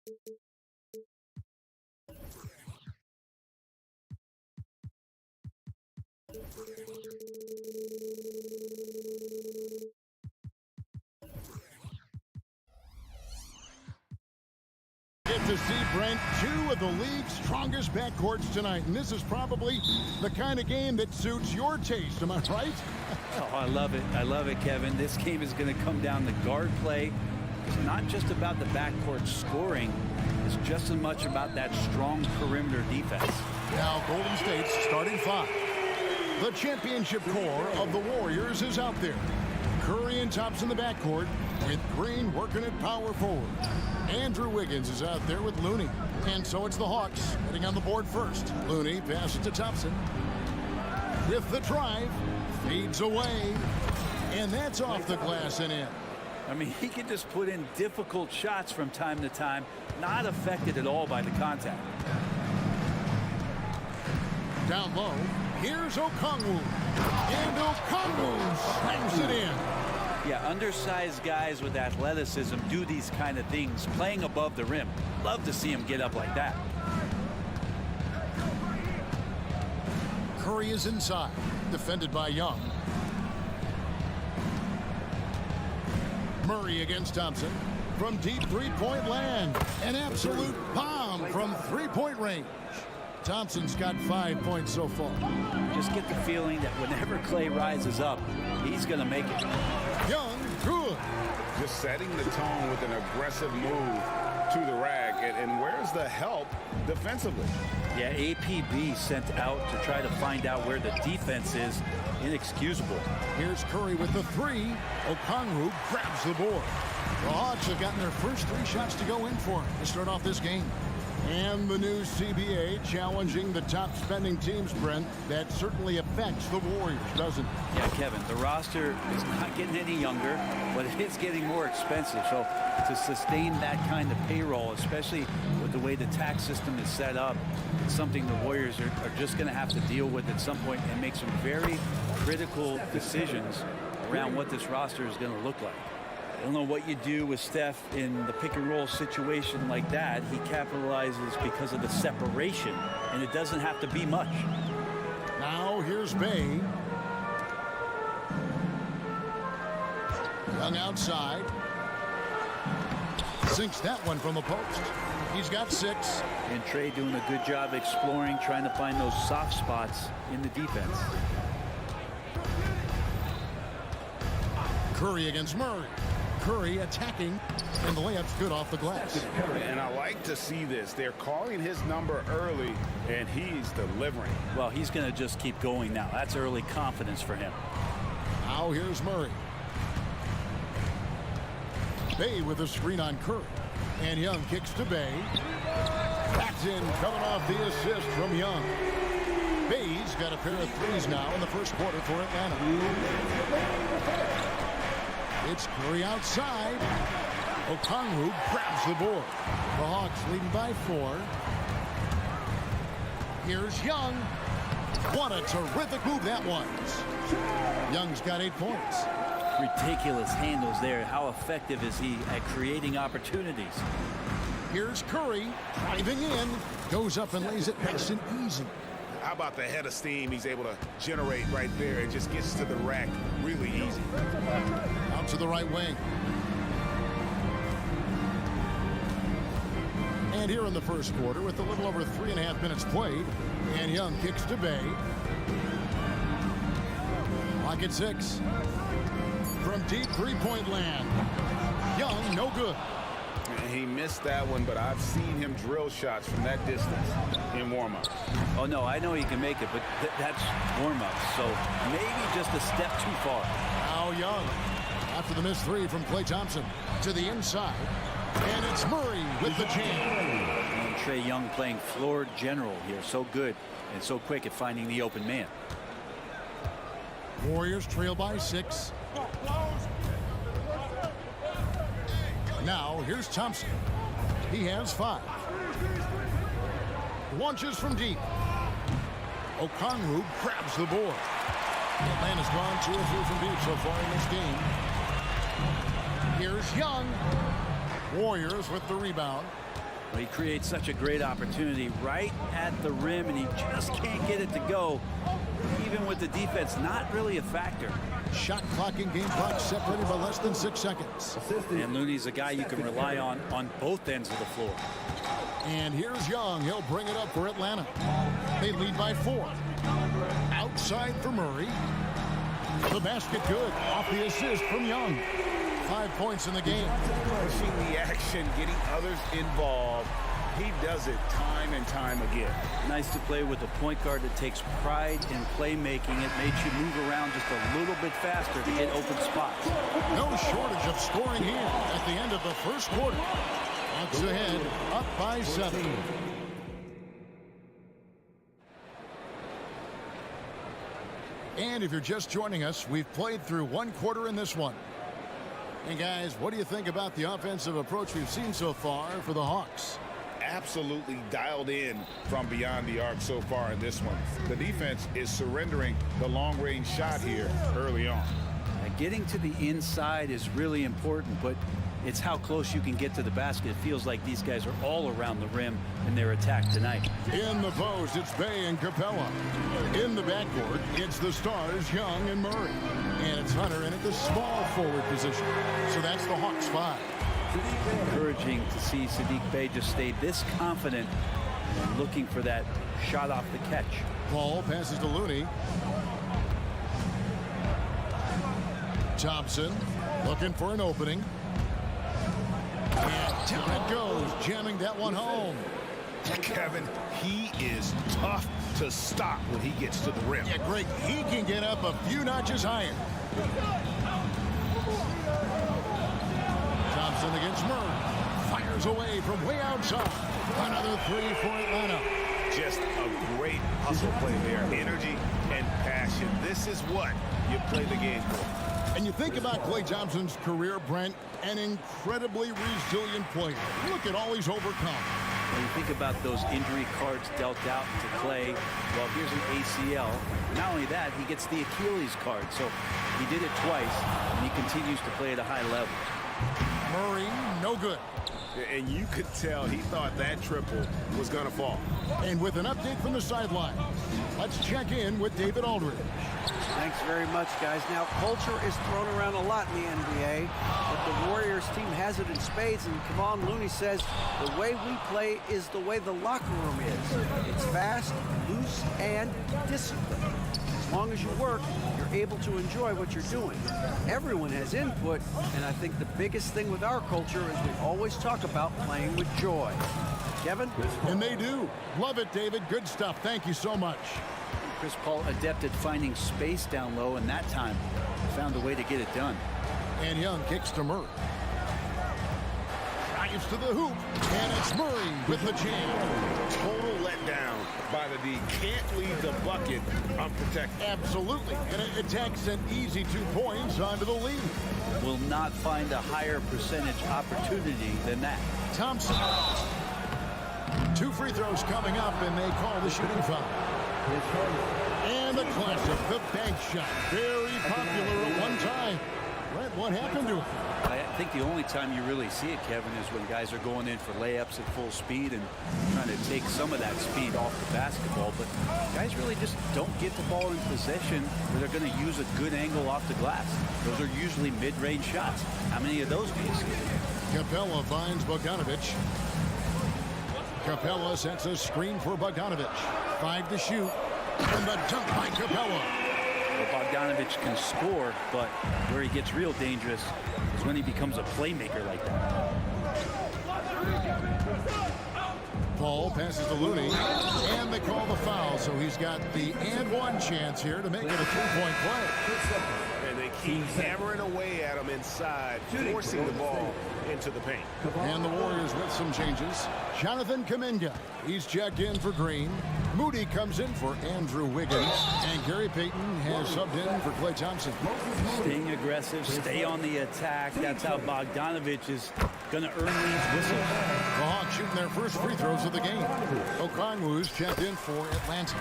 Get to see, Brent, two of the league's strongest backcourts tonight, and this is probably the kind of game that suits your taste. Am I right? Oh, I love it. I love it, Kevin. This game is going to come down to guard play. It's not just about the backcourt scoring. It's just as much about that strong perimeter defense. Now Golden State's starting five. The championship core of the Warriors is out there. Curry and Thompson in the backcourt, with Green working at power forward. Andrew Wiggins is out there with Looney. And so it's the Hawks getting on the board first. Looney passes to Thompson. With the drive, fades away. And that's off the glass and in. I mean, he can just put in difficult shots from time to time, not affected at all by the contact. Down low, here's Okongwu. And Okongwu slams it in. Yeah, undersized guys with athleticism do these kind of things, playing above the rim. Love to see him get up like that. Curry is inside, defended by Young. Murray against Thompson. From deep three-point land. An absolute bomb from three-point range. Thompson's got 5 points so far. Just get the feeling that whenever Clay rises up, he's going to make it. Young, good. Just setting the tone with an aggressive move to the rack. And where's the help defensively? Yeah, APB sent out to try to find out where the defense is. Inexcusable. Here's Curry with the three. Okongwu grabs the board. The Hawks have gotten their first 3 shots to go in for to start off this game. And the new CBA challenging the top spending teams, Brent. That certainly affects the Warriors, doesn't it? Yeah, Kevin, the roster is not getting any younger, but it is getting more expensive. So to sustain that kind of payroll, especially with the way the tax system is set up, it's something the Warriors are just going to have to deal with at some point and make some very critical decisions around what this roster is going to look like. I don't know what you do with Steph in the pick and roll situation like that. He capitalizes because of the separation, and it doesn't have to be much. Now here's Bay. Young outside. Sinks that one from the post. He's got 6. And Trey doing a good job exploring, trying to find those soft spots in the defense. Curry against Murray. Curry attacking, and the layup's good off the glass. And I like to see this. They're calling his number early, and he's delivering. Well, he's going to just keep going now. That's early confidence for him. Now here's Murray. Bay with a screen on Curry. And Young kicks to Bay. That's in, coming off the assist from Young. Bay's got a pair of threes now in the first quarter for Atlanta. It's Curry outside. Okongwu grabs the board. The Hawks leading by 4. Here's Young. What a terrific move that was. Young's got 8 points. Ridiculous handles there. How effective is he at creating opportunities? Here's Curry driving in. Goes up and lays it nice and easy. How about the head of steam he's able to generate right there? It just gets to the rack really easy. Out to the right wing. And here in the first quarter with a little over 3.5 minutes played. And Young kicks to Bay. Clock at 6. From deep three-point land. Young, no good. He missed that one, but I've seen him drill shots from that distance in warm-up. Oh, no, I know he can make it, but that's warm-up. So maybe just a step too far. Now Young, after the missed 3 from Klay Thompson, to the inside. And it's Murray with the jam. And Trae Young playing floor general here. So good and so quick at finding the open man. Warriors trail by 6. Now, here's Thompson. He has 5. Launches from deep. Okongwu grabs the board. Atlanta's gone 2 or 3 from deep so far in this game. Here's Young. Warriors with the rebound. He creates such a great opportunity right at the rim, and he just can't get it to go. Even with the defense, not really a factor. Shot clock and game clock separated by less than 6 seconds. And Looney's a guy you can rely on both ends of the floor. And here's Young. He'll bring it up for Atlanta. They lead by 4. Outside for Murray. The basket good. Off the assist from Young. 5 points in the game. Pushing the action, getting others involved. He does it time and time again. Nice to play with a point guard that takes pride in playmaking. It makes you move around just a little bit faster to get open spots. No shortage of scoring here at the end of the first quarter. Hawks ahead, up by 7. And if you're just joining us, we've played through 1 quarter in this one. And guys, what do you think about the offensive approach we've seen so far for the Hawks? Absolutely dialed in from beyond the arc so far in this one. The defense is surrendering the long-range shot here early on. Getting to the inside is really important, but it's how close you can get to the basket. It feels like these guys are all around the rim in their attack tonight. In the post, it's Bay and Capella. In the backcourt, it's the stars, Young and Murray. And it's Hunter in at the small forward position. So that's the Hawks 5. Encouraging to see Saddiq Bey just stay this confident and looking for that shot off the catch. Paul passes to Looney. Thompson looking for an opening. And down it goes, jamming that one home. Kevin, he is tough to stop when he gets to the rim. Yeah, Greg, he can get up a few notches higher. Thompson against Murray. Fires away from way outside. Another 3 for Atlanta. Just a great hustle play there. Energy and passion. This is what you play the game for. And you think about Klay Thompson's career, Brent, an incredibly resilient player. Look at all he's overcome. When you think about those injury cards dealt out to Klay, well, here's an ACL. Not only that, he gets the Achilles card. So he did it twice, and he continues to play at a high level. Murray, no good. And you could tell he thought that triple was going to fall. And with an update from the sideline, let's check in with David Aldridge. Thanks very much, guys. Now, culture is thrown around a lot in the NBA, but the Warriors team has it in spades, and Kevon Looney says the way we play is the way the locker room is. It's fast, loose, and disciplined. As long as you work, you're able to enjoy what you're doing. Everyone has input, and I think the biggest thing with our culture is we always talk about playing with joy. Kevin? And they do. Love it, David. Good stuff. Thank you so much. Chris Paul adept at finding space down low, and that time found a way to get it done. And Young kicks to Murray. Drives to the hoop, and it's Murray with the jam. Total letdown by the D. Can't leave the bucket unprotected. Absolutely, and it takes an easy 2 points onto the lead. Will not find a higher percentage opportunity than that. Thompson. 2 free throws coming up, and they call the shooting foul. And the classic, the bank shot. Very popular at one time. Brett, what happened to him? I think the only time you really see it, Kevin, is when guys are going in for layups at full speed and trying to take some of that speed off the basketball. But guys really just don't get the ball in possession where they're going to use a good angle off the glass. Those are usually mid-range shots. How many of those do you see? Capella finds Bogdanovic. Capella sets a screen for Bogdanovic. 5 to shoot. And the dunk by Capella. Well, Bogdanovic can score, but where he gets real dangerous is when he becomes a playmaker like that. Paul passes to Looney, and they call the foul, so he's got the and one chance here to make it a 3-point play. And they keep hammering away at him inside, forcing the ball into the paint. And the Warriors with some changes. Jonathan Kuminga, he's checked in for Green. Moody comes in for Andrew Wiggins. And Gary Payton has subbed in for Klay Thompson. Staying aggressive, stay on the attack. That's how Bogdanovic is going to earn these whistles. The Hawks shooting their first free throws of the game. Okongwu's checked in for Atlanta.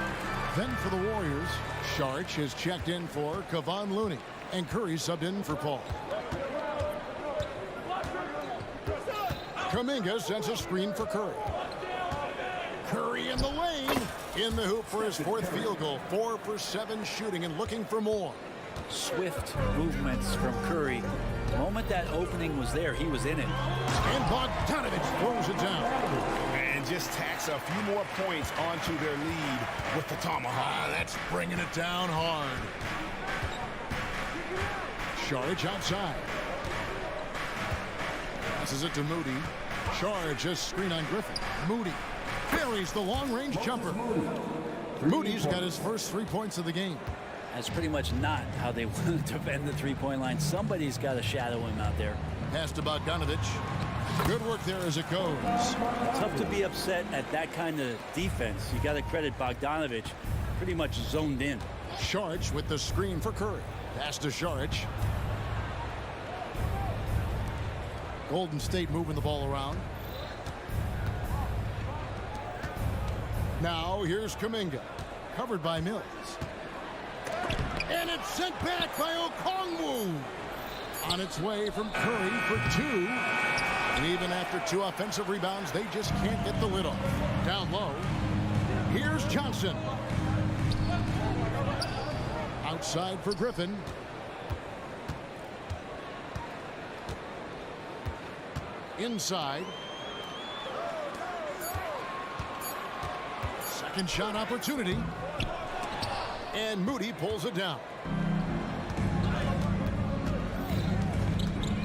Then for the Warriors, Sharch has checked in for Kevon Looney. And Curry subbed in for Paul. Kuminga sends a screen for Curry. Curry in the lane. In the hoop for his 4th field goal. 4 for 7 shooting and looking for more. Swift movements from Curry. The moment that opening was there, he was in it. And Bogdanovich throws it down. And just tacks a few more points onto their lead with the tomahawk. That's bringing it down hard. Saric outside. Passes it to Moody. Saric just screen on Griffin. Moody buries the long-range jumper. Moody's got his first 3 points of the game. That's pretty much not how they want to defend the three-point line. Somebody's got to shadow him out there. Pass to Bogdanovich. Good work there as it goes. Tough to be upset at that kind of defense. You got to credit Bogdanovich. Pretty much zoned in. Saric with the screen for Curry. Pass to Saric. Golden State moving the ball around. Now here's Kuminga. Covered by Mills. And it's sent back by Okongwu. On its way from Curry for 2. And even after 2 offensive rebounds, they just can't get the lid off. Down low. Here's Johnson. Outside for Griffin. Inside. Second shot opportunity. And Moody pulls it down.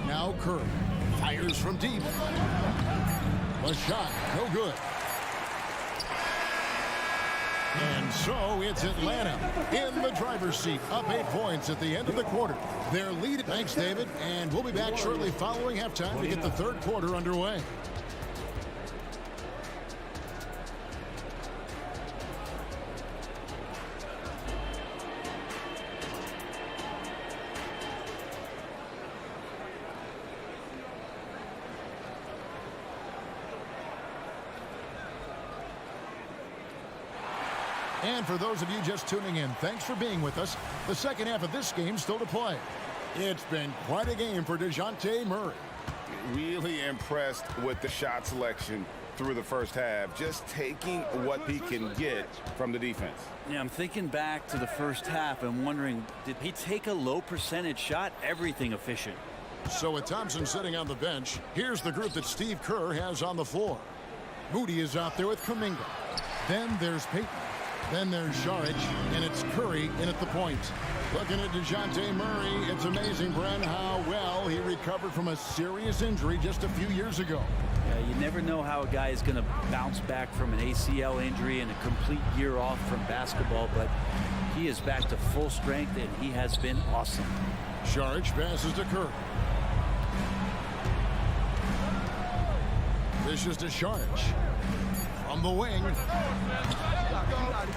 Now Curry fires from deep. A shot, no good. And so it's Atlanta in the driver's seat, up 8 points at the end of the quarter. Their lead. Thanks, David. And we'll be back shortly following halftime to get the 3rd quarter underway. And for those of you just tuning in, thanks for being with us. The second half of this game still to play. It's been quite a game for DeJounte Murray. Really impressed with the shot selection through the first half, just taking what he can get from the defense. Yeah, I'm thinking back to the first half and wondering, did he take a low percentage shot? Everything efficient. So with Thompson sitting on the bench, here's the group that Steve Kerr has on the floor. Moody is out there with Kuminga. Then there's Payton. Then there's Saric, and it's Curry in at the point. Looking at DeJounte Murray, it's amazing, Bren, how well he recovered from a serious injury just a few years ago. Yeah, you never know how a guy is going to bounce back from an ACL injury and a complete year off from basketball, but he is back to full strength, and he has been awesome. Saric passes to Curry. This is to Saric. From the wing.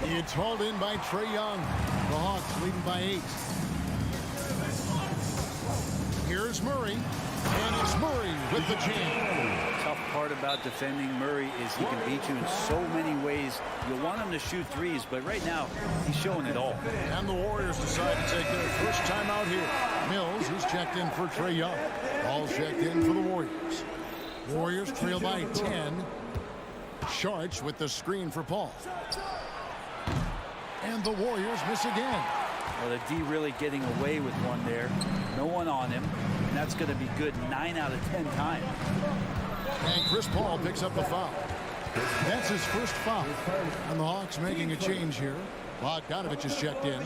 It's hauled in by Trae Young. The Hawks leading by 8. Here's Murray. And it's Murray with the jam. Tough part about defending Murray is he can beat you in so many ways. You want him to shoot threes, but right now he's showing it all. And the Warriors decide to take their first time out here. Mills is checked in for Trae Young. All checked in for the Warriors. Warriors trail by 10. Saric with the screen for Paul. And the Warriors miss again. Well, the D really getting away with one there. No one on him. And that's going to be good 9 out of 10 times. And Chris Paul picks up the foul. That's his first foul. And the Hawks making a change here. Bogdanovich is checked in.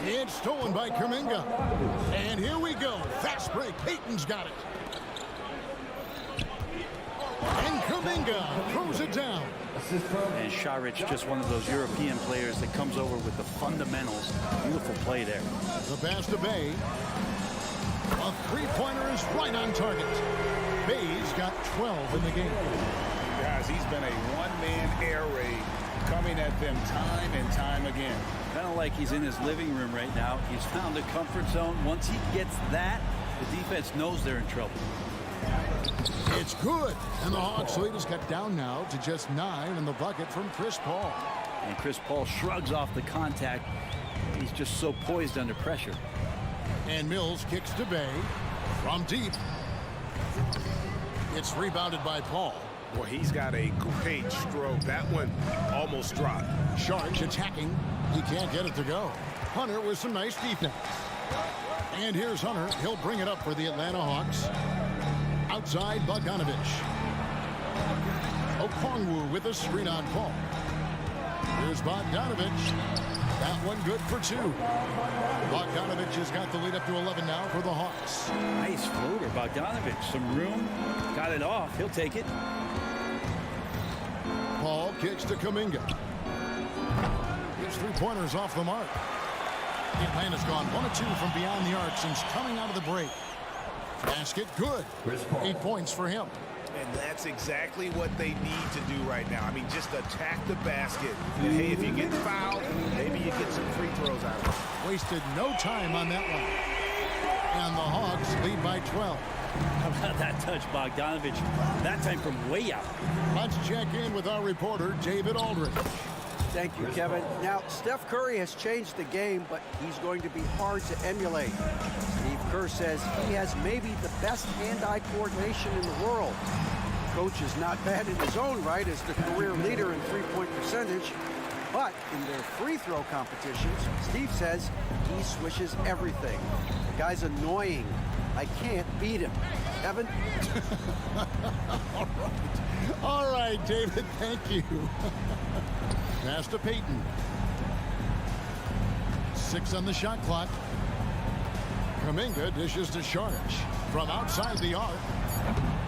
It's stolen by Kuminga. And here we go. Fast break. Payton's got it. And Kuminga throws it down. And Saric, just one of those European players that comes over with the fundamentals. Beautiful play there. The pass to Bay. A three-pointer is right on target. Bay's got 12 in the game. Guys, he's been a one-man air raid coming at them time and time again. Kind of like he's in his living room right now. He's found a comfort zone. Once he gets that, the defense knows they're in trouble. It's good. And the Hawks lead is cut down now to just 9 in the bucket from Chris Paul. And Chris Paul shrugs off the contact. He's just so poised under pressure. And Mills kicks to Bay from deep. It's rebounded by Paul. Boy, he's got a great stroke. That one almost dropped. Sharks attacking. He can't get it to go. Hunter with some nice defense. And here's Hunter. He'll bring it up for the Atlanta Hawks. Outside, Bogdanovich. Okongwu with a screen on Paul. Here's Bogdanovich. That one good for 2. Bogdanovich has got the lead up to 11 now for the Hawks. Nice floater, Bogdanovich. Some room. Got it off. He'll take it. Paul kicks to Kuminga. His 3-pointers off the mark. Atlanta's gone 1 of 2 from beyond the arc since coming out of the break. Basket good. 8 points for him. And that's exactly what they need to do right now. I mean, just attack the basket. And hey, if you get fouled, maybe you get some free throws out of it. Wasted no time on that one. And the Hawks lead by 12. How about that touch, Bogdanovich? That time from way out. Let's check in with our reporter, David Aldridge. Thank you, Kevin. Now, Steph Curry has changed the game, but he's going to be hard to emulate. Steve Kerr says he has maybe the best hand-eye coordination in the world. Coach is not bad in his own right as the career leader in three-point percentage, but in their free throw competitions, Steve says he swishes everything. The guy's annoying. I can't beat him. Evan? All right, David, thank you. Pass to Peyton. 6 on the shot clock. Kuminga dishes to Sharks from outside the arc.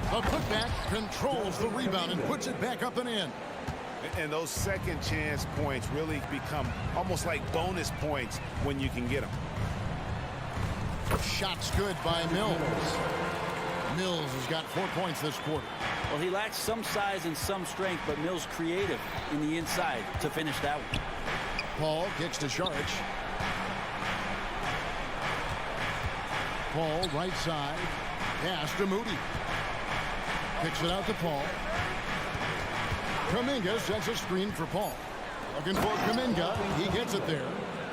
The putback controls the rebound and puts it back up and in. And those second chance points really become almost like bonus points when you can get them. Shots good by Mills. Mills has got 4 points this quarter. Well, he lacks some size and some strength, but Mills creative in the inside to finish that one. Paul kicks to Sharks. Paul right side. Pass to Moody. Kicks it out to Paul. Kuminga sends a screen for Paul. Looking for Kuminga. He gets it there.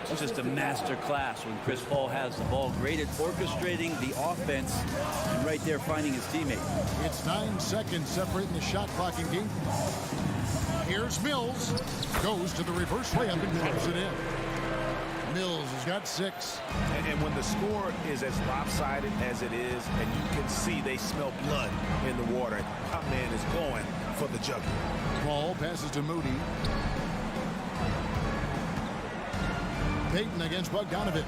It's just a master class when Chris Paul has the ball. Great at orchestrating the offense and right there finding his teammate. It's 9 seconds separating the shot clock and game. Here's Mills. Goes to the reverse layup and drops it in. Mills has got 6. And when the score is as lopsided as it is, and you can see they smell blood in the water, our man is going for the jugular. Paul passes to Moody. Peyton against Bogdanovich.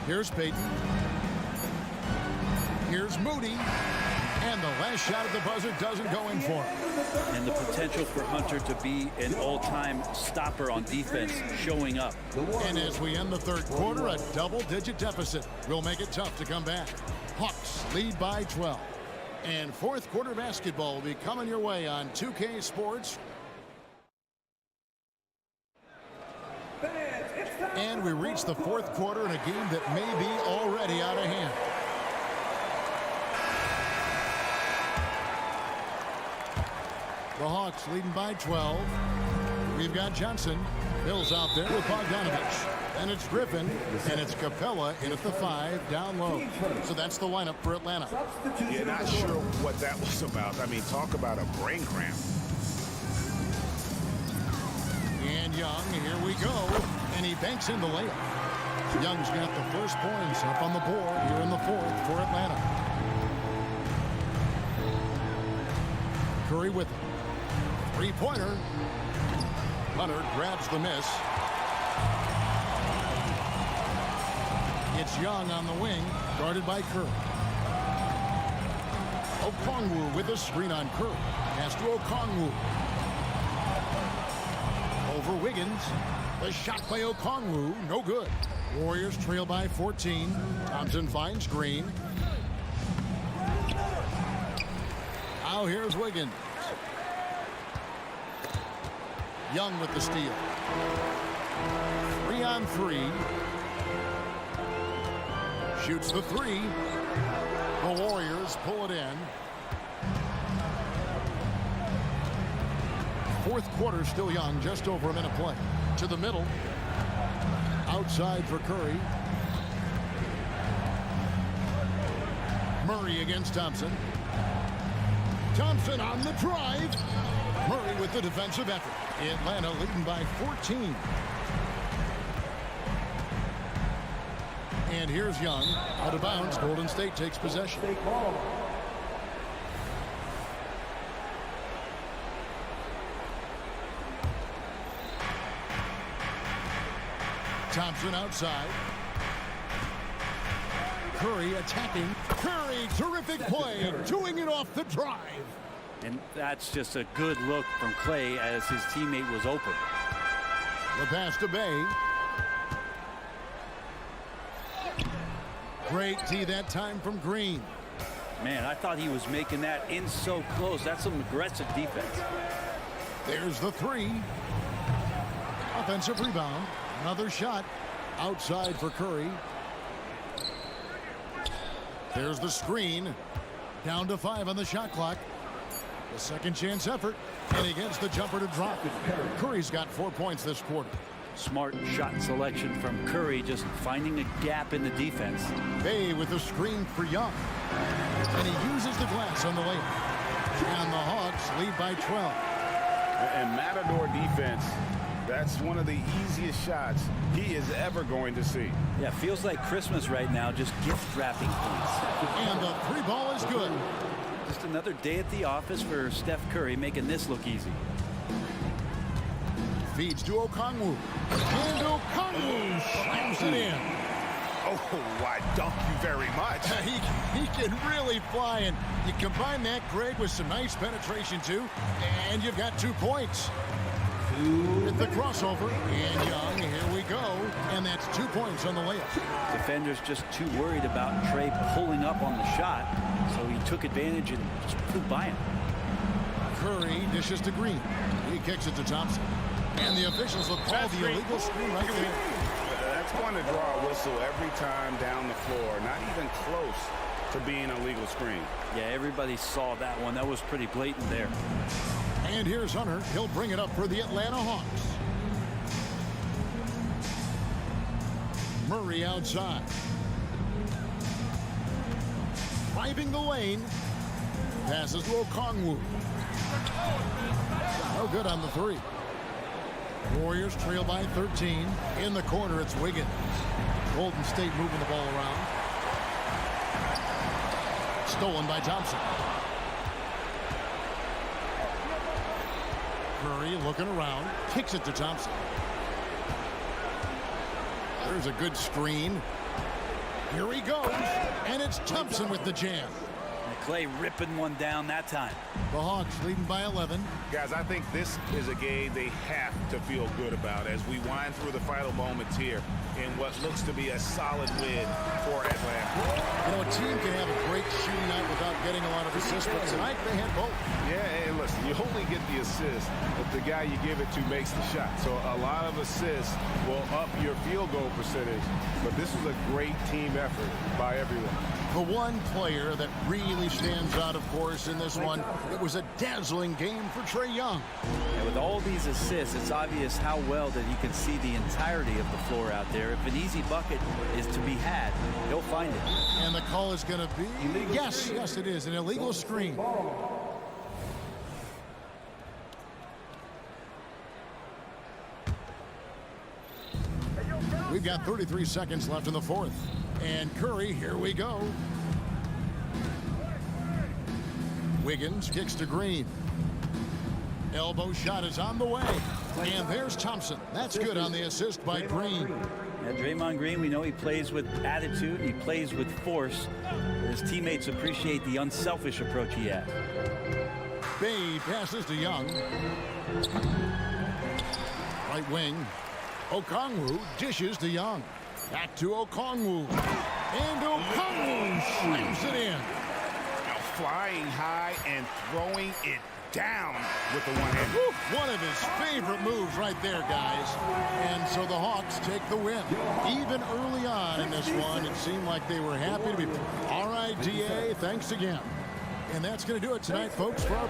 Here's Peyton. Here's Moody. And the last shot at the buzzer doesn't go in for him. And the potential for Hunter to be an all-time stopper on defense showing up. And as we end the third quarter, a double-digit deficit will make it tough to come back. Hawks lead by 12. And fourth quarter basketball will be coming your way on 2K Sports. And we reach the fourth quarter in a game that may be already out of hand. The Hawks leading by 12. We've got Johnson. Bill's out there with Bogdanovich. And it's Griffin. And it's Capella in at the 5 down low. So that's the lineup for Atlanta. Yeah, not sure what that was about. I mean, talk about a brain cramp. And Young, here we go. And he banks in the layup. Young's got the first points up on the board here in the fourth for Atlanta. Curry with him. 3-pointer. Hunter grabs the miss. It's Young on the wing, guarded by Curry. Okongwu with a screen on Curry. Pass to Okongwu. Over Wiggins. The shot by Okongwu, no good. Warriors trail by 14. Thompson finds Green. Now here's Wiggins. Young with the steal. 3-on-3. Shoots the 3. The Warriors pull it in. Fourth quarter still young, just over a minute play. To the middle. Outside for Curry. Murray against Thompson. Thompson on the drive. Murray with the defensive effort. Atlanta leading by 14. And here's Young. Out of bounds. Golden State takes possession. Thompson outside. Curry attacking. Curry, terrific play, doing it off the drive. And that's just a good look from Clay as his teammate was open. The pass to Bay. Great D that time from Green. Man, I thought he was making that in so close. That's some aggressive defense. There's the three. Offensive rebound. Another shot outside for Curry. There's the screen. Down to 5 on the shot clock. The second chance effort. And he gets the jumper to drop. Curry's got 4 points this quarter. Smart shot selection from Curry, just finding a gap in the defense. Bay with the screen for Young. And he uses the glass on the layup. And the Hawks lead by 12. And Matador defense, that's one of the easiest shots he is ever going to see. Yeah, feels like Christmas right now, just gift wrapping points. And the three ball is good. Just another day at the office for Steph Curry, making this look easy. Feeds to Okongwu. And Okongwu slams it in. Oh, why, thank you very much. He can really fly, and you combine that, Greg, with some nice penetration, too, and you've got 2 points. With the crossover, and Young, here we go, and that's 2 points on the layup. Defenders just too worried about Trey pulling up on the shot, so he took advantage and just flew by him. Curry dishes to Green. He kicks it to Thompson. And the officials will call the illegal screen right there. That's going to draw a whistle every time down the floor. Not even close to being a legal screen. Yeah, everybody saw that one. That was pretty blatant there. And here's Hunter. He'll bring it up for the Atlanta Hawks. Murray outside. Driving the lane. Passes to Okongwu. No good on the three. Warriors trail by 13. In the corner, it's Wiggins. Golden State moving the ball around. Stolen by Thompson. Curry looking around. Kicks it to Thompson. There's a good screen. Here he goes. And it's Thompson with the jam. Clay ripping one down that time. The Hawks leading by 11. Guys, I think this is a game they have to feel good about as we wind through the final moments here in what looks to be a solid win for Atlanta. You know, a team can have a great shooting night without getting a lot of assists, but tonight they had both. Yeah, and listen, you only get the assist if the guy you give it to makes the shot. So a lot of assists will up your field goal percentage, but this was a great team effort by everyone. The one player that really stands out, of course, in this one, it was a dazzling game for Trae Young. And with all these assists, it's obvious how well that he can see the entirety of the floor out there. If an easy bucket is to be had, he'll find it. And the call is going to be, yes, it is, an illegal screen. We've got 33 seconds left in the fourth. And Curry, here we go. Wiggins kicks to Green. Elbow shot is on the way. And there's Thompson. That's good on the assist by Green. Yeah, Draymond Green, we know he plays with attitude. He plays with force. His teammates appreciate the unselfish approach he has. Bay passes to Young. Right wing. Okongwu dishes to Young. Back to Okongwu. And Okongwu slams it in. Now flying high and throwing it down with the one-hand. One of his favorite moves right there, guys. And so the Hawks take the win. Even early on in this one, it seemed like they were happy to be. All right, DA, thanks again. And that's going to do it tonight, folks, for our